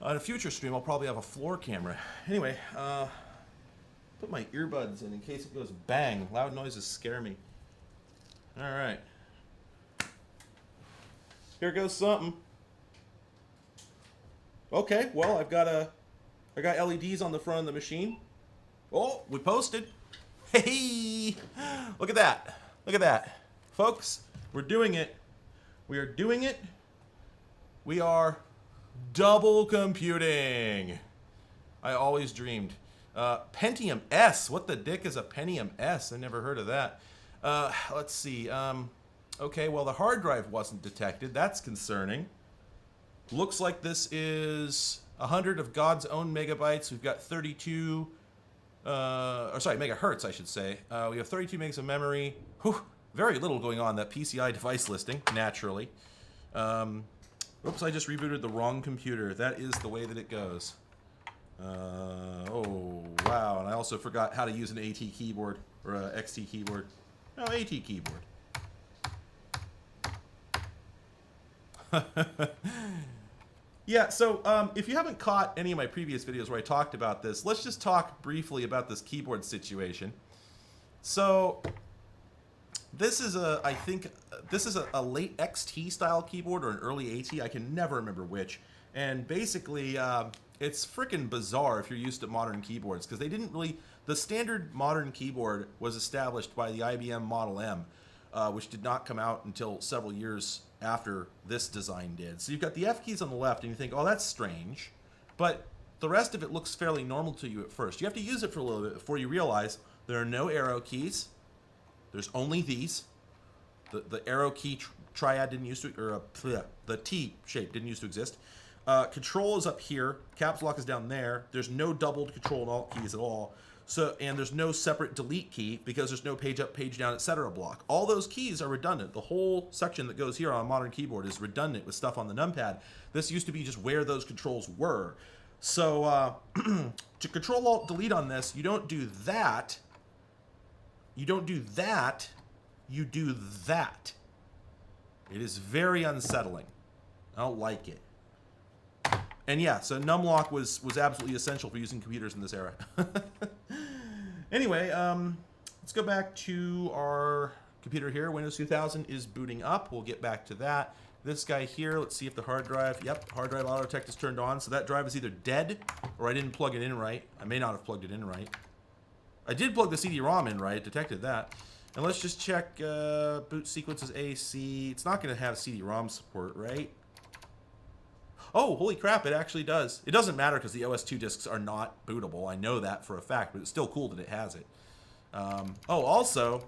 On a future stream, I'll probably have a floor camera. Anyway, put my earbuds in case it goes bang. Loud noises scare me. All right. Here goes something. Okay, well, I got LEDs on the front of the machine. Oh, we posted. Hey! Look at that. Look at that. Folks, we're doing it. We are doing it. We are double computing. I always dreamed. Pentium S. What the dick is a Pentium S? I never heard of that. Let's see. Okay, well, the hard drive wasn't detected. That's concerning. Looks like this is 100 of God's own megabytes. We've got 32, megahertz, I should say. We have 32 megs of memory. Whew, very little going on. That PCI device listing, naturally. Oops, I just rebooted the wrong computer. That is the way that it goes. Oh, wow. And I also forgot how to use an AT keyboard, or a XT keyboard. No, AT keyboard. Yeah, so if you haven't caught any of my previous videos where I talked about this, let's just talk briefly about this keyboard situation. So this is I think this is a late XT style keyboard or an early AT, I can never remember which. And basically, it's freaking bizarre if you're used to modern keyboards, because they didn't really, the standard modern keyboard was established by the IBM Model M, which did not come out until several years after this design did. So you've got the F keys on the left and you think, oh, that's strange, but the rest of it looks fairly normal to you at first. You have to use it for a little bit before you realize there are no arrow keys. There's only these. The arrow key triad didn't used to, or the T shape didn't used to exist. Control is up here. Caps lock is down there. There's no doubled control and alt keys at all. So, and there's no separate delete key because there's no page up, page down, etc. block. All those keys are redundant. The whole section that goes here on a modern keyboard is redundant with stuff on the numpad. This used to be just where those controls were. So to control alt delete on this, you don't do that. You don't do that. You do that. It is very unsettling. I don't like it. And yeah, so numlock was absolutely essential for using computers in this era. Anyway, let's go back to our computer here. Windows 2000 is booting up. We'll get back to that. This guy here, let's see if the hard drive, yep, hard drive auto detect is turned on. So that drive is either dead or I didn't plug it in right. I may not have plugged it in right. I did plug the CD-ROM in right, detected that. And let's just check boot sequences AC. It's not going to have CD-ROM support, right? Oh, holy crap, it actually does. It doesn't matter because the OS2 disks are not bootable. I know that for a fact, but it's still cool that it has it. Oh, also,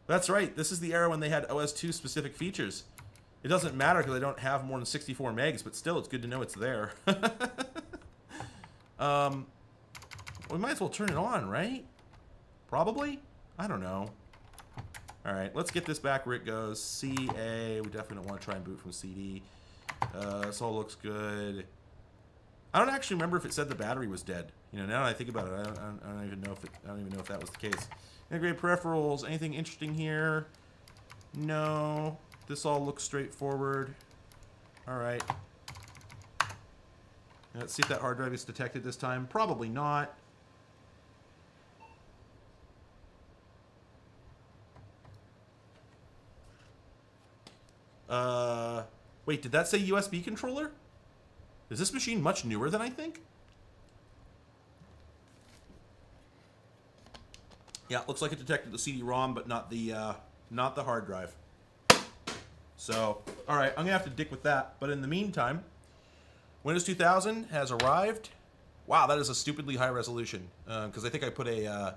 that's right. This is the era when they had OS2 specific features. It doesn't matter because I don't have more than 64 megs, but still, it's good to know it's there. We might as well turn it on, right? Probably? I don't know. All right, let's get this back where it goes. CA, we definitely don't want to try and boot from CD. This all looks good. I don't actually remember if it said the battery was dead. You know, now that I think about it, I don't even know if that was the case. Integrate peripherals. Anything interesting here? No. This all looks straightforward. All right. Let's see if that hard drive is detected this time. Probably not. Wait, did that say USB controller? Is this machine much newer than I think? Yeah, looks like it detected the CD-ROM, but not the hard drive. So, all right, I'm gonna have to dick with that. But in the meantime, Windows 2000 has arrived. Wow, that is a stupidly high resolution. Because I think I put an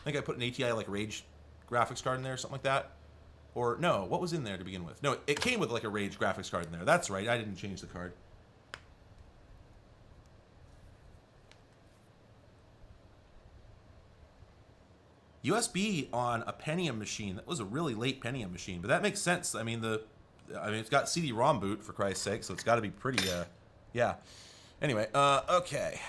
ATI like Rage graphics card in there, or something like that. Or no, what was in there to begin with? No, it came with like a Rage graphics card in there. That's right, I didn't change the card. USB on a Pentium machine. That was a really late Pentium machine, but that makes sense. I mean, it's got CD-ROM boot for Christ's sake, so it's got to be pretty. Yeah. Anyway, okay.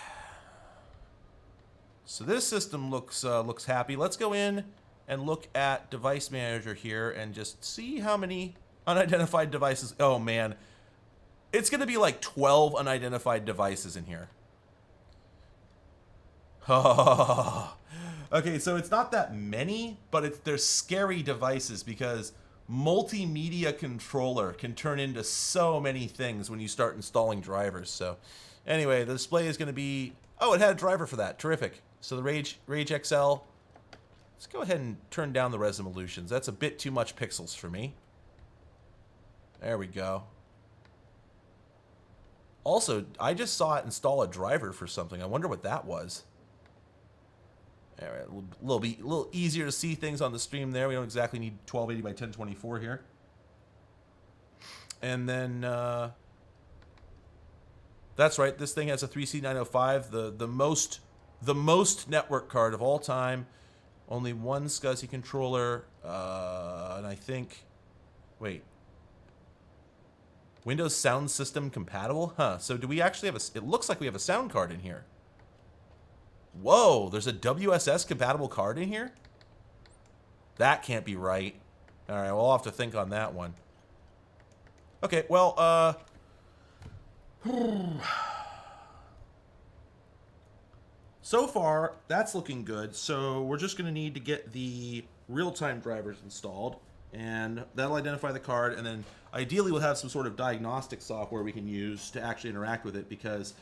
So this system looks happy. Let's go in and look at Device Manager here and just see how many unidentified devices. Oh man, it's gonna be like 12 unidentified devices in here. Oh. Okay, so it's not that many, but they're scary devices because multimedia controller can turn into so many things when you start installing drivers. So anyway, the display is going to be, oh, it had a driver for that. Terrific. So the Rage XL Let's go ahead and turn down the resolutions. That's a bit too much pixels for me. There we go. Also, I just saw it install a driver for something. I wonder what that was. All right, a little easier to see things on the stream there. We don't exactly need 1280 by 1024 here. And then, that's right. This thing has a 3C905, the most network card of all time. Only one SCSI controller, and I think, wait. Windows sound system compatible? Huh, so do we actually have it looks like we have a sound card in here. Whoa, there's a WSS compatible card in here? That can't be right. All right, we'll have to think on that one. Okay, well, so far, that's looking good. So we're just going to need to get the real-time drivers installed, and that'll identify the card, and then ideally we'll have some sort of diagnostic software we can use to actually interact with it, because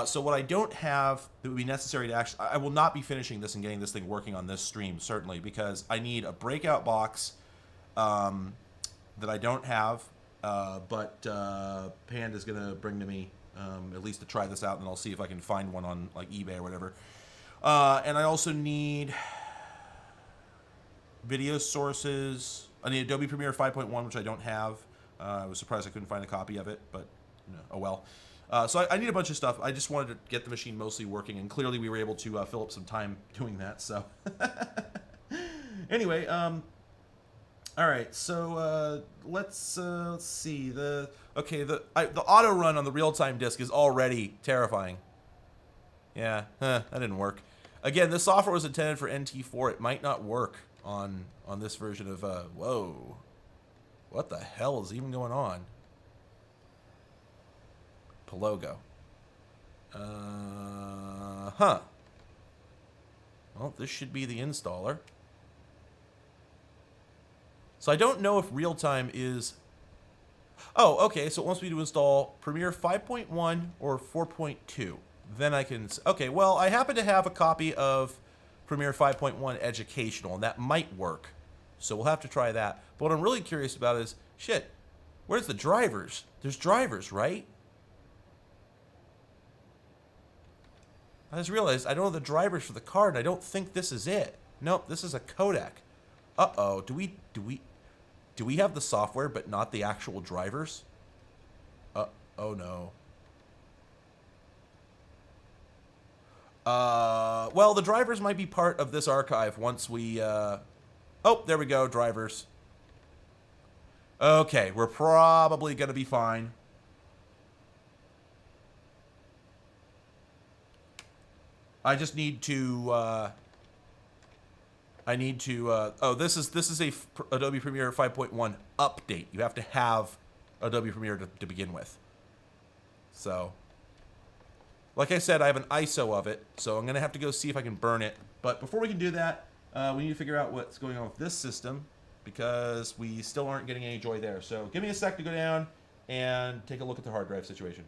so what I don't have that would be necessary to actually, I will not be finishing this and getting this thing working on this stream, certainly, because I need a breakout box that I don't have, but Panda's going to bring to me, at least to try this out, and I'll see if I can find one on like eBay or whatever. And I also need video sources. I need Adobe Premiere 5.1, which I don't have. I was surprised I couldn't find a copy of it, but you know, oh well. So I need a bunch of stuff. I just wanted to get the machine mostly working, and clearly we were able to fill up some time doing that. So anyway, all right. So let's see the auto run on the real time disk is already terrifying. Yeah, that didn't work. Again, this software was intended for NT4. It might not work on this version of whoa. What the hell is even going on? Palogo. Huh. Well, this should be the installer. So I don't know if real-time is... Oh, okay, so it wants me to install Premiere 5.1 or 4.2. Then I can... Okay, well, I happen to have a copy of Premiere 5.1 Educational, and that might work. So we'll have to try that. But what I'm really curious about is, shit, where's the drivers? There's drivers, right? I just realized I don't have the drivers for the card, and I don't think this is it. Nope, this is a codec. Uh-oh, do we have the software but not the actual drivers? Oh no. Well, the drivers might be part of this archive once we, Oh, there we go, drivers. Okay, we're probably gonna be fine. I just need to, oh, this is a Adobe Premiere 5.1 update. You have to have Adobe Premiere to begin with. So, like I said, I have an ISO of it, so I'm going to have to go see if I can burn it. But before we can do that, we need to figure out what's going on with this system, because we still aren't getting any joy there. So give me a sec to go down and take a look at the hard drive situation.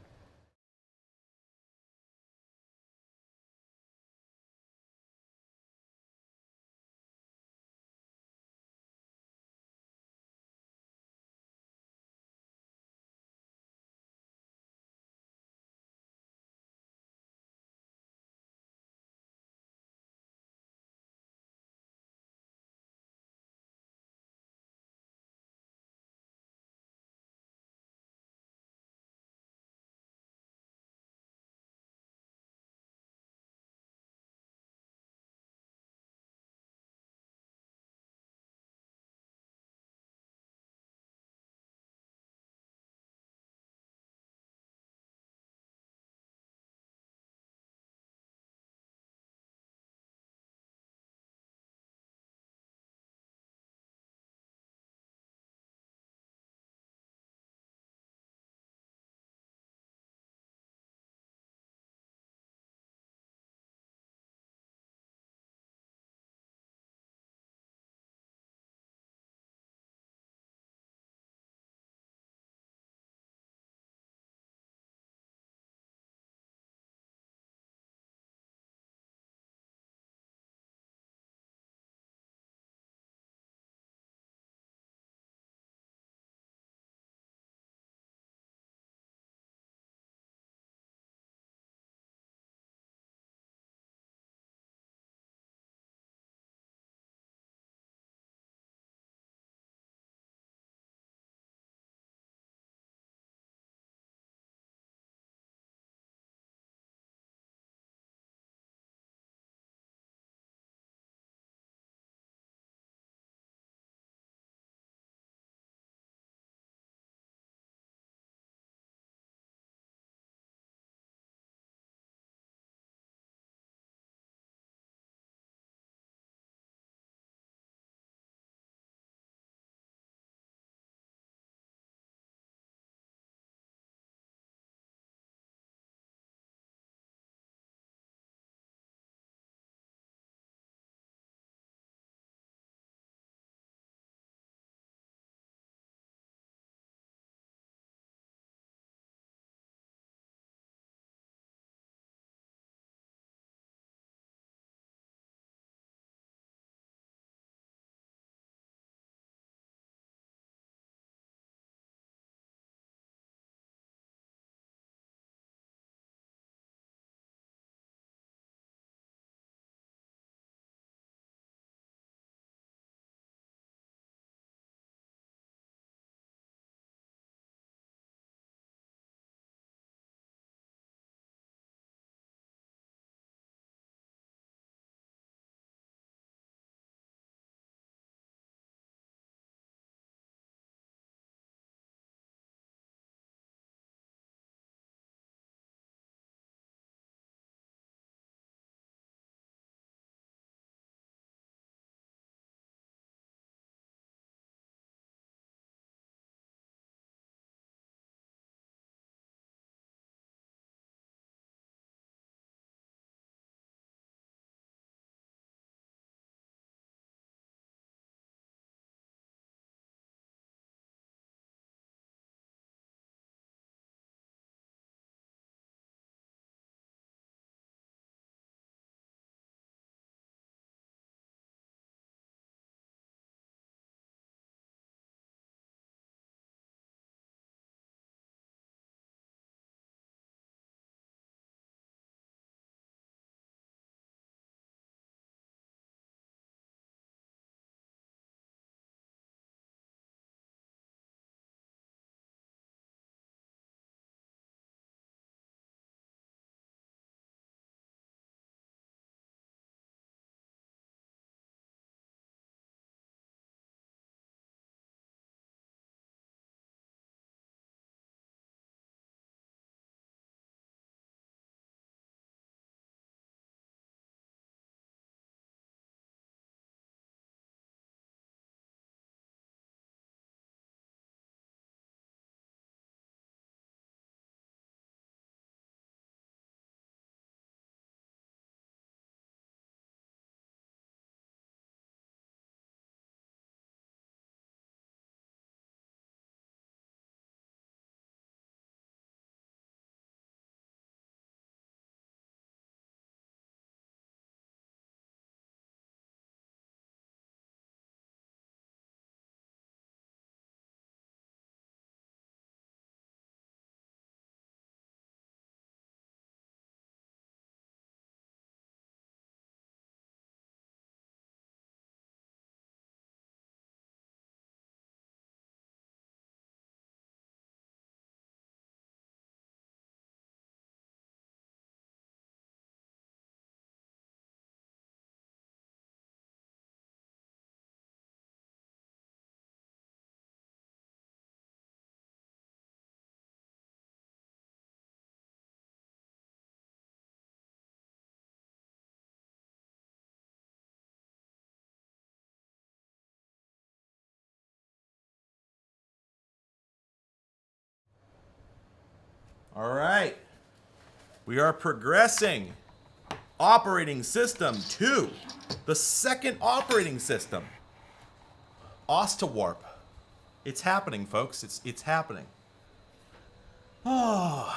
All right. We are progressing. Operating system 2. The second operating system. Ostawarp. It's happening, folks. It's happening. Oh.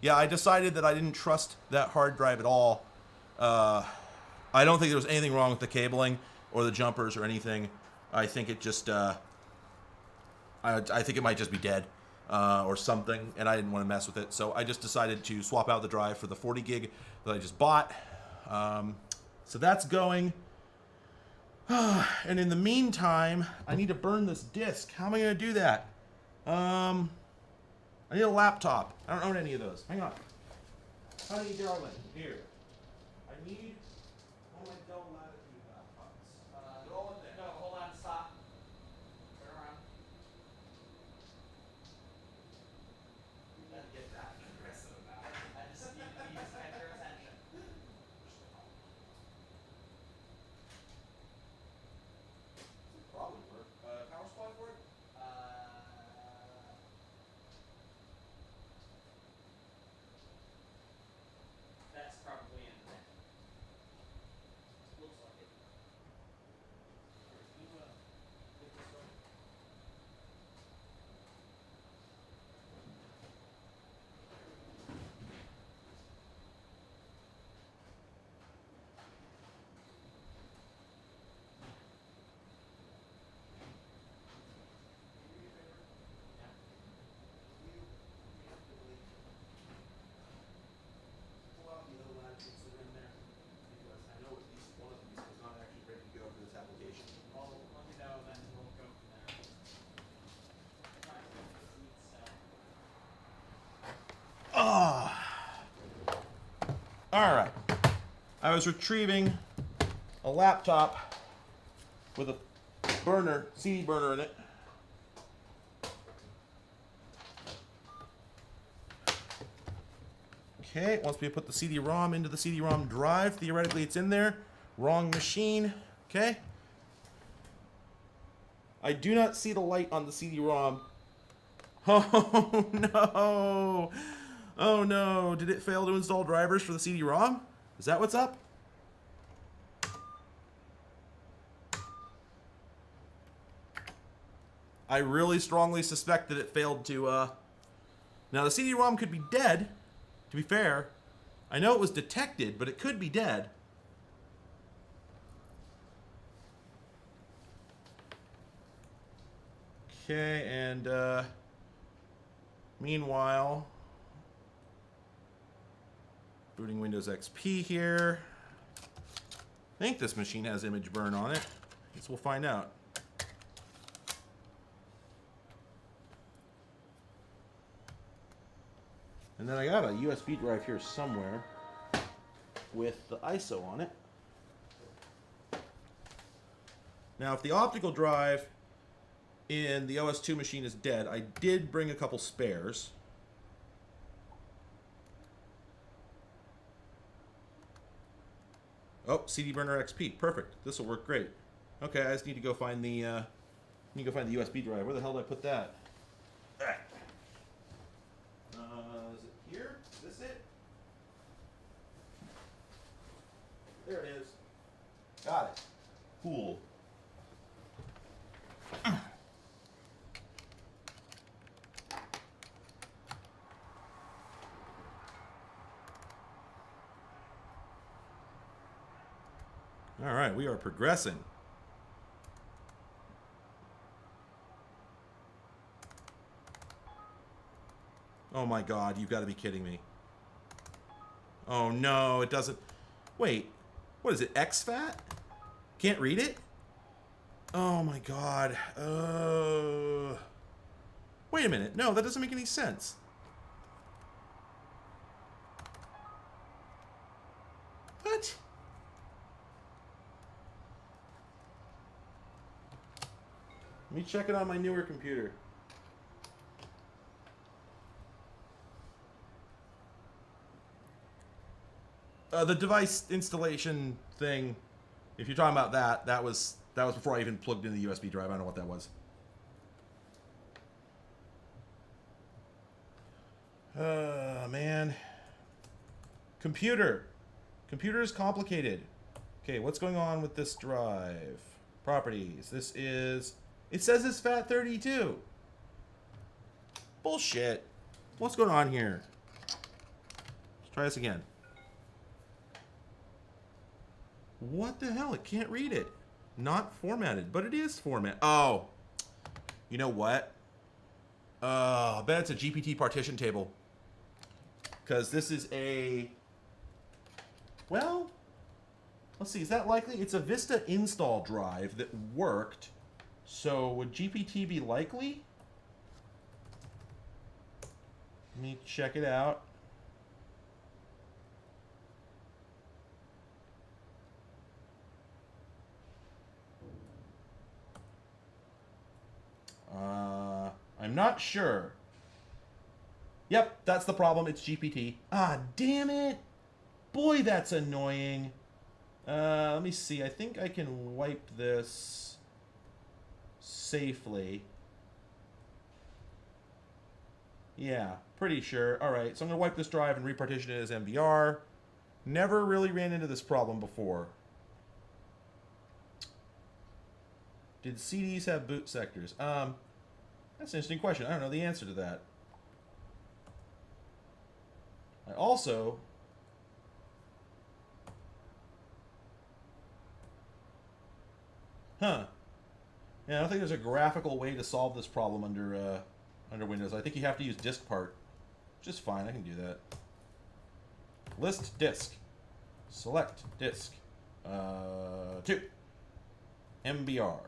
Yeah, I decided that I didn't trust that hard drive at all. I don't think there was anything wrong with the cabling or the jumpers or anything. I think it just, I think it might just be dead or something, and I didn't want to mess with it. So I just decided to swap out the drive for the 40 gig that I just bought. So that's going. And in the meantime, I need to burn this disk. How am I going to do that? I need a laptop. I don't own any of those. Hang on. Honey, darling, here. I need all my Dell Latitude laptops. They're all in there. No, hold on, stop. Turn around. You gotta get that aggressive about it. I just need to get your attention. Probably work. Power supply for it? That's probably in there. Looks like it. Can you take this one? Pull out the other latitudes that are in there, because I know at least one of these was not actually ready to go for this application. Well, let me know, then we'll go from there. Fine, this needs stuff. All right. I was retrieving a laptop with a burner, CD burner in it. Okay, once we put the CD-ROM into the CD-ROM drive, theoretically it's in there. Wrong machine. Okay. I do not see the light on the CD-ROM. Oh no! Oh no! Did it fail to install drivers for the CD-ROM? Is that what's up? I really strongly suspect that it failed to, Now the CD-ROM could be dead, to be fair. I know it was detected, but it could be dead. Okay, and, meanwhile, booting Windows XP here. I think this machine has image burn on it. Guess we'll find out. And then I got a USB drive here somewhere with the ISO on it. Now, if the optical drive in the OS2 machine is dead, I did bring a couple spares. Oh, CD burner XP, perfect. This will work great. Okay, I just need to go find the USB drive. Where the hell did I put that? Ah. Is it here? Is this it? There it is. Got it. Cool. All right, we are progressing. Oh my God, you've got to be kidding me. Oh no, it doesn't. Wait, what is it, exFAT? Can't read it? Oh my God. Wait a minute, no, that doesn't make any sense. What? Let me check it on my newer computer. The device installation thing, if you're talking about that, that was before I even plugged in the USB drive. I don't know what that was. Computer. Computer is complicated. Okay, what's going on with this drive? Properties. This is... It says it's FAT32. Bullshit. What's going on here? Let's try this again. What the hell? It can't read it. Not formatted, but it is formatted. Oh. You know what? I bet it's a GPT partition table. Because this is a... Well, let's see. Is that likely? It's a Vista install drive that worked. So would GPT be likely? Let me check it out. I'm not sure. Yep, that's the problem. It's GPT. Ah, damn it. Boy, that's annoying. Let me see. I think I can wipe this safely. Yeah, pretty sure. All right, so I'm going to wipe this drive and repartition it as MVR. Never really ran into this problem before. Did CDs have boot sectors? That's an interesting question. I don't know the answer to that. I also... Huh. Yeah, I don't think there's a graphical way to solve this problem under Windows. I think you have to use disk part. Which is fine, I can do that. List disk. Select disk. 2. MBR.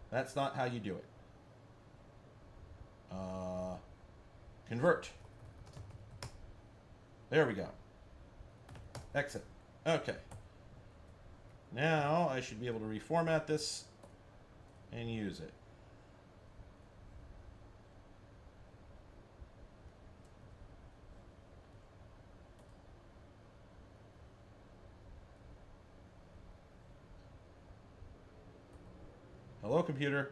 That's not how you do it. Convert. There we go. Exit. Okay. Now I should be able to reformat this and use it. Hello, computer.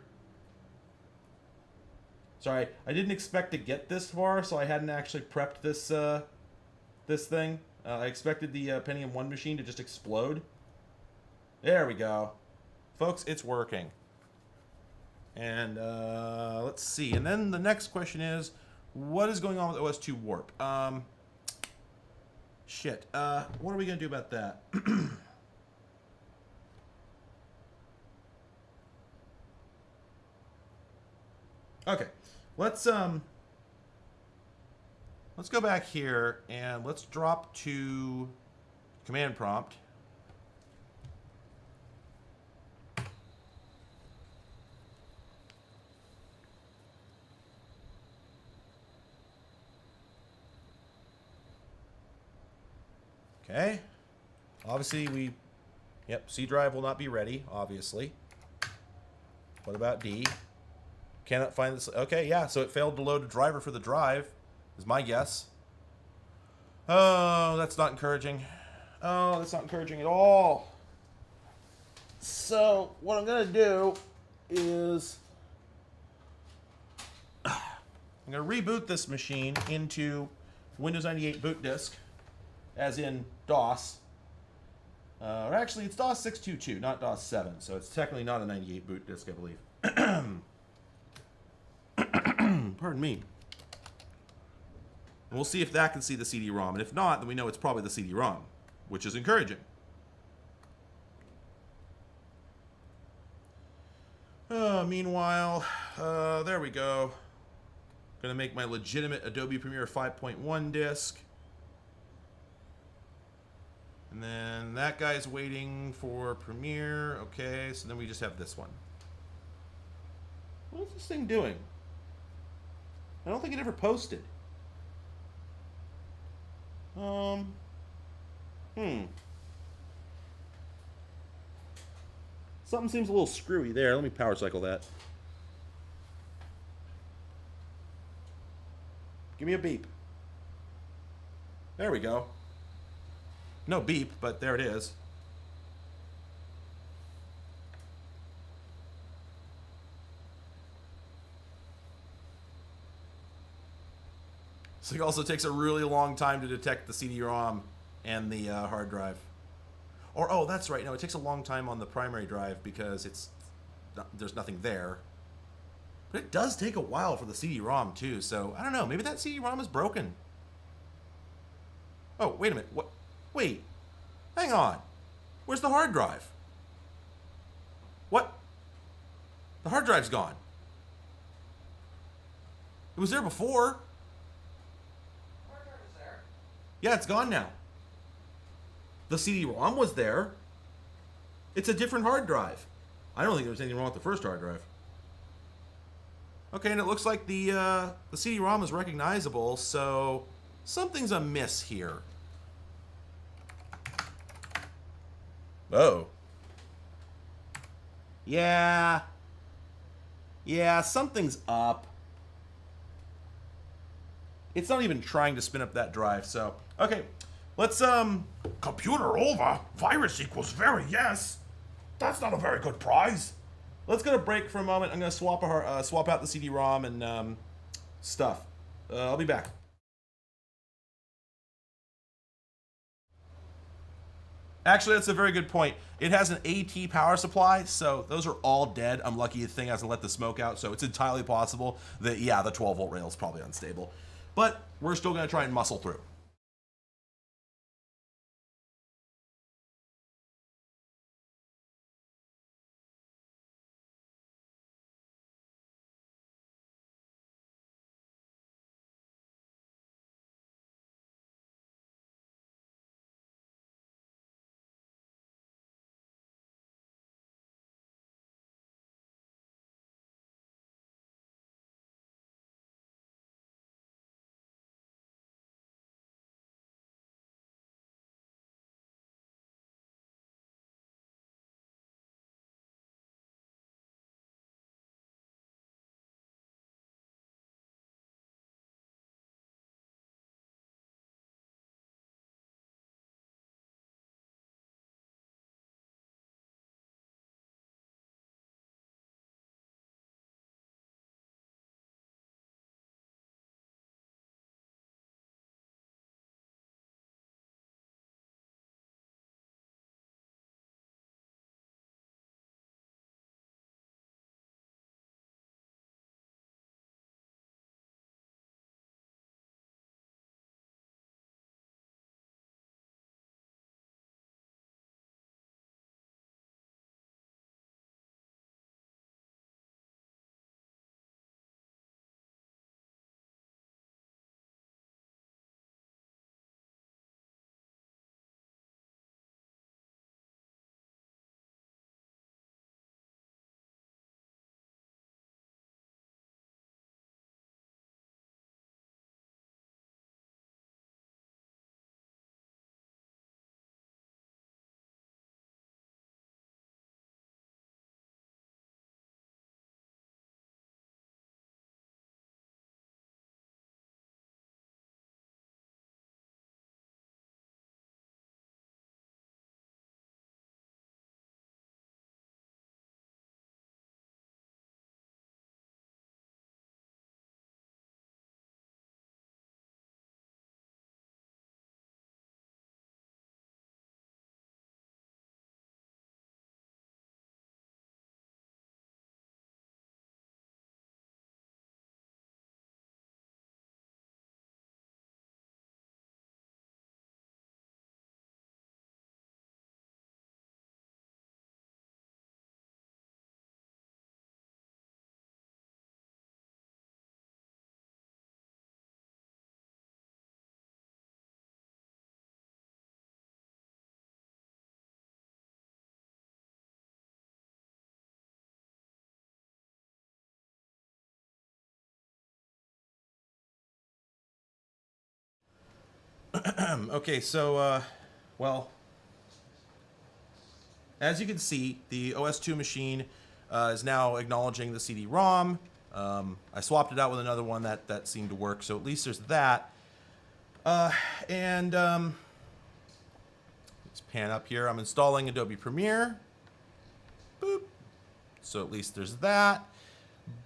Sorry, I didn't expect to get this far, so I hadn't actually prepped this this thing. I expected the Pentium 1 machine to just explode. There we go. Folks, it's working. And let's see. And then the next question is, what is going on with OS 2 Warp? Shit. What are we going to do about that? Okay. Let's go back here and let's drop to command prompt. Okay. Obviously yep, C drive will not be ready, obviously. What about D? Cannot find this. Okay, yeah, so it failed to load a driver for the drive, is my guess. Oh, that's not encouraging. Oh, that's not encouraging at all. So, what I'm going to do is I'm going to reboot this machine into Windows 98 boot disk, as in DOS. Or actually, it's DOS 622, not DOS 7, so it's technically not a 98 boot disk, I believe. Pardon me. And we'll see if that can see the CD-ROM. And if not, then we know it's probably the CD-ROM, which is encouraging. Meanwhile, there we go. Gonna make my legitimate Adobe Premiere 5.1 disk. And then that guy's waiting for Premiere. Okay, so then we just have this one. What is this thing doing? I don't think it ever posted. Something seems a little screwy there. Let me power cycle that. Give me a beep. There we go. No beep, but there it is. So it also takes a really long time to detect the CD-ROM and the hard drive. Or, oh, that's right. No, it takes a long time on the primary drive because there's nothing there. But it does take a while for the CD-ROM, too. So, I don't know. Maybe that CD-ROM is broken. Oh, wait a minute. What? Wait. Hang on. Where's the hard drive? What? The hard drive's gone. It was there before. Hard drive is there. Yeah, it's gone now. The CD-ROM was there. It's a different hard drive. I don't think there was anything wrong with the first hard drive. Okay, and it looks like the CD-ROM is recognizable, so something's amiss here. Oh. Yeah, something's up. It's not even trying to spin up that drive, so okay. Let's Computer over. Virus equals very yes. That's not a very good prize. let's get a break for a moment. I'm gonna swap out the CD-ROM and stuff. I'll be back. Actually, that's a very good point. It has an AT power supply, so those are all dead. I'm lucky the thing hasn't let the smoke out, so it's entirely possible that, yeah, the 12-volt rail is probably unstable. But we're still going to try and muscle through. Okay, so, well, as you can see, the OS2 machine is now acknowledging the CD-ROM. I swapped it out with another one that seemed to work, so at least there's that. Let's pan up here. I'm installing Adobe Premiere. Boop. So at least there's that.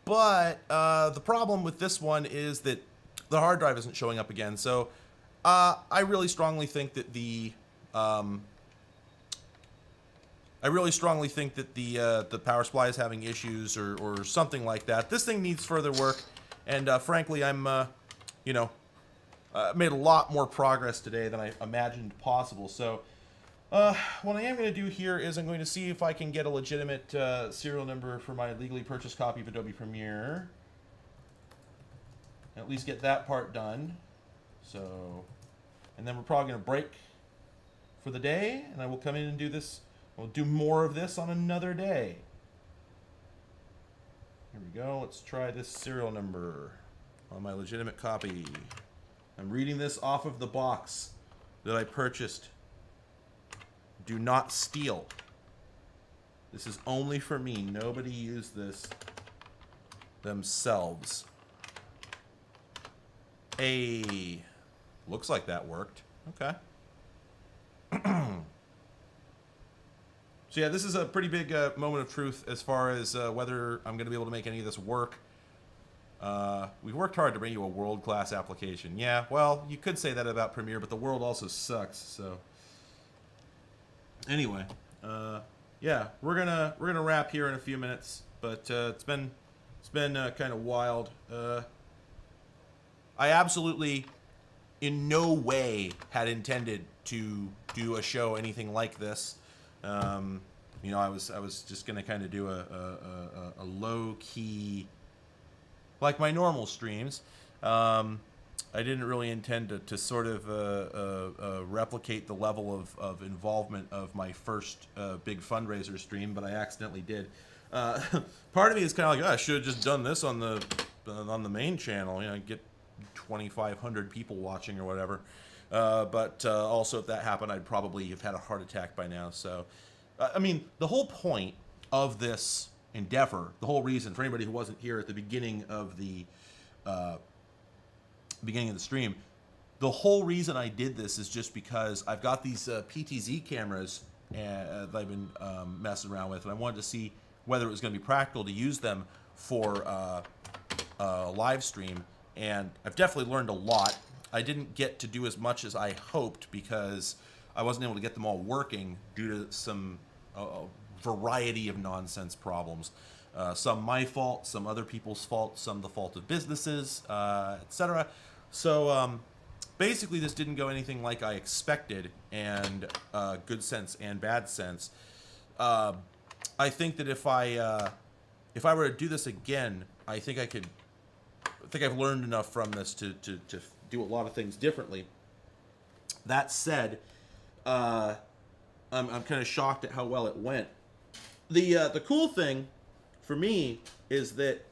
But the problem with this one is that the hard drive isn't showing up again. So I really strongly think that the the power supply is having issues or something like that. This thing needs further work, and frankly, I'm made a lot more progress today than I imagined possible. So what I am going to do here is I'm going to see if I can get a legitimate serial number for my legally purchased copy of Adobe Premiere. At least get that part done. So, and then we're probably going to break for the day, and I will come in and do this. We'll do more of this on another day. Here we go. Let's try this serial number on my legitimate copy. I'm reading this off of the box that I purchased. Do not steal. This is only for me. Nobody used this themselves. Hey, looks like that worked. Okay. So yeah, this is a pretty big moment of truth as far as whether I'm going to be able to make any of this work. We've worked hard to bring you a world-class application. Yeah, well, you could say that about Premiere, but the world also sucks. So anyway, yeah, we're gonna wrap here in a few minutes. But it's been kind of wild. I absolutely, in no way, had intended to do a show anything like this. You know, I was just gonna kind of do a low key, like my normal streams. I didn't really intend to sort of replicate the level of involvement of my first big fundraiser stream, but I accidentally did. Part of me is kind of like, oh, I should have just done this on the main channel. You know, get 2,500 people watching or whatever. But also, if that happened, I'd probably have had a heart attack by now. So, I mean, the whole point of this endeavor, the whole reason for anybody who wasn't here at the beginning of the stream, the whole reason I did this is just because I've got these PTZ cameras that I've been messing around with, and I wanted to see whether it was going to be practical to use them for a live stream. And I've definitely learned a lot. I didn't get to do as much as I hoped because I wasn't able to get them all working due to some variety of nonsense problems. Some my fault, some other people's fault, some the fault of businesses, etc. So basically this didn't go anything like I expected, and good sense and bad sense. I think that if I were to do this again, I think I've learned enough from this to do a lot of things differently. That said, I'm kind of shocked at how well it went. The cool thing for me is that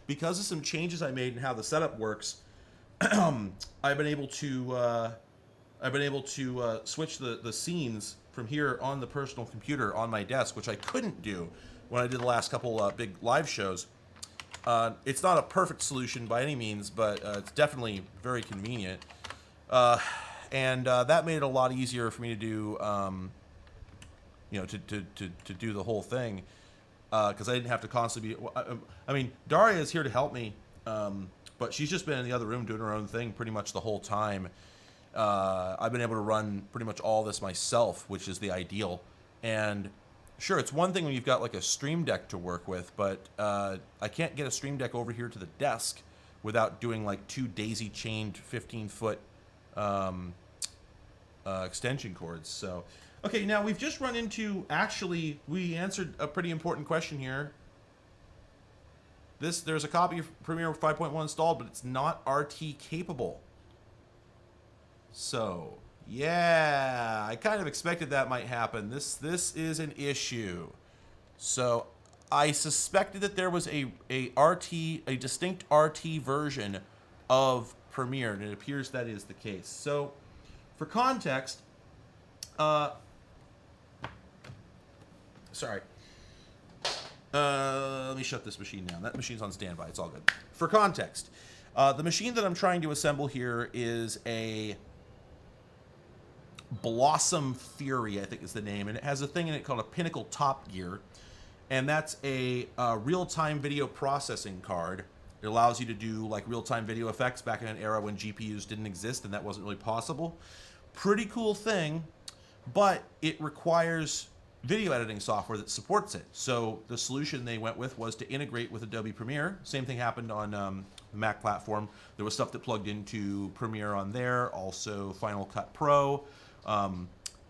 because of some changes I made in how the setup works, I've been able to switch the scenes from here on the personal computer on my desk, which I couldn't do when I did the last couple big live shows. It's not a perfect solution by any means, but it's definitely very convenient. And that made it a lot easier for me to do, to do the whole thing, because I didn't have to constantly be. I mean, Daria is here to help me, but she's just been in the other room doing her own thing pretty much the whole time. I've been able to run pretty much all this myself, which is the ideal. And sure, it's one thing when you've got like a Stream Deck to work with, but I can't get a Stream Deck over here to the desk without doing like 2 daisy-chained 15-foot extension cords. So, okay, now we've just run into, actually, we answered a pretty important question here. There's a copy of Premiere 5.1 installed, but it's not RT capable. So, yeah, I kind of expected that might happen. This is an issue. So I suspected that there was a distinct RT version of Premiere, and it appears that is the case. So for context, sorry. Let me shut this machine down. That machine's on standby. It's all good. For context, the machine that I'm trying to assemble here is a Blossom Fury, I think is the name, and it has a thing in it called a Pinnacle Top Gear, and that's a real-time video processing card It allows you to do like real-time video effects back in an era when GPUs didn't exist and that wasn't really possible. Pretty cool thing, but it requires video editing software that supports it. So the solution they went with was to integrate with Adobe Premiere. Same thing happened on the Mac platform. There was stuff that plugged into Premiere on there, also Final Cut Pro.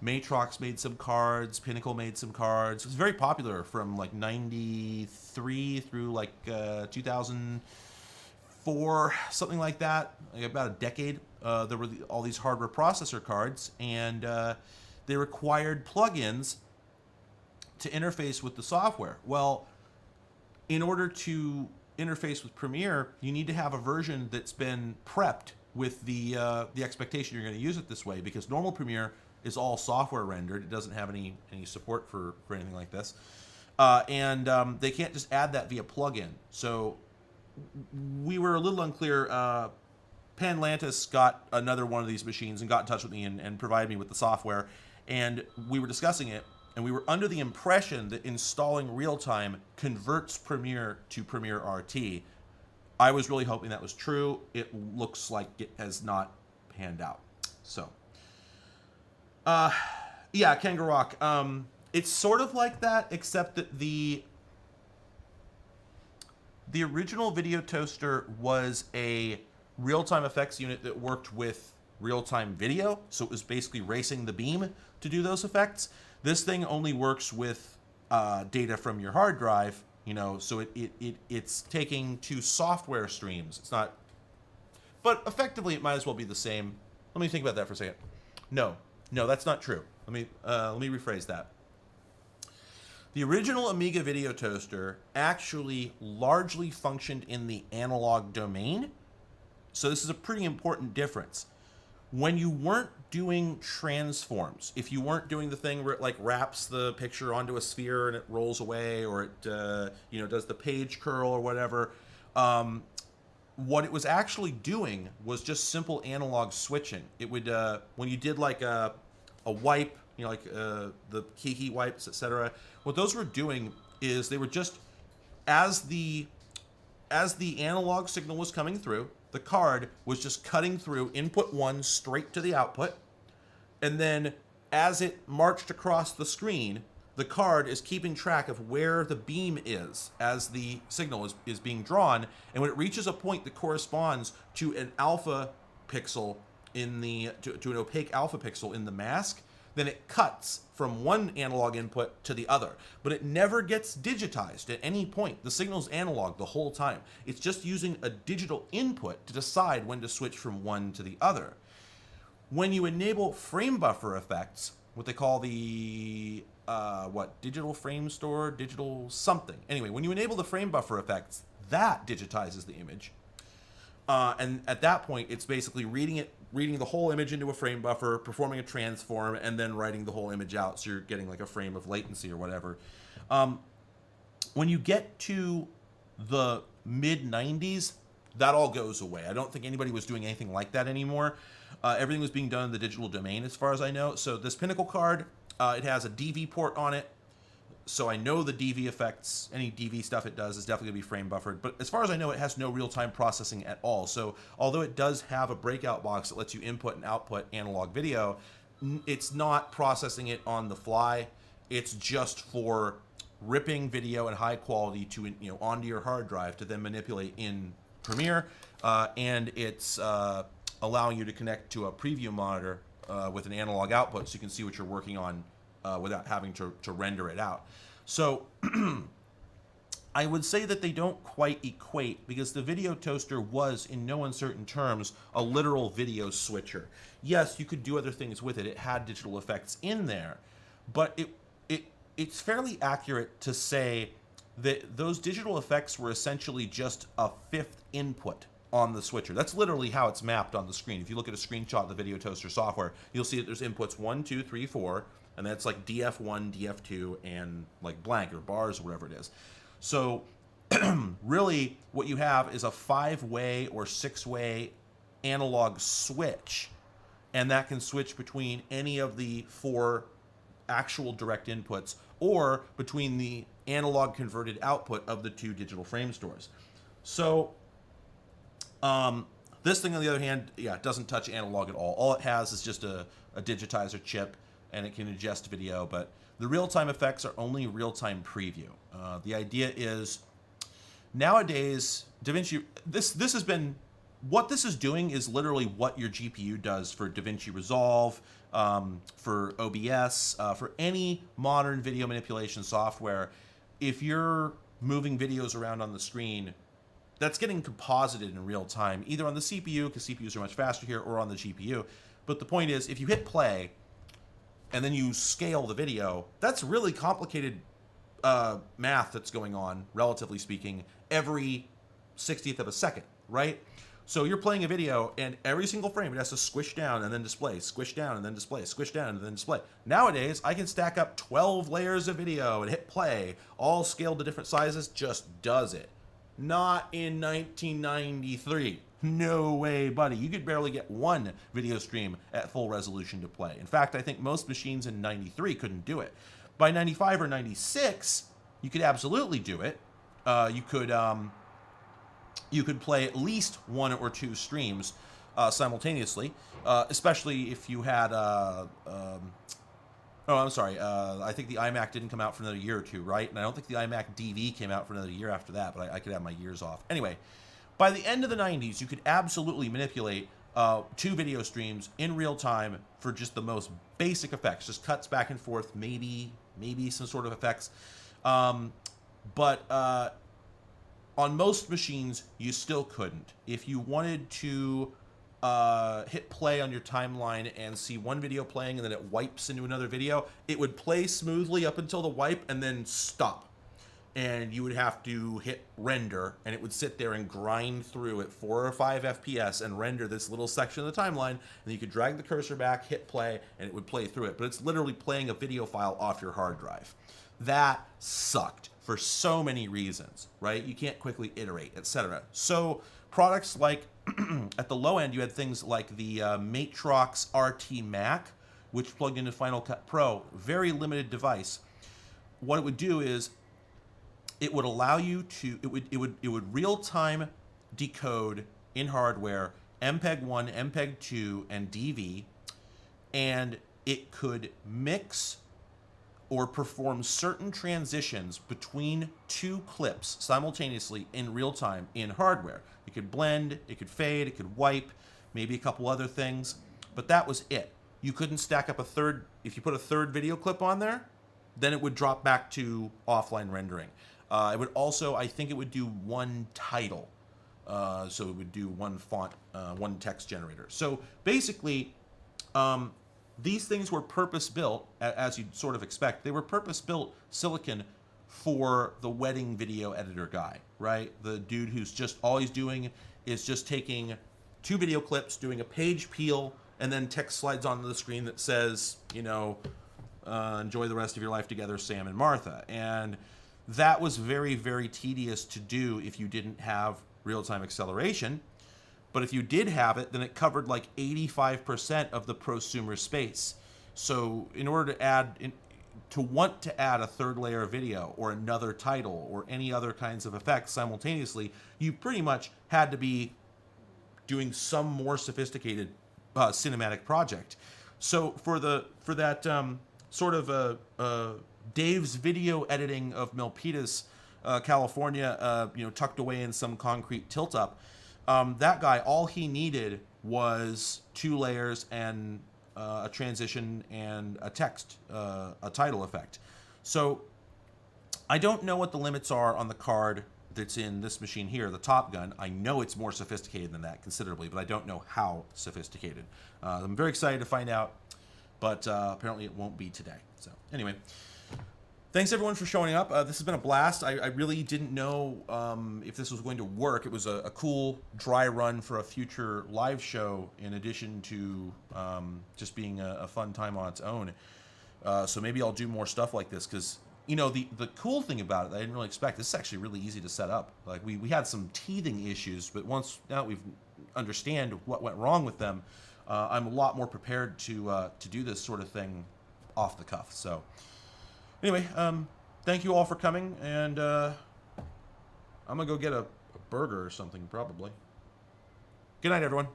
Matrox made some cards, Pinnacle made some cards. It was very popular from like 93 through like 2004, something like that, like about a decade. There were all these hardware processor cards, and they required plugins to interface with the software. Well, in order to interface with Premiere, you need to have a version that's been prepped with the expectation you're going to use it this way, because normal Premiere is all software rendered. It doesn't have any support for anything like this. And they can't just add that via plugin. So we were a little unclear. Panlantis got another one of these machines and got in touch with me and provided me with the software. And we were discussing it, and we were under the impression that installing real-time converts Premiere to Premiere RT. I was really hoping that was true. It looks like it has not panned out. So, yeah, Kangaroo. It's sort of like that, except that the original Video Toaster was a real-time effects unit that worked with real-time video, so it was basically racing the beam to do those effects. This thing only works with data from your hard drive, so it's taking two software streams. It's not, but effectively it might as well be the same. Let me think about that for a second. No, that's not true. Let me rephrase that. The original Amiga Video Toaster actually largely functioned in the analog domain. So this is a pretty important difference. When you weren't doing transforms, if you weren't doing the thing where it like wraps the picture onto a sphere and it rolls away, or it does the page curl or whatever, what it was actually doing was just simple analog switching. It would when you did like a wipe, the key wipes, etc. What those were doing is they were just, as the analog signal was coming through, the card was just cutting through input 1 straight to the output, and then as it marched across the screen, the card is keeping track of where the beam is as the signal is being drawn, and when it reaches a point that corresponds to an alpha pixel to an opaque alpha pixel in the mask, then it cuts from one analog input to the other. But it never gets digitized at any point. The signal's analog the whole time. It's just using a digital input to decide when to switch from one to the other. When you enable frame buffer effects, what they call the, digital frame store, digital something. Anyway, when you enable the frame buffer effects, that digitizes the image. And at that point, it's basically reading the whole image into a frame buffer, performing a transform, and then writing the whole image out, so you're getting like a frame of latency or whatever. When you get to the mid-90s, that all goes away. I don't think anybody was doing anything like that anymore. Everything was being done in the digital domain, as far as I know. So this Pinnacle card, it has a DV port on it. So I know the DV effects, any DV stuff it does is definitely going to be frame buffered. But as far as I know, it has no real-time processing at all. So although it does have a breakout box that lets you input and output analog video, it's not processing it on the fly. It's just for ripping video in high quality to onto your hard drive to then manipulate in Premiere. And it's allowing you to connect to a preview monitor with an analog output so you can see what you're working on without having to render it out. So I would say that they don't quite equate, because the Video Toaster was, in no uncertain terms, a literal video switcher. Yes, you could do other things with it. It had digital effects in there, but it's fairly accurate to say that those digital effects were essentially just a fifth input on the switcher. That's literally how it's mapped on the screen. If you look at a screenshot of the Video Toaster software, you'll see that there's inputs 1, 2, 3, 4, and that's like DF1, DF2, and like blank or bars or whatever it is. So really what you have is a 5-way or 6-way analog switch, and that can switch between any of the 4 actual direct inputs or between the analog converted output of the 2 digital frame stores. So This thing, on the other hand, yeah, it doesn't touch analog at all. All it has is just a digitizer chip, and it can ingest video, but the real-time effects are only real-time preview. The idea is, nowadays, DaVinci, this has been, what this is doing is literally what your GPU does for DaVinci Resolve, for OBS, for any modern video manipulation software. If you're moving videos around on the screen, that's getting composited in real time, either on the CPU, because CPUs are much faster here, or on the GPU. But the point is, if you hit play, and then you scale the video, that's really complicated math that's going on, relatively speaking, every 60th of a second, right? So you're playing a video, and every single frame, it has to squish down and then display, squish down and then display, squish down and then display. Nowadays, I can stack up 12 layers of video and hit play, all scaled to different sizes, just does it. Not in 1993. No way, buddy. You could barely get one video stream at full resolution to play. In fact, I think most machines in 93 couldn't do it. By 95 or 96, you could absolutely do it. You could play at least one or two streams simultaneously, especially if you had oh, I'm sorry. I think the iMac didn't come out for another year or two, right? And I don't think the iMac DV came out for another year after that, but I could have my years off. Anyway, by the end of the 90s, you could absolutely manipulate two video streams in real time for just the most basic effects. Just cuts back and forth, maybe some sort of effects. But on most machines, you still couldn't. If you wanted to hit play on your timeline and see one video playing and then it wipes into another video, it would play smoothly up until the wipe and then stop. And you would have to hit render, and it would sit there and grind through at 4 or 5 FPS and render this little section of the timeline, and then you could drag the cursor back, hit play, and it would play through it. But it's literally playing a video file off your hard drive. That sucked for so many reasons, right? You can't quickly iterate, etc. So products like, at the low end, you had things like the Matrox RT Mac, which plugged into Final Cut Pro, very limited device. What it would do is, it would allow you to, it would real-time decode in hardware MPEG-1, MPEG-2, and DV, and it could mix or perform certain transitions between two clips simultaneously in real time in hardware. It could blend, it could fade, it could wipe, maybe a couple other things, but that was it. You couldn't stack up a third, if you put a third video clip on there, then it would drop back to offline rendering. It would also, I think it would do one title. So it would do one font, one text generator. So basically, these things were purpose-built, as you'd sort of expect. They were purpose-built silicon for the wedding video editor guy, right? The dude who's just, all he's doing is just taking two video clips, doing a page peel, and then text slides onto the screen that says, you know, enjoy the rest of your life together, Sam and Martha. And that was very, very tedious to do if you didn't have real-time acceleration. But if you did have it, then it covered like 85% of the prosumer space. So in order to add, to want to add a third layer of video or another title or any other kinds of effects simultaneously, you pretty much had to be doing some more sophisticated cinematic project. So for that sort of Dave's video editing of Milpitas, California, you know, tucked away in some concrete tilt-up, that guy, all he needed was 2 layers and a transition and a text, a title effect. So I don't know what the limits are on the card that's in this machine here, the Top Gun. I know it's more sophisticated than that considerably, but I don't know how sophisticated. I'm very excited to find out, but apparently it won't be today. So anyway. Thanks everyone for showing up. This has been a blast. I really didn't know if this was going to work. It was a cool dry run for a future live show in addition to just being a fun time on its own. So maybe I'll do more stuff like this because, you know, the cool thing about it that I didn't really expect, this is actually really easy to set up. Like we had some teething issues, but now that we've understand what went wrong with them, I'm a lot more prepared to do this sort of thing off the cuff. So. Anyway, thank you all for coming, and I'm going to go get a burger or something, probably. Good night, everyone.